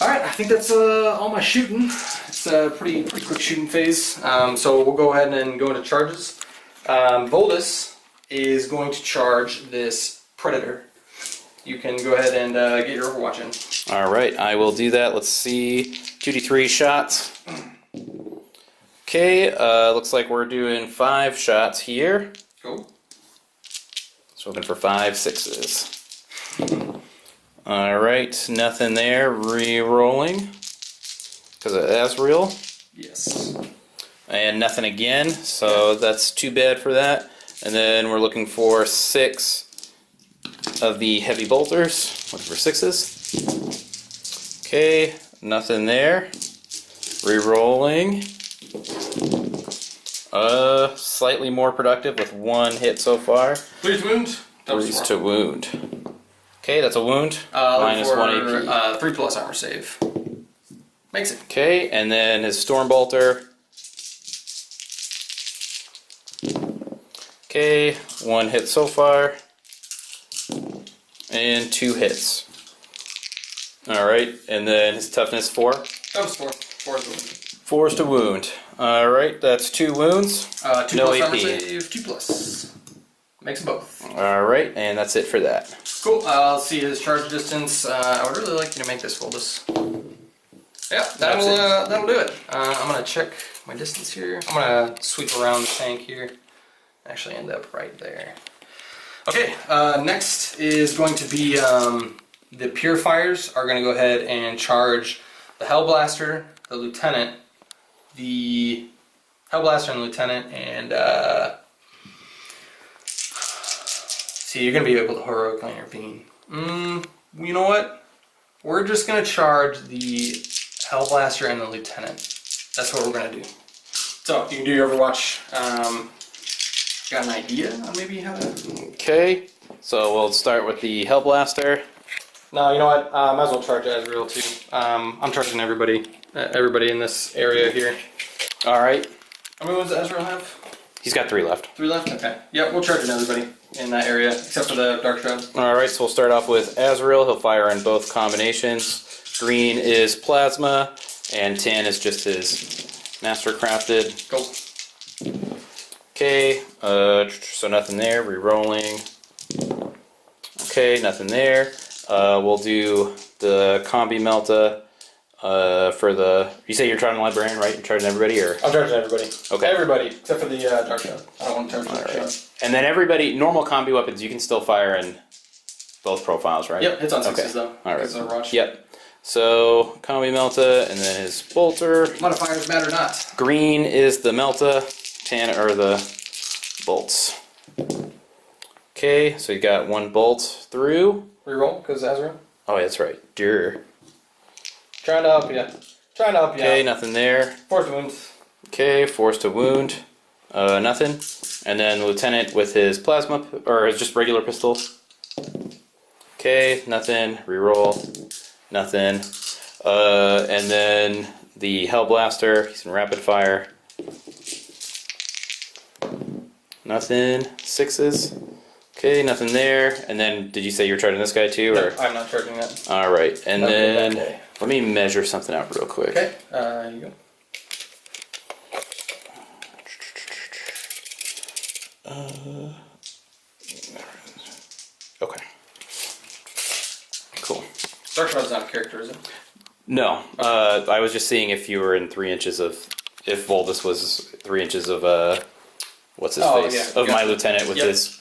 Alright, I think that's all my shooting. It's a pretty quick shooting phase. So we'll go ahead and go into charges. Voldus is going to charge this Predator. You can go ahead and get your Overwatch in. Alright, I will do that. Let's see. 2d3 shots. Okay, looks like we're doing 5 shots here. Cool. So looking for 5 6s. Alright, nothing there. Re-rolling. Because of Azrael. Yes. And nothing again, so that's too bad for that. And then we're looking for 6 of the heavy bolters. Looking for 6s. Okay, nothing there. Re-rolling. Slightly more productive with 1 hit so far. 3 wound. 3 to wound. Okay, that's a wound. Minus -1 AP. 3+ armor save. Makes it. Okay, and then his Stormbolter. Okay, 1 hit so far. And 2 hits. Alright, and then his toughness 4. Toughness 4. 4 is the wound. 4 is to wound. Alright, that's 2 wounds. 2+ no armor AP. save, 2+. Makes them both. Alright, and that's it for that. Cool. I'll see his charge distance. I would really like you to make this Voldus. Yeah, that'll do it. I'm gonna check my distance here. I'm gonna sweep around the tank here. Actually end up right there. Okay, next is going to be the Purifiers are going to go ahead and charge the Hellblaster, the Lieutenant, the Hellblaster and the Lieutenant, and see, you're going to be able to heroically intervene. You know what? We're just going to charge the Hellblaster and the Lieutenant. That's what we're going to do. So, you can do your Overwatch. Got an idea on maybe how to... Okay, so we'll start with the Hellblaster. No, you know what? Might as well charge Azrael too. I'm charging everybody in this area here. Alright. How many ones does Azrael have? He's got 3 left. 3 left? Okay. Yep, we'll charge everybody in that area, except for the Dark Shroud. Alright, so we'll start off with Azrael. He'll fire in both combinations. Green is Plasma, and tan is just his Master Crafted. Cool. Okay, so nothing there, re-rolling. Okay, nothing there. We'll do the Combi Melta For the, you say you're charging the librarian, right? You're charging everybody, or? I'm charging everybody. Okay. Everybody, except for the Dark Shot. I don't want to charge the Dark Shot. And then everybody, normal combi weapons, you can still fire in both profiles, right? Yep, hits on sixes though. All right. It's a rush. Yep. So, combi Melta, and then his bolter. Modifiers matter not. Green is the Melta, tan or the bolts. Okay, so you got one bolt through. Reroll, because Azrael. Oh, that's right. Dur. Trying to help you. Trying to help you. Okay, nothing there. Force wounds. Okay, force to wound. Nothing. And then Lieutenant with his plasma, or just regular pistol. Okay, nothing. Reroll. Nothing. And then the Hellblaster, he's in rapid fire. Nothing. Sixes. Okay, nothing there. And then, did you say you were charging this guy too? No, Or? I'm not charging that. Alright, and then Okay. let me measure something out real quick. Okay, you go. Okay. Cool. Dark Shot's not a character, is it? No, I was just seeing if you were in 3 inches of, if Voldus was 3 inches of, what's his face? Yeah, Of gotcha. my lieutenant with Yep. his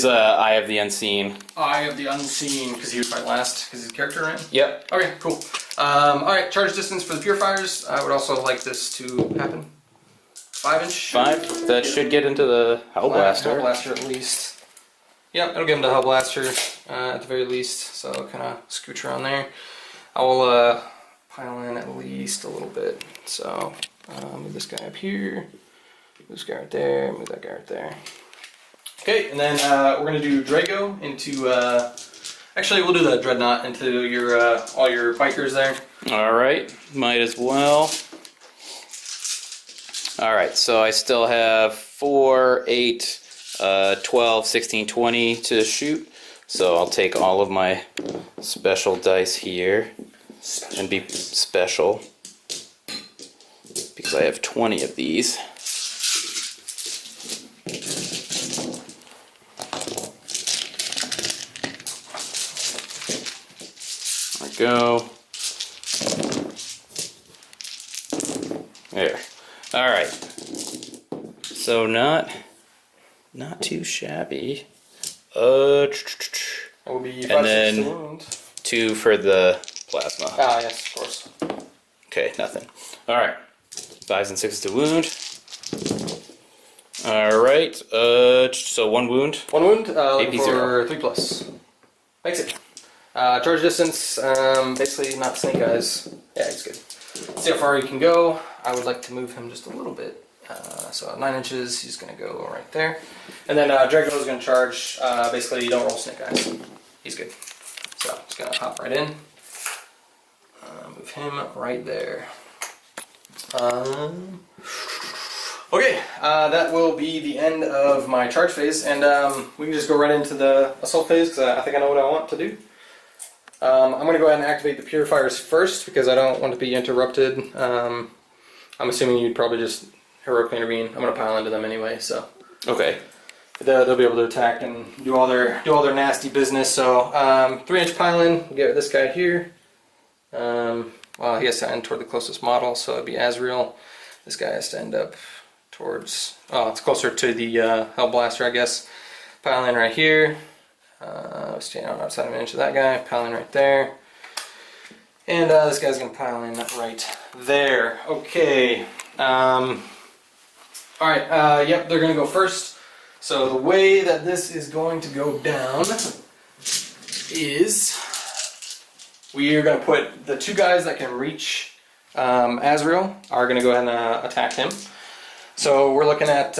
Eye of the Unseen. Eye of the Unseen, because he would fight last, because he's a character, right? Yep. Okay, cool. Alright, charge distance for the Purifiers. I would also like this to happen. 5 inch. 5. That should get into the Hellblaster. Hellblaster at least. Yep, it'll give him the Hellblaster at the very least, so kind of scooch around there. I will pile in at least a little bit. So move this guy up here, move this guy right there, move that guy right there. Okay, and then we're gonna do Drago into. Actually, we'll do the Dreadnought into your all your bikers there. Alright, might as well. Alright, so I still have 4, 8, 12, 16, 20 to shoot. So I'll take all of my special dice here and be special because I have 20 of these. There we go. There. All right. So not too shabby. It will be 5, And 6 then- to wound. 2 for the plasma. Ah, yes, of course. Okay, nothing. All right. 5s and 6s to wound. All right. So 1 wound. 1 wound. Looking AP0. for 3+. Makes it. Charge distance. Basically not snake eyes. Yeah, he's good. See how far he can go. I would like to move him just a little bit. So 9 inches, he's going to go right there. And then Drago is going to charge. Basically, you don't roll snake eyes. He's good. So he's going to hop right in. Move him right there. Okay, that will be the end of my charge phase. And we can just go right into the assault phase because I think I know what I want to do. I'm going to go ahead and activate the purifiers first because I don't want to be interrupted. I'm assuming you'd probably just heroically intervene. I'm going to pile into them anyway, so Okay. they'll be able to attack and do all their nasty business. So 3-inch pile-in. We'll get this guy here. Well, he has to end toward the closest model, so it'd be Azrael. This guy has to end up towards. Oh, it's closer to the Hellblaster, I guess. Pile in right here. Stand on outside of an inch of that guy. Pile in right there. And this guy's gonna pile in right there. Okay. Alright, yep, they're gonna go first. So the way that this is going to go down is we are gonna put the 2 guys that can reach Azrael are gonna go ahead and attack him. So we're looking at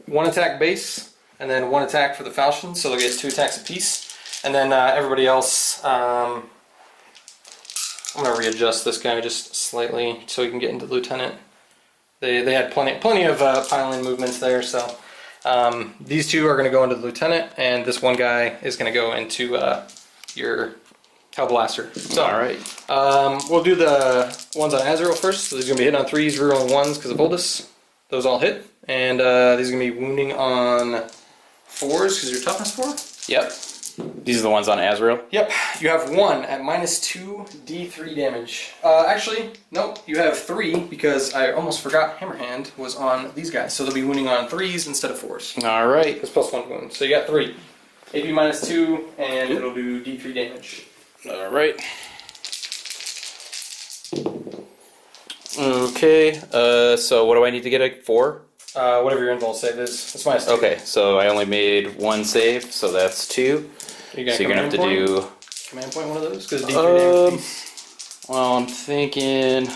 1 attack base and then 1 attack for the falchion, so they'll get 2 attacks apiece. And then everybody else, I'm gonna readjust this guy just slightly so he can get into the lieutenant. They had plenty of pile-in movements there, so these 2 are gonna go into the lieutenant, and this 1 guy is gonna go into your Hellblaster. So, Alright. we'll do the ones on Azrael first. So these are gonna be hitting on 3s, rerolling 1s because of Voldus. Those all hit, and these are gonna be wounding on 4s because you're toughness 4. Yep. These are the ones on Azrael? Yep, you have 1 at -2 D3 damage. Actually, nope, you have 3 because I almost forgot Hammerhand was on these guys. So they'll be wounding on 3s instead of 4s. Alright. It's +1 wound. So you got 3. AP -2, and it'll do D3 damage. Alright. Okay, so what do I need to get a 4? Whatever your invuln save is. It's -2. Okay, so I only made 1 save, so that's 2. So you're gonna have to do... Command point one of those? Because D3 damage. Well, I'm thinking...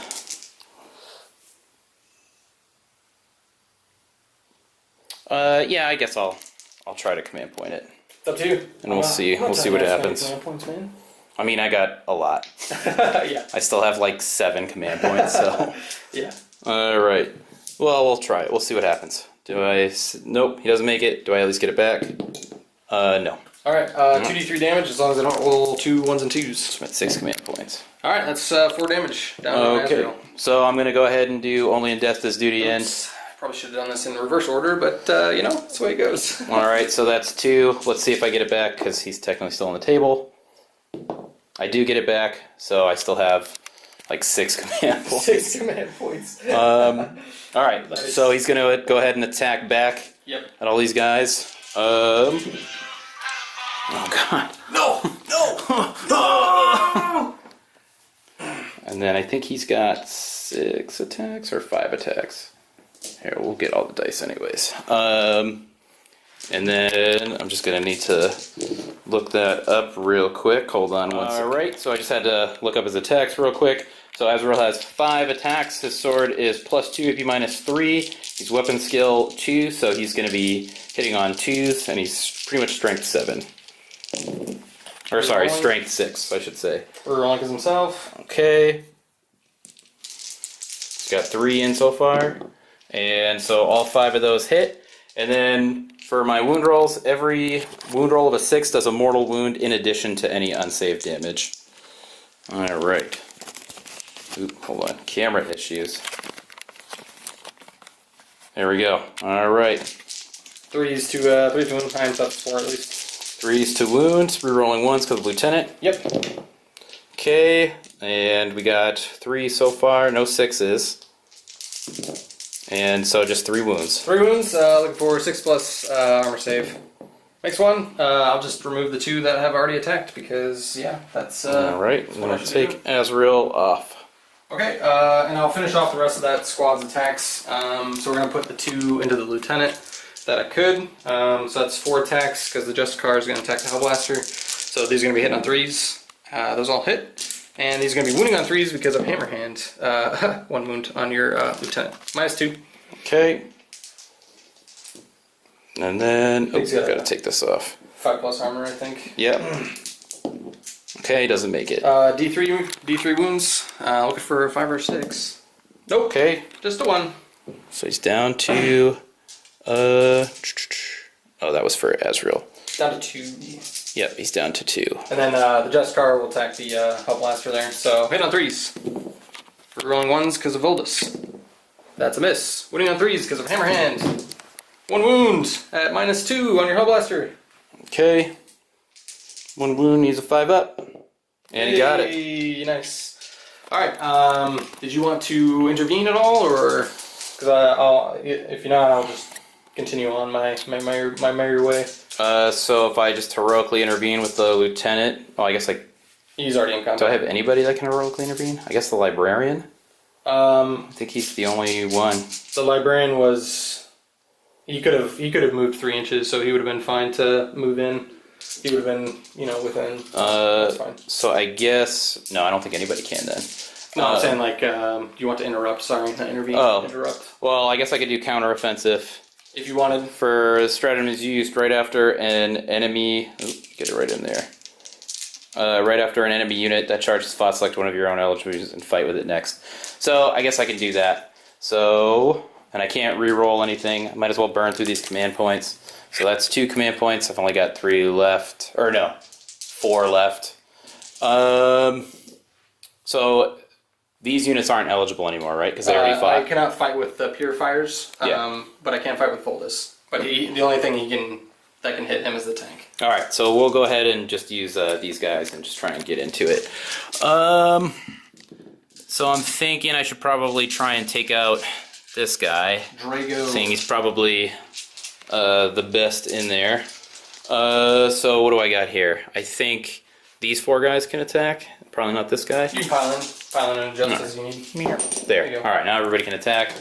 yeah, I guess I'll try to command point it. It's up to you. And we'll see what happens. Command points, man. I mean, I got a lot. Yeah. I still have like 7 command points, so... Yeah. Alright. Well, we'll try it. We'll see what happens. Nope, he doesn't make it. Do I at least get it back? No. Alright, 2d3 damage as long as I don't roll 2 1s and 2s. I'm at 6 command points. Alright, that's 4 damage. Down to Azrael. So I'm going to go ahead and do only in death does duty end. Probably should have done this in reverse order, but you know, that's the way it goes. Alright, so that's 2. Let's see if I get it back, because he's technically still on the table. I do get it back, so I still have like 6 command points. 6 command points. Alright, Nice. so he's going to go ahead and attack back at all these guys. Oh god. No! No! And then I think he's got 6 attacks or 5 attacks. Here, we'll get all the dice anyways. And then I'm just going to need to look that up real quick. Hold on one second. Alright, so I just had to look up his attacks real quick. So Azrael has 5 attacks. His sword is +2 AP -3. He's weapon skill 2, so he's going to be hitting on 2s, and he's pretty much strength 7. Or sorry, strength 6, I should say. We're rolling as himself. Okay. He's got 3 in so far. And so all 5 of those hit. And then for my wound rolls, every wound roll of a 6 does a mortal wound in addition to any unsaved damage. Alright. Oop, hold on. Camera issues. There we go. Alright. 3s to 1 times up 4 at least. 3s to wounds, rerolling 1s because of Lieutenant. Yep. Okay, and we got 3 so far, no 6s. And so just 3 wounds. 3 wounds, looking for 6 plus armor save. Makes 1. I'll just remove the 2 that have already attacked because, yeah, that's. Alright, I'm going to take Azrael off. Okay, and I'll finish off the rest of that squad's attacks. So we're going to put the 2 into the Lieutenant that I could. So that's 4 attacks because the Justicar is going to attack the Hellblaster. So these are going to be hitting on 3s. Those all hit. And these are going to be wounding on 3s because of Hammerhand. 1 wound on your Lieutenant. -2. Okay. And then, He's got gotta take this off. 5 plus armor, I think. Yep. Okay, he doesn't make it. D3 wounds. Looking for 5 or 6. Nope. Okay. Just a 1. So he's down to, oh, that was for Azrael. Down to 2. Yep, he's down to 2. And then the Justicar will attack the Hellblaster there. So hit on 3s. We're rolling 1s because of Voldus. That's a miss. Winning on 3s because of Hammerhand. 1 wound at -2 on your Hellblaster. Okay. 1 wound, needs a 5 up. And he got it. Nice. Alright, did you want to intervene at all? Or, because if you're not, I'll just continue on my merry way. So if I just heroically intervene with the Lieutenant, I guess like... He's already in combat. Do I have anybody that can heroically intervene? I guess the Librarian? I think he's the only one. The Librarian was... He could have moved 3 inches, so he would have been fine to move in. He would have been, within. That's fine. So I guess... No, I don't think anybody can then. No, I'm saying like, do you want to interrupt? Sorry, not intervene. Oh. Interrupt. Well, I guess I could do counteroffensive. If you wanted. For the strategy is used right after an enemy... get it right in there. Right after an enemy unit that charges fought, select one of your own eligibles and fight with it next. So I guess I can do that. So, and I can't re-roll anything. I might as well burn through these command points. So that's 2 command points. I've only got 3 left. Or no, 4 left. So these units aren't eligible anymore, right? Because they already fought. I cannot fight with the Purifiers, but I can fight with Voldus. But the only thing that can hit him is the tank. All right, so we'll go ahead and just use these guys and just try and get into it. So I'm thinking I should probably try and take out this guy. Drago. Seeing he's probably the best in there. So what do I got here? I think these 4 guys can attack. Probably not this guy. You pile in and adjust as you need. There. All right, now everybody can attack.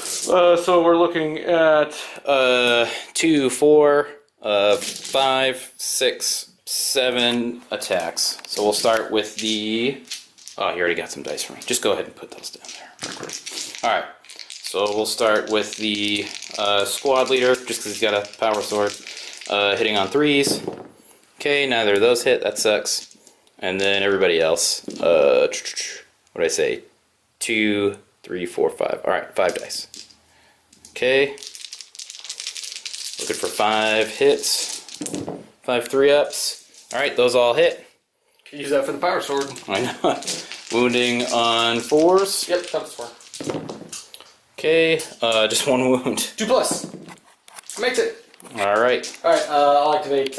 So we're looking at 2, 4, 5, 6, 7 attacks. So we'll start with the... Oh, you already got some dice for me. Just go ahead and put those down there. All right. So we'll start with the squad leader, just because he's got a power sword, hitting on 3s. Okay, neither of those hit. That sucks. And then everybody else. What did I say? 2, 3, 4, 5. All right, 5 dice. Okay. Looking for 5 hits. 5 3-ups. All right, those all hit. Can use that for the power sword. I know. Wounding on 4s. Yep, that's 4. Okay, just 1 wound. 2+. Makes it. All right. All right. I'll activate.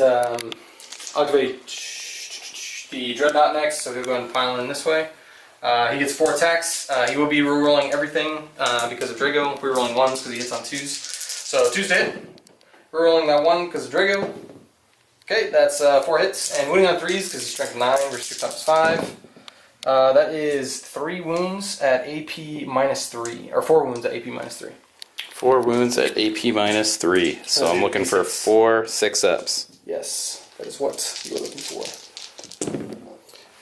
The dreadnought next. So he'll go ahead and pile in this way. He gets 4 attacks. He will be rerolling everything because of Drago. Rerolling 1s because he hits on 2s. So 2s to hit. Rerolling that 1 because of Drago. Okay, that's 4 hits. And wounding on 3s because he's strength 9 versus your top is 5. That is 3 wounds at AP -3, or 4 wounds at AP -3. 4 wounds at AP -3. So I'm looking for 4 6-ups. Yes, that is what you're looking for.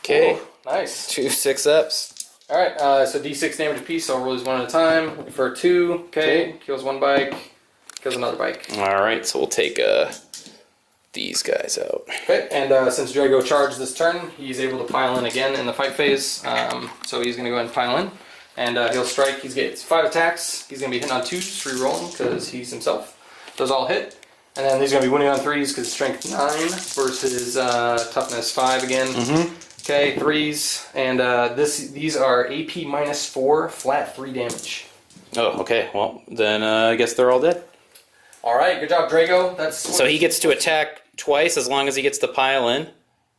Okay. Oh, nice. 2 6-ups. Alright, so D6 damage apiece, so I'll roll these 1 at a time. Looking for 2. Okay, kills 1 bike. Kills another bike. Alright, so we'll take these guys out. Okay, and since Drago charged this turn, he's able to pile in again in the fight phase. So he's going to go ahead and pile in. And he'll strike. He gets 5 attacks. He's going to be hitting on 2s, re-rolling, because he's himself. Those all hit. And then he's going to be winning on 3s, because strength 9 versus toughness 5 again. Okay, 3s. And these are AP -4, flat 3 damage. Oh, okay. Well, then I guess they're all dead. Alright, good job, Drago. So he gets to attack twice as long as he gets to pile in?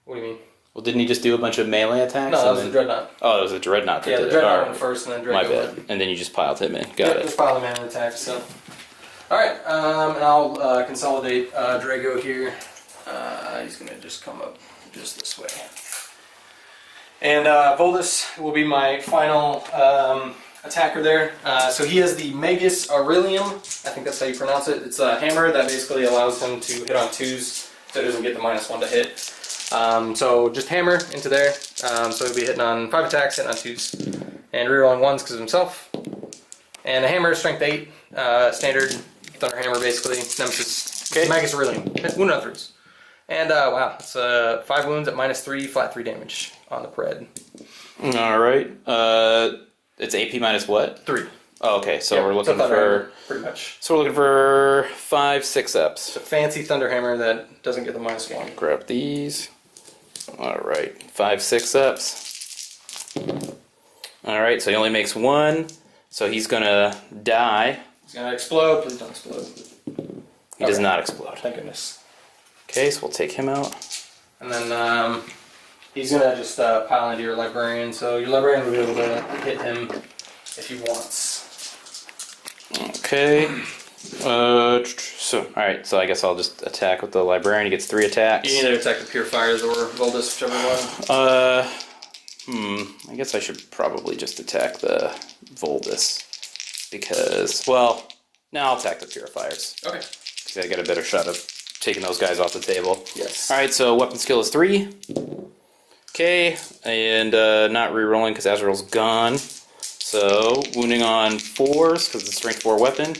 What do you mean? Well, didn't he just do a bunch of melee attacks? No, that was the Dreadnought. Oh, it was a Dreadnought that Yeah, did the it. Dreadnought All went first, and then Drago My bad. went. And then you just piled him in. Got it. Just pile him in and attack, so. Alright, and I'll consolidate Drago here. He's going to just come up just this way. And Voldus will be my final attacker there. So he has the Magus Aurelium. I think that's how you pronounce it. It's a hammer that basically allows him to hit on 2s, so he doesn't get the -1 to hit. So just hammer into there. So he'll be hitting on 5 attacks, hitting on 2s, and rerolling 1s because of himself. And a hammer, strength 8, standard thunder hammer basically. Nemesis. Okay. Magus Aurelium. Wound on 3s. And wow, it's 5 wounds at -3, flat 3 damage on the pred. All right. It's AP minus what? 3. Oh, okay. So Yep, we're looking thunder for hammer, pretty much. So we're looking for 5 6-ups. It's a fancy thunder hammer that doesn't get the -1. Grab these. All right, 5 6-ups. All right, so he only makes 1, so he's gonna die. He's gonna explode. Please don't explode. He does not explode. Thank goodness. Okay, so we'll take him out. And then he's gonna just pile into your librarian, so your librarian will be able to hit him if he wants. Okay. So all right, so I guess I'll just attack with the librarian. He gets 3 attacks. You can either attack the Purifiers or Voldus, whichever one. I guess I should probably just attack the Voldus because, well, now I'll attack the Purifiers. Okay. Because I get a better shot of taking those guys off the table. Yes. All right, so weapon skill is 3. Okay, and not re-rolling because Azrael's gone. So wounding on 4s because it's a strength 4 weapon.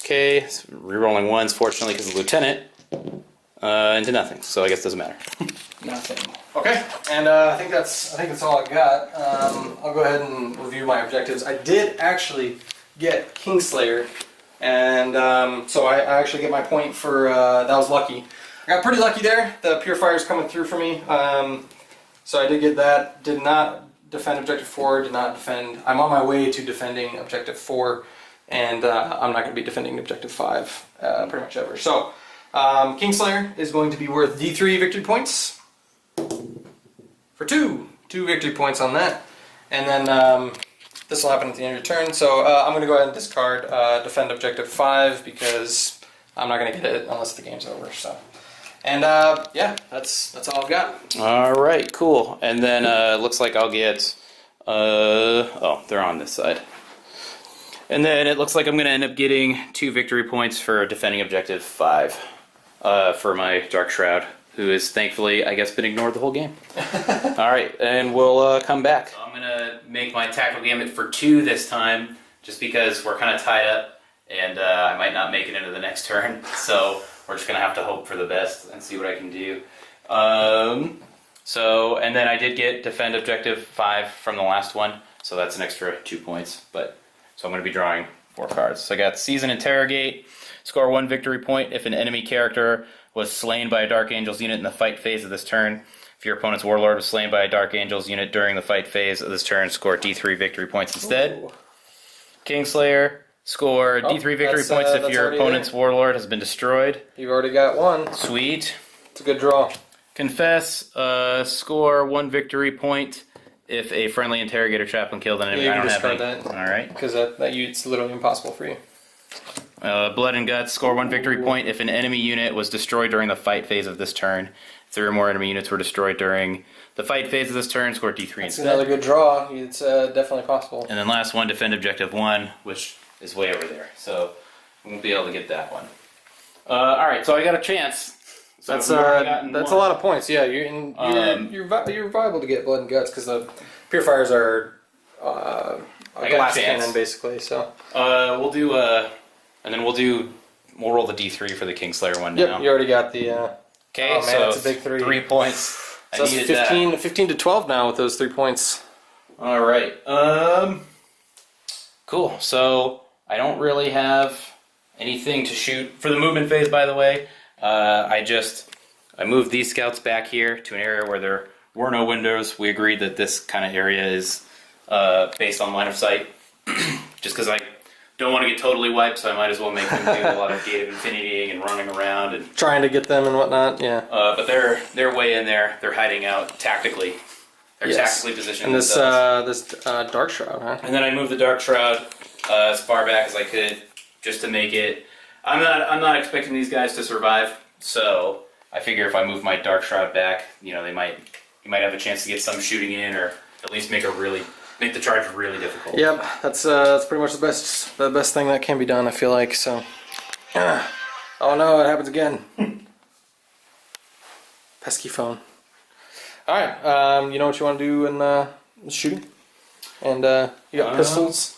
Okay, so re-rolling 1s fortunately because the lieutenant. Into nothing, so I guess it doesn't matter. Nothing. Okay, and I think that's all I got. I'll go ahead and review my objectives. I did actually get Kingslayer, and so I actually get my point for that was lucky. I got pretty lucky there. The Purifier's coming through for me, so I did get that. Did not defend Objective 4. Did not defend. I'm on my way to defending Objective 4, and I'm not going to be defending Objective 5 pretty much ever. So Kingslayer is going to be worth D3 victory points. For two victory points on that. And then this will happen at the end of your turn. So I'm going to go ahead and discard defend objective 5 because I'm not going to get it unless the game's over. So, and yeah, that's all I've got. All right, cool. And then looks like I'll get. Oh, they're on this side. And then it looks like I'm going to end up getting 2 victory points for defending objective 5 for my Dark Shroud, who is thankfully, I guess, been ignored the whole game. All right, and we'll come back. So I'm going to make my Tactical Gambit for 2 this time, just because we're kind of tied up, and I might not make it into the next turn. So we're just going to have to hope for the best and see what I can do. So, and then I did get defend objective 5 from the last one, so that's an extra 2 points. But so I'm going to be drawing 4 cards. So I got Seize and Interrogate. Score 1 victory point if an enemy character was slain by a Dark Angel's unit in the fight phase of this turn. If your opponent's Warlord was slain by a Dark Angel's unit during the fight phase of this turn, score D3 victory points instead. Ooh. Kingslayer, score D3 victory points if your opponent's Warlord has been destroyed. You've already got 1. Sweet. It's a good draw. Confess, score 1 victory point if a friendly interrogator chaplain killed an enemy. Yeah, I you don't can have discard any. that. All right. Because it's literally impossible for you. Blood and Guts, score 1 victory point if an enemy unit was destroyed during the fight phase of this turn. If 3 or more enemy units were destroyed during the fight phase of this turn, score D3 That's instead. another good draw. It's definitely possible. And then last one, defend objective 1, which is way over there. So we won't be able to get that one. All right, so I got a chance. So That's a lot of points. Yeah, you're viable to get Blood and Guts because the purifiers are a glass cannon basically. So we'll do and then we'll roll the D3 for the Kingslayer one now. Yep, you already got the. Okay, oh man, so that's a big 3. 3 points. So that's 15 to 12 now with those 3 points. All right. Cool. So I don't really have anything to shoot for the movement phase. By the way, I moved these scouts back here to an area where there were no windows. We agreed that this kind of area is based on line of sight, just because I don't want to get totally wiped, so I might as well make them do a lot of Gate of Infinitying and running around and trying to get them and whatnot. Yeah. But they're way in there. They're hiding out tactically. They're tactically positioned. And this Dark Shroud, huh? And then I moved the Dark Shroud as far back as I could, just to make it. I'm not expecting these guys to survive, so I figure if I move my Dark Shroud back, you might have a chance to get some shooting in, or at least make the charge really difficult. Yep, that's pretty much the best thing that can be done. I feel like so. Oh no, it happens again. Pesky phone. All right, you know what you want to do in shooting, and you got pistols.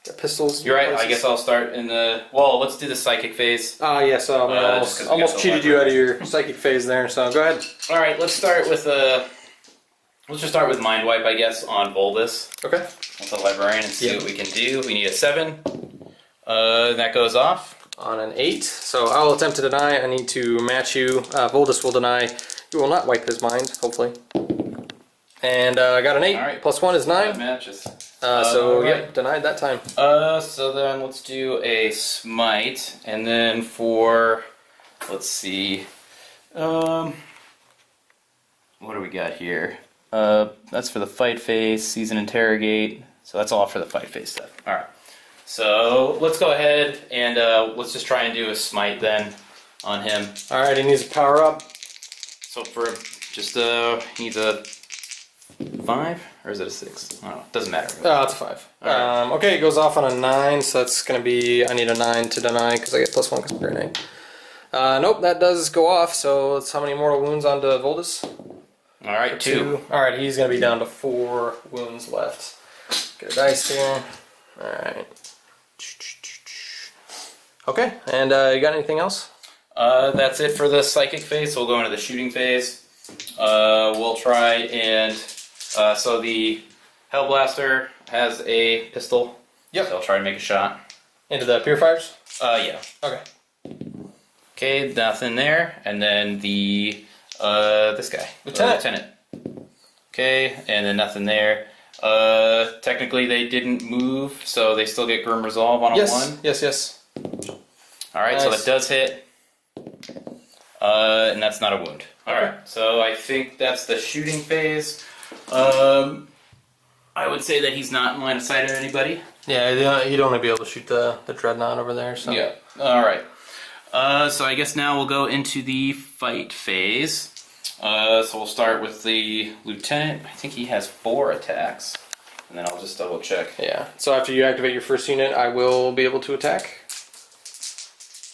Got pistols. You're right. Places. I guess I'll start in the. Well, let's do the psychic phase. Oh yeah, so I almost cheated you out of your psychic phase there. So go ahead. All right, let's start with Let's just start with Mind Wipe, I guess, on Volbus. Okay. With the Librarian and see what we can do. We need a 7. That goes off. On an 8. So I'll attempt to deny. I need to match you. Voldus will deny. You will not wipe his mind, hopefully. And I got an 8. Right. Plus 1 is 9. That matches. So, yep, denied that time. So then let's do a Smite. And then for, let's see. What do we got here? That's for the fight phase, Seize and Interrogate. So that's all for the fight phase stuff. Alright. So let's go ahead and let's just try and do a Smite then on him. Alright, he needs to power up. So for just he needs a 5? Or is it a 6? I don't know. Doesn't matter. Oh, it's a 5. Right. Okay, it goes off on a 9, so that's going to be, I need a 9 to deny because I get plus 1 because I'm grenade. Nope, that does go off, so it's how many mortal wounds onto Voldus? Alright, 2. Alright, he's going to be down to 4 wounds left. Get a dice here. Alright. Okay, and you got anything else? That's it for the psychic phase, so we'll go into the shooting phase. We'll try and... so the Hellblaster has a pistol. Yep. So I'll try to make a shot. Into the purifiers? Yeah. Okay. Okay, nothing there. And then the... this guy. Lieutenant. Okay, and then nothing there. Technically they didn't move, so they still get Grim Resolve on a 1. Yes. Alright, nice. so that does hit. And that's not a wound. Alright, so I think that's the shooting phase. I would say that he's not in line of sight of anybody. Yeah, you'd only be able to shoot the dreadnought over there. So. Yeah. Alright. So I guess now we'll go into the fight phase. So we'll start with the lieutenant. I think he has 4 attacks. And then I'll just double check. Yeah, so after you activate your first unit, I will be able to attack.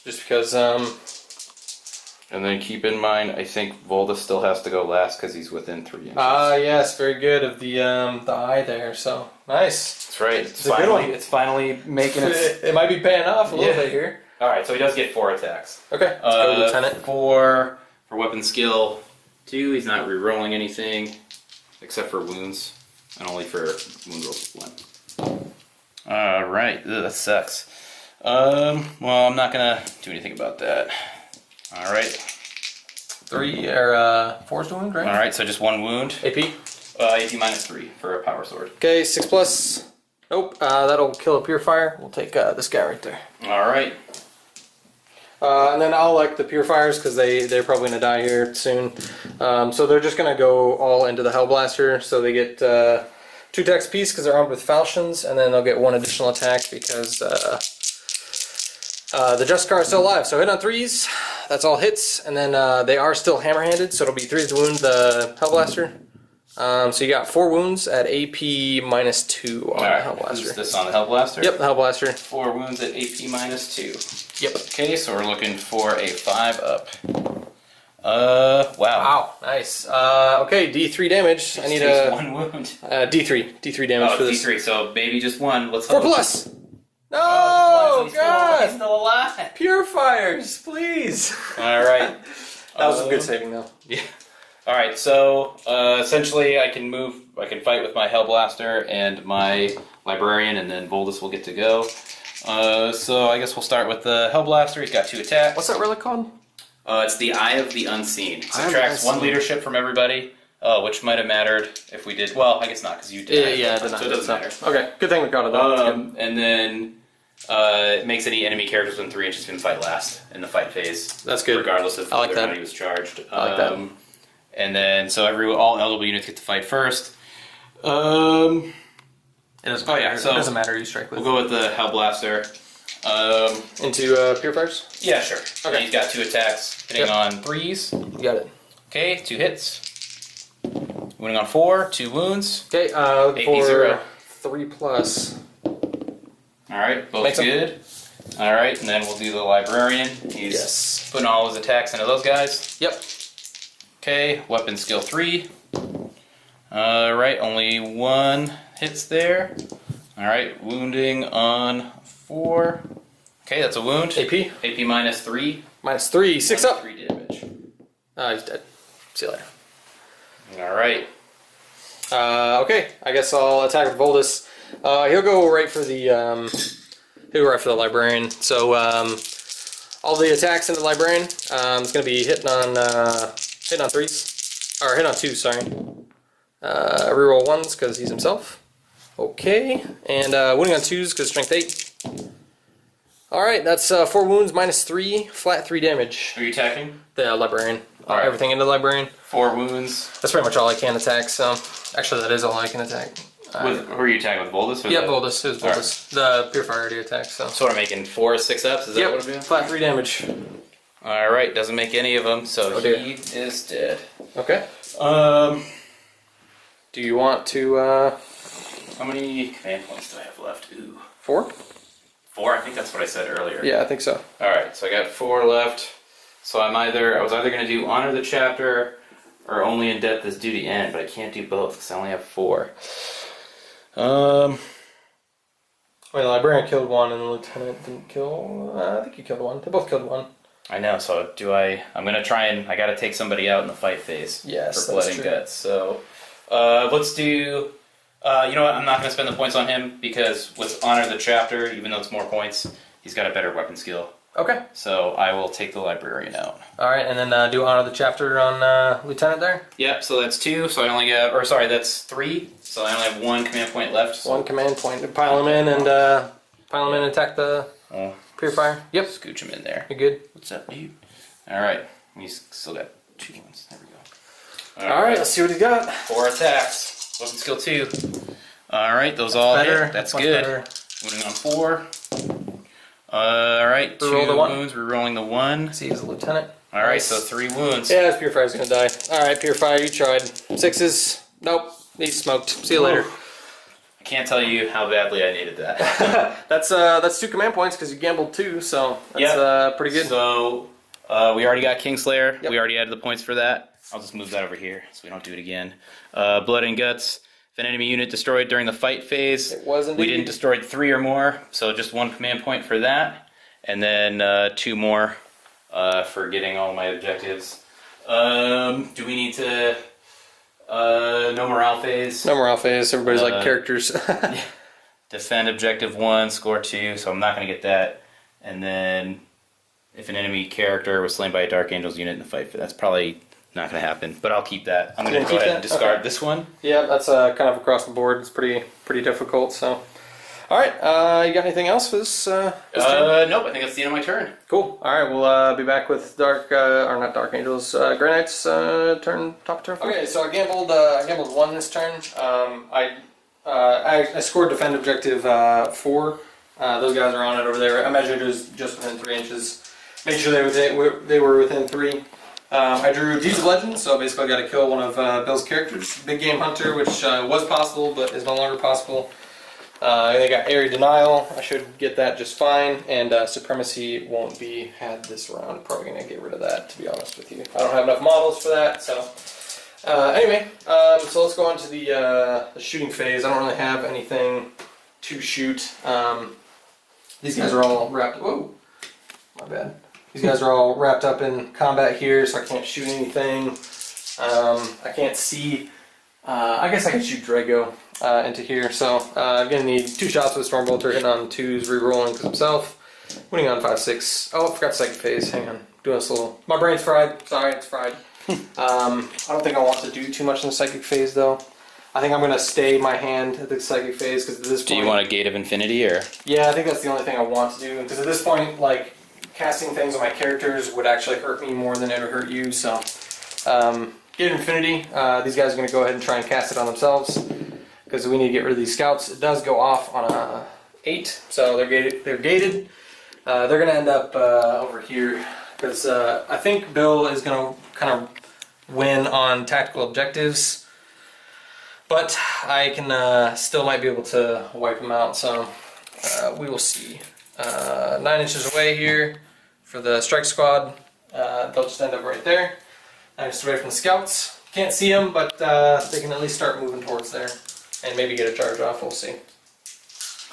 Just because, And then keep in mind, I think Volda still has to go last because he's within 3 inches. Yes, very good of the eye there, so nice. That's right. It's finally making its... It might be paying off a little bit here. Alright, so he does get 4 attacks. Okay, let's go Lieutenant. 4 for weapon skill. 2, he's not re-rolling anything, except for wounds. And only for wound rolls 1. Alright, that sucks. Well, I'm not gonna do anything about that. Alright. 3 or 4's the wound, right? Alright, so just 1 wound. AP? AP minus 3 for a power sword. Okay, 6+. Nope, that'll kill a purifier. We'll take this guy right there. Alright. And then I'll like the purifiers because they're probably going to die here soon. So they're just going to go all into the Hellblaster. So they get 2 attacks apiece because they're armed with falchions, and then they'll get 1 additional attack because the Justicar is still alive. So hit on 3s, that's all hits, and then they are still hammer-handed, so it'll be 3s to wound the Hellblaster. So you got 4 wounds at AP minus 2 on the Hellblaster. Is this on the Hellblaster? Yep, the Hellblaster. 4 wounds at AP minus 2. Yep. Okay, so we're looking for a 5 up. Wow. Wow, nice. Okay, D3 damage. I need a 1 wound. D3 damage for this. D3, so maybe just 1. Let's 4+. No, oh, God! He's still alive. Purifiers, please. All right. That was some good saving, though. Yeah. All right. So essentially, I can fight with my Hellblaster and my Librarian, and then Voldus will get to go. So I guess we'll start with the Hellblaster. He's got 2 attacks. What's that relic called? It's the Eye of the Unseen. It subtracts 1 leadership from everybody, which might have mattered if we did. Well, I guess not, because you did. Yeah, so it doesn't matter. Okay, good thing we got it though. And then it makes any enemy characters within 3 inches can fight last in the fight phase. That's good. Regardless of whether or not he was charged. I like that. And then, so all eligible units get to fight first. It doesn't matter. So it doesn't matter who you strike with. We'll go with the Hellblaster. Into purifiers? Yeah, sure. Okay. And he's got 2 attacks, hitting on 3s. You got it. Okay, 2 hits. Winning on 4, 2 wounds. Okay, AP for 0. 3+. Alright, both Makes good. Alright, and then we'll do the Librarian. He's putting all his attacks into those guys. Yep. Okay, weapon skill 3. Alright, only 1 hits there. Alright, wounding on 4. Okay, that's a wound. AP? AP minus 3. Minus 3, 6 up. 3 damage. He's dead. See you later. Alright. Okay, I guess I'll attack with Voldus. He'll go right for the Librarian. So all the attacks in the Librarian is going to be hitting on 3s, or hit on 2s. Sorry. Reroll 1s because he's himself. Okay, and winning on 2s because strength 8. All right, that's 4 wounds minus 3, flat 3 damage. Are you attacking? The Librarian. All right. Everything into the Librarian. 4 wounds. That's pretty much all I can attack. So actually, that is all I can attack. Who are you attacking with? Voldus? Yep, Voldus. It was Voldus. The Purifier already attacked, so. So we're making 4 6-ups? Is that what it'll be? Flat 3 damage. Alright, doesn't make any of them, so he is dead. Okay. Do you want to, How many command points do I have left? Ooh. 4? 4? I think that's what I said earlier. Yeah, I think so. Alright, so I got 4 left. So I was either going to do Honor the Chapter or Only in Death is Duty End, but I can't do both because I only have 4. Well, the Librarian killed 1 and the Lieutenant didn't kill... I think he killed 1. They both killed 1. I know, so I'm going to try and... I got to take somebody out in the fight phase. Yes, for blood and guts. So let's do... you know what? I'm not going to spend the points on him because with Honor the Chapter, even though it's more points, he's got a better weapon skill. Okay. So I will take the Librarian out. Alright, and then do Honor the Chapter on Lieutenant there? Yep, so that's 2, so I only got... Or sorry, that's 3, so I only have 1 command point left. So 1 command point. Pile him in and attack the Purifier. Yep. Scooch him in there. You're good. What's up, dude? Alright, You still got 2 ones. There we go. All right, let's see what he's got. 4 attacks. Weapon skill 2. All right, those all better. hit. That's Much good. better. Moving on 4. All right, 2 Reroll the 1. wounds. Rerolling the 1. See, he's a lieutenant. All right, so 3 wounds. Yeah, this Purifier's gonna die. All right, Purifier, you tried. 6s. Nope, he's smoked. See you later. I can't tell you how badly I needed that. That's 2 command points because you gambled 2, so that's pretty good. So we already got Kingslayer. Yep. We already added the points for that. I'll just move that over here so we don't do it again. Blood and Guts. If an enemy unit destroyed during the fight phase, It was indeed. we didn't destroy 3 or more, so just 1 command point for that, and then 2 more for getting all my objectives. Do we need to? No morale phase. No morale phase. Everybody's like characters. Defend objective 1, score 2, so I'm not going to get that. And then if an enemy character was slain by a Dark Angels unit in the fight, that's probably not going to happen, but I'll keep that. I'm going to go ahead and discard this one. Yeah, that's kind of across the board. It's pretty difficult. So, all right, you got anything else for this turn? Nope, I think that's the end of my turn. Cool. All right, we'll be back with not Dark Angels, Grey Knights turn, top of turn 4. Okay, so I gambled 1 this turn. I scored defend objective 4. Those guys are on it over there. I measured it was just within 3 inches. Make sure they were within 3. I drew Deeds of Legend, so basically I got to kill one of Bill's characters. Big Game Hunter, which was possible, but is no longer possible. They got Area Denial. I should get that just fine. And Supremacy won't be had this round. Probably going to get rid of that, to be honest with you. I don't have enough models for that, so... Anyway, so let's go on to the shooting phase. I don't really have anything to shoot. These guys are all wrapped... Whoa! My bad. These guys are all wrapped up in combat here, so I can't shoot anything. I can't see... I guess I can shoot Drago into here, so I'm going to need 2 shots with Stormbolter, hitting on 2s, rerolling because himself. Winning on 5-6. Oh, I forgot second phase. Hang on. Doing this little... My brain's fried. Sorry, it's fried. I don't think I want to do too much in the psychic phase, though. I think I'm going to stay my hand at the psychic phase, because at this point... Do you want a Gate of Infinity, or...? Yeah, I think that's the only thing I want to do, because at this point, like, casting things on my characters would actually hurt me more than it would hurt you, so... Gate of Infinity, these guys are going to go ahead and try and cast it on themselves, because we need to get rid of these scouts. It does go off on a 8, so they're gated. They're going to end up over here, because I think Bill is going to kind of win on tactical objectives, but I can still might be able to wipe him out, so we will see. 9 inches away here for the strike squad. They'll just end up right there. 9 inches away from the scouts. Can't see them, but they can at least start moving towards there and maybe get a charge off. We'll see.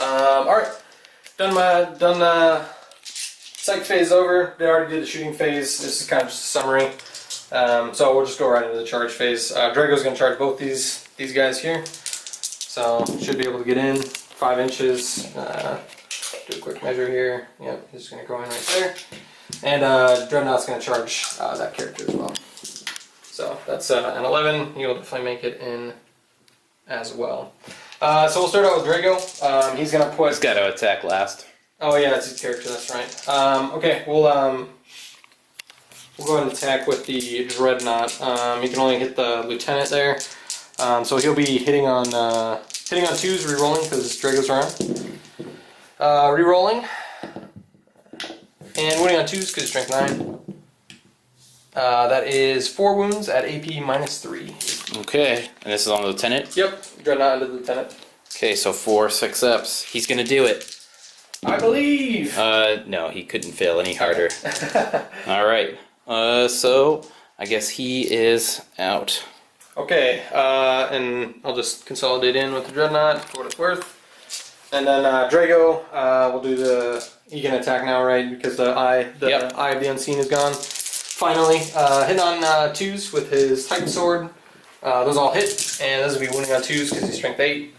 Alright, done psych phase over. They already did the shooting phase. This is kind of just a summary. So we'll just go right into the charge phase. Drago's going to charge both these guys here. So should be able to get in 5 inches. Do a quick measure here. Yep, he's going to go in right there. And Dreadnought's going to charge that character as well. So that's an 11. He'll definitely make it in as well. So we'll start out with Drago. He's going to put... He's got to attack last. Oh yeah, that's his character, that's right. Okay, we'll go ahead and attack with the Dreadnought. He can only hit the Lieutenant there. So he'll be hitting on 2s, re-rolling, because Drago's around. Re-rolling. And winning on 2s, because strength 9. That is 4 wounds at AP -3. Okay, and this is on the Lieutenant? Yep, Dreadnought into the Lieutenant. Okay, so 4 6-ups. He's going to do it. I believe! No, he couldn't fail any harder. Alright, so I guess he is out. Okay, and I'll just consolidate in with the Dreadnought for what it's worth. And then Drago, we'll do the... He can attack now, right? Because the Eye of the Unseen is gone. Finally, hitting on 2s with his Titan Sword. Those all hit, and those will be winning on 2s because he's strength 8.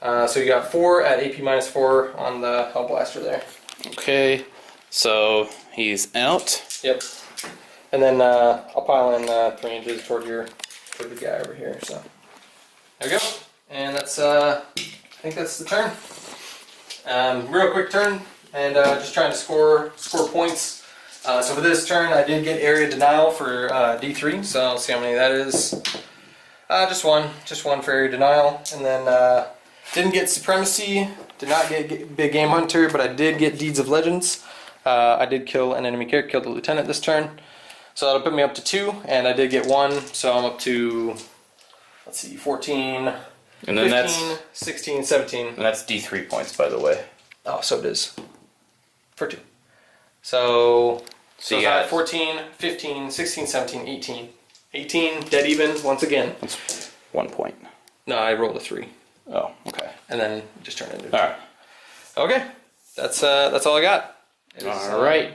So you got 4 at AP -4 on the Hellblaster there. Okay, so he's out. Yep. And then I'll pile in 3 inches toward the guy over here. So there we go. And that's I think that's the turn. Real quick turn, and just trying to score points. So for this turn, I did get area denial for D3, so I'll see how many that is. Just one for area denial, and then didn't get supremacy, did not get big game hunter, but I did get deeds of legends. I did kill an enemy character, killed the lieutenant this turn, so that'll put me up to 2, and I did get 1, so I'm up to, let's see, 14, and then 15, 16, 17. And that's D3 points, by the way. Oh, so it is. For 2. So you got got 14, 15, 16, 17, 18. 18, dead even, once again. That's 1 point. No, I rolled a 3. Oh, okay. And then just turned it into 2. All right. Okay, that's all I got. All right.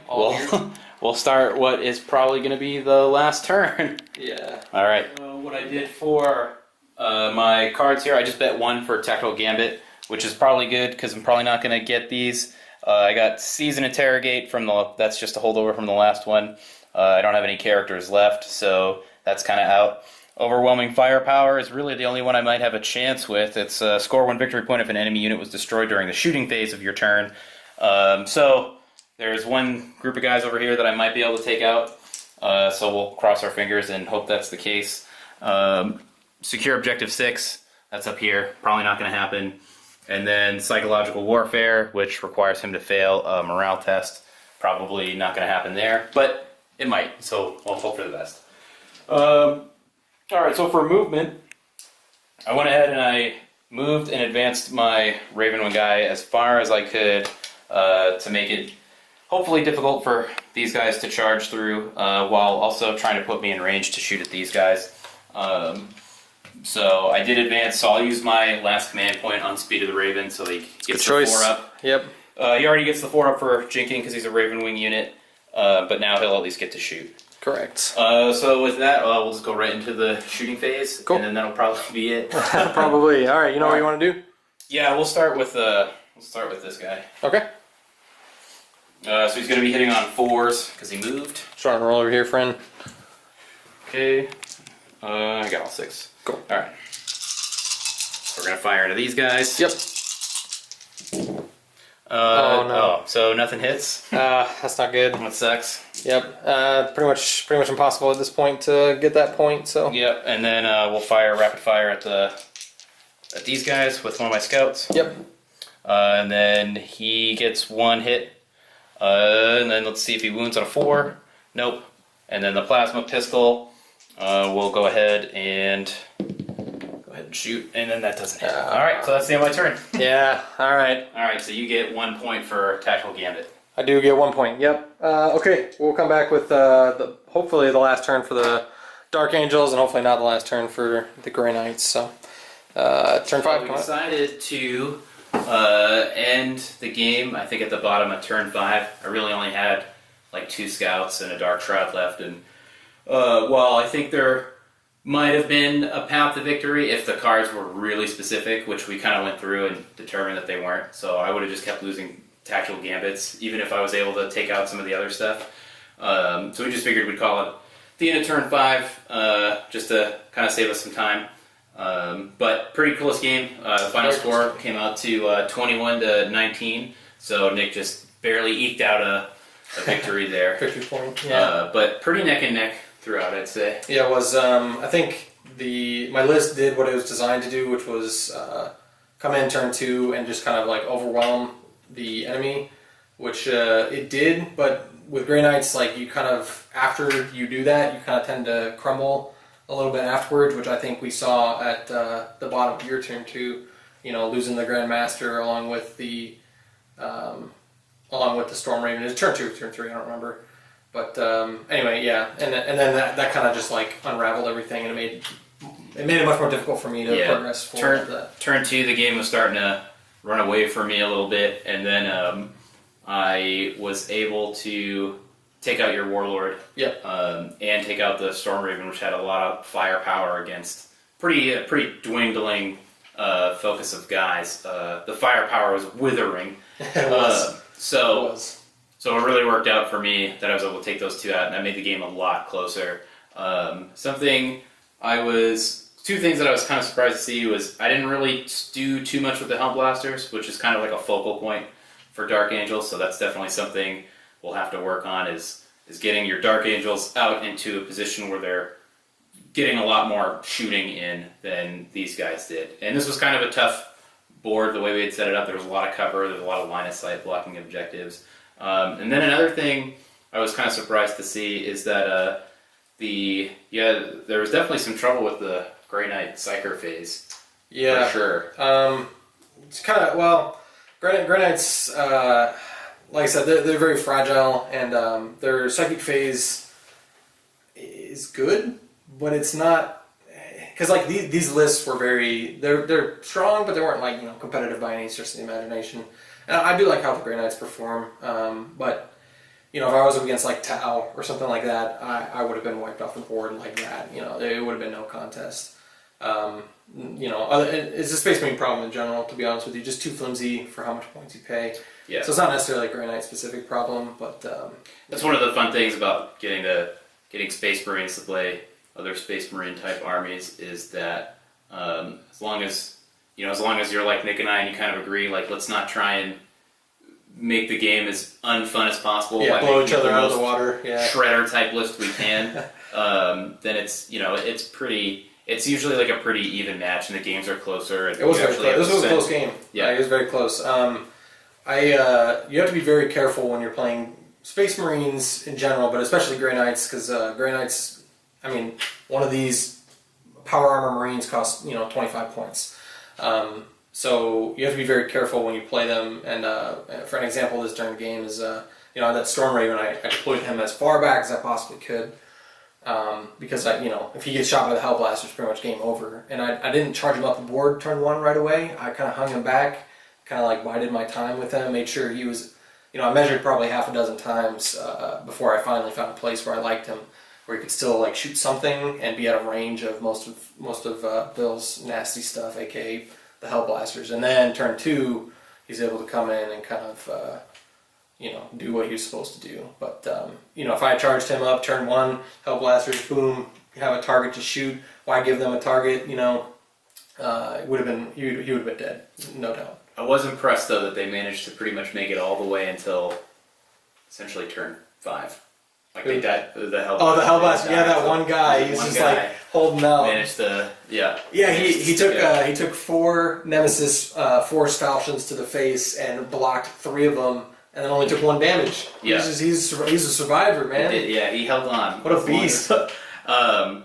We'll start what is probably going to be the last turn. Yeah. All right. What I did for my cards here, I just bet 1 for Tactical Gambit, which is probably good because I'm probably not going to get these. I got Seize and Interrogate that's just a holdover from the last one. I don't have any characters left, so that's kind of out. Overwhelming Firepower is really the only one I might have a chance with. It's score 1 victory point if an enemy unit was destroyed during the shooting phase of your turn. So there's one group of guys over here that I might be able to take out. So we'll cross our fingers and hope that's the case. Secure Objective 6, that's up here. Probably not going to happen. And then Psychological Warfare, which requires him to fail a morale test. Probably not going to happen there, but it might. So we'll hope for the best. Alright, so for movement, I went ahead and I moved and advanced my Ravenwing guy as far as I could to make it hopefully difficult for these guys to charge through while also trying to put me in range to shoot at these guys. So I did advance, so I'll use my last command point on Speed of the Raven so he gets the 4 up. Yep. He already gets the 4 up for jinking because he's a Ravenwing unit, but now he'll at least get to shoot. Correct. So with that, we'll just go right into the shooting phase, cool. And then that'll probably be it. Probably. All right. You know what you want to do? Yeah, we'll start with this guy. Okay. So he's going to be hitting on 4s because he moved. Starting to roll over here, friend. Okay. I got all 6. Cool. All right. So we're going to fire into these guys. Yep. Oh no. So nothing hits. That's not good. That sucks. Yep. Pretty much impossible at this point to get that point. So. Yep. And then we'll fire rapid fire at these guys with one of my scouts. Yep. And then he gets 1 hit. And then let's see if he wounds on a 4. Nope. And then the plasma pistol. We'll go ahead and shoot, and then that doesn't hit. All right, so that's the end of my turn. Yeah. All right. All right, so you get 1 point for Tactical Gambit. I do get 1 point. Yep. Okay, we'll come back with hopefully the last turn for the Dark Angels, and hopefully not the last turn for the Grey Knights. So, turn 5. We decided to end the game. I think at the bottom of turn 5. I really only had like 2 scouts and a Dark Shroud left, and while I think there might have been a path to victory if the cards were really specific, which we kind of went through and determined that they weren't. So I would have just kept losing Tactical Gambits, even if I was able to take out some of the other stuff. So we just figured we'd call it the end of turn 5, just to kind of save us some time. But pretty close game. The final score came out to 21-19. So Nick just barely eked out a victory there. Victory point. Yeah. But pretty neck and neck throughout, I'd say. Yeah, it was. I think my list did what it was designed to do, which was come in turn 2 and just kind of like overwhelm the enemy, which it did. But with Grey Knights, like you kind of after you do that, you kind of tend to crumble a little bit afterwards, which I think we saw at the bottom of your turn 2. You know, losing the Grandmaster along with the Storm Raven. It's turn 2, turn 3, I don't remember. But anyway, yeah, and then that kind of just like unraveled everything, and it made it much more difficult for me to progress forward. Turn 2, the game was starting to run away from me a little bit, and then I was able to take out your Warlord, and take out the Storm Raven, which had a lot of firepower against pretty dwindling focus of guys. The firepower was withering. It was. So it really worked out for me that I was able to take those 2 out, and that made the game a lot closer. Two things that I was kind of surprised to see was I didn't really do too much with the Helm Blasters, which is kind of like a focal point for Dark Angels, so that's definitely something we'll have to work on, is is getting your Dark Angels out into a position where they're getting a lot more shooting in than these guys did. And this was kind of a tough board, the way we had set it up. There was a lot of cover, there's a lot of line of sight blocking objectives. And then another thing I was kind of surprised to see is that there was definitely some trouble with the Grey Knight Psyker phase. Yeah. For sure. It's kind of, well, Grey Knights, like I said, they're very fragile, and their psychic phase is good, but it's not, because like these lists were they're strong, but they weren't like, competitive by any stretch of the imagination. And I do like how the Grey Knights perform, but if I was up against like Tau or something like that, I would have been wiped off the board like that. It would have been no contest. It's a Space Marine problem in general, to be honest with you. Just too flimsy for how much points you pay. Yeah. So it's not necessarily a Grey Knight specific problem, but that's one of the fun things about getting Space Marines to play other Space Marine type armies is that as long as you're like Nick and I and you kind of agree, like let's not try and make the game as unfun as possible. Yeah, blow each other out of the water. Yeah. Shredder type list we can. Then it's usually like a pretty even match, and the games are closer. And it was very close. This was a close game. Yeah, it was very close. You have to be very careful when you're playing Space Marines in general, but especially Grey Knights, because Grey Knights, one of these power armor Marines costs 25 points. So you have to be very careful when you play them. And for an example, this during the game is that Storm Raven. I deployed him as far back as I possibly could. Because if he gets shot by the Hellblaster, it's pretty much game over. And I didn't charge him up the board turn 1 right away. I kind of hung him back, kind of like bided my time with him, made sure he was, I measured probably half a dozen times before I finally found a place where I liked him, where he could still like shoot something and be out of range of most of Bill's nasty stuff, aka the Hellblasters. And then turn 2, he's able to come in and kind of do what he was supposed to do. But, if I charged him up, turn 1, Hellblasters, boom, you have a target to shoot. Why give them a target? It would have been, he would have been dead, no doubt. I was impressed though that they managed to pretty much make it all the way until essentially turn 5. Like they died, the Hellblaster. Oh, the Hellblaster, yeah, that one guy, he's just like holding out. Managed to, yeah. Yeah, he took 4 Nemesis Force Falchions to the face and blocked 3 of them. And then only took 1 damage. Yeah. He's a survivor, man. He held on. What a beast. I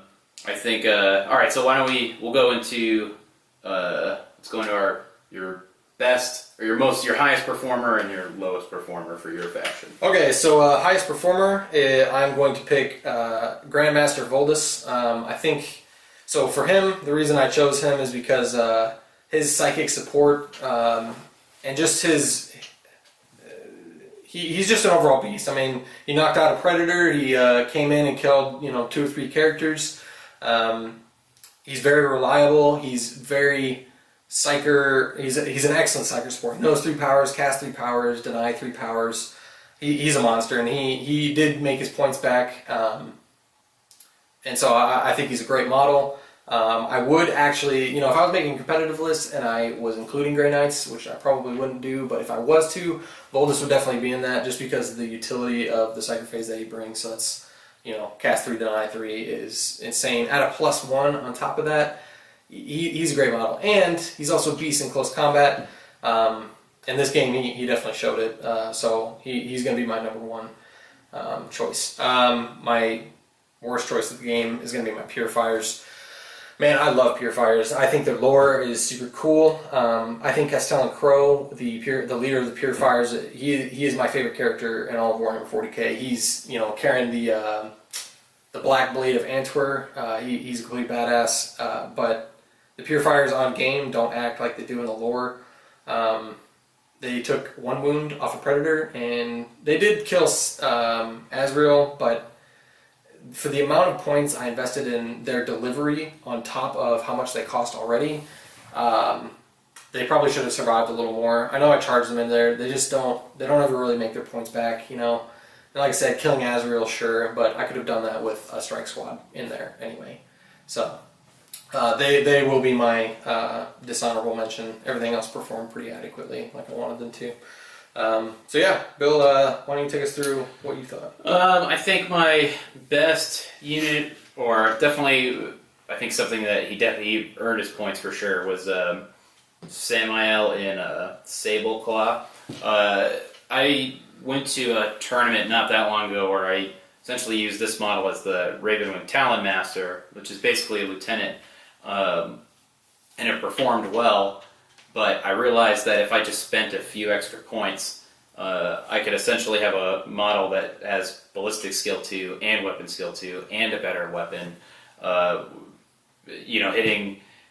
think, alright, so why don't we'll go into, let's go into your best, or your highest performer and your lowest performer for your faction. Okay, so highest performer, I'm going to pick Grandmaster Voldus. I think, so for him, the reason I chose him is because his psychic support and just his... He's just an overall beast. He knocked out a Predator. He came in and killed 2 or 3 characters. He's very reliable. He's very psyker. He's an excellent psyker support. He knows 3 powers, cast 3 powers, deny 3 powers. He's a monster, and he did make his points back. And so I think he's a great model. I would actually, if I was making competitive lists and I was including Grey Knights, which I probably wouldn't do, but if I was to, Voldus would definitely be in that just because of the utility of the Psychic Phase that he brings. So that's, cast 3, deny 3 is insane. Add a +1 on top of that, he's a great model. And he's also a beast in close combat. In this game, he definitely showed it. So he's going to be my number 1 choice. My worst choice of the game is going to be my Purifiers. Man, I love Purifiers. I think their lore is super cool. I think Castellan Crow, the leader of the Purifiers, he is my favorite character in all of Warhammer 40k. He's carrying the Black Blade of Antwer. He's a complete badass. But the Purifiers on game don't act like they do in the lore. They took 1 wound off a Predator, and they did kill Azrael, but for the amount of points I invested in their delivery on top of how much they cost already, they probably should have survived a little more. I know I charged them in there. They just don't ever really make their points back, And like I said, killing Azrael, sure, but I could have done that with a strike squad in there anyway. So they will be my dishonorable mention. Everything else performed pretty adequately, like I wanted them to. So yeah, Bill, why don't you take us through what you thought? I think my best unit, or definitely, I think something that he earned his points for sure, was Samael in Sable Claw. I went to a tournament not that long ago where I essentially used this model as the Ravenwing Talon Master, which is basically a lieutenant, and it performed well. But I realized that if I just spent a few extra points, I could essentially have a model that has ballistic skill 2 and weapon skill 2 and a better weapon.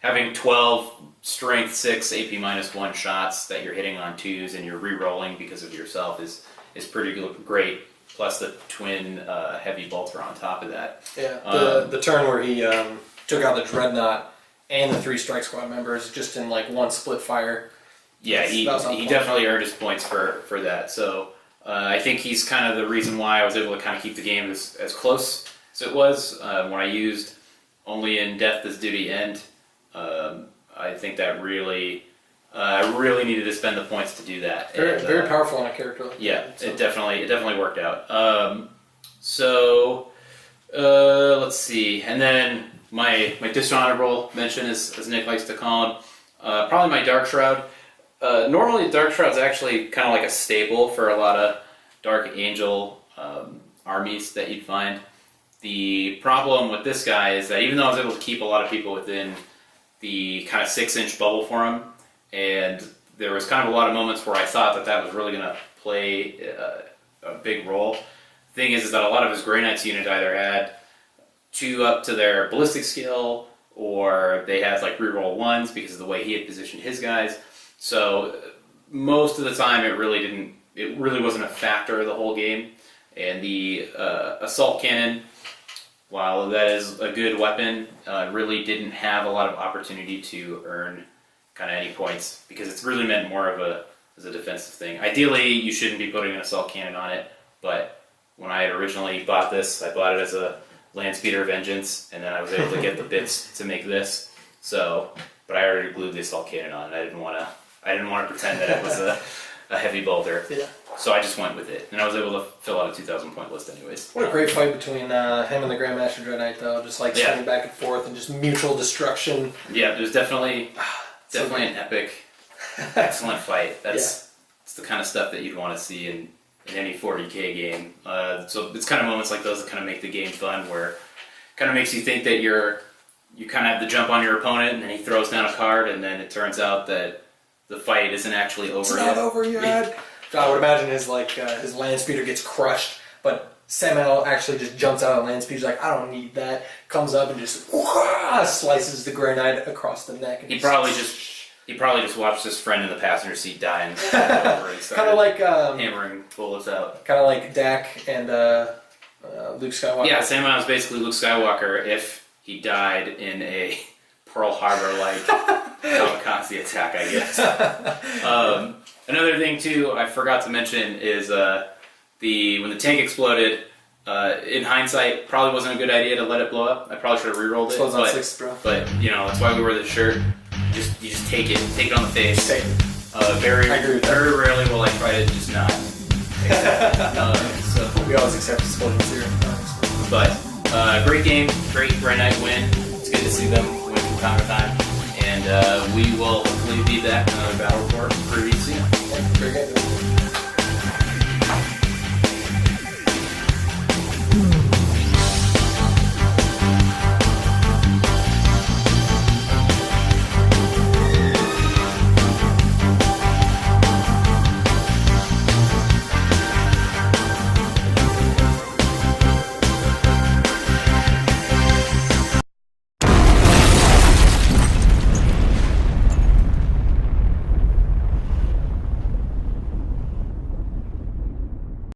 Having 12 strength 6 AP -1 shots that you're hitting on 2s and you're re-rolling because of yourself is pretty great. Plus the twin heavy bolter on top of that. Yeah, the turn where he took out the Dreadnought and the 3 strike squad members just in like one split fire. Yeah, he definitely earned his points for that. So I think he's kind of the reason why I was able to kind of keep the game as close as it was when I used only in Death Does Duty End. I think that really, I really needed to spend the points to do that. Very powerful on a character like that. So. It definitely worked out. Let's see, and then my dishonorable mention, as Nick likes to call him, probably my Dark Shroud. Normally, Dark Shroud's actually kind of like a staple for a lot of Dark Angel armies that you'd find. The problem with this guy is that even though I was able to keep a lot of people within the kind of 6-inch bubble for him, and there was kind of a lot of moments where I thought that was really going to play a big role. The thing is that a lot of his Grey Knights unit either had 2 up to their ballistic skill, or they had like reroll 1s because of the way he had positioned his guys. So most of the time it really wasn't a factor of the whole game. And the assault cannon, while that is a good weapon, really didn't have a lot of opportunity to earn kind of any points because it's really meant more of as a defensive thing. Ideally, you shouldn't be putting an assault cannon on it, but when I had originally bought this, I bought it as a Landspeeder Vengeance, and then I was able to get the bits to make this. So, but I already glued the assault cannon on, and I didn't want to pretend that it was a heavy bolter. Yeah. So I just went with it, and I was able to fill out a 2,000 point list anyways. What a great fight between him and the Grandmaster Dread Knight, though. Just like swinging back and forth and just mutual destruction. Yeah, it was definitely an epic, excellent fight. It's the kind of stuff that you'd want to see in any 40k game. So it's kind of moments like those that kind of make the game fun, where it kind of makes you think that you kind of have to jump on your opponent, and then he throws down a card, and then it turns out that the fight isn't actually over yet. It's not over yet. I would imagine his land speeder gets crushed, but Samuel actually just jumps out of land speeder. He's like, I don't need that. Comes up and just slices the Grey Knight across the neck. And he probably just watched his friend in the passenger seat die and kind of like hammering bullets out. Kind of like Dak and Luke Skywalker. Yeah, Samuel was basically Luke Skywalker if he died in a Pearl Harbor-like kamikaze attack, I guess. Another thing too, I forgot to mention is when the tank exploded. In hindsight, probably wasn't a good idea to let it blow up. I probably should have re-rolled it. But that's why we wear the shirt. You just take it on the face. Very rarely will I try to just not. So we always accept explosions here. But great game, great Grey Knight win. It's good to see them win from time to time, and we will hopefully be back in another battle report pretty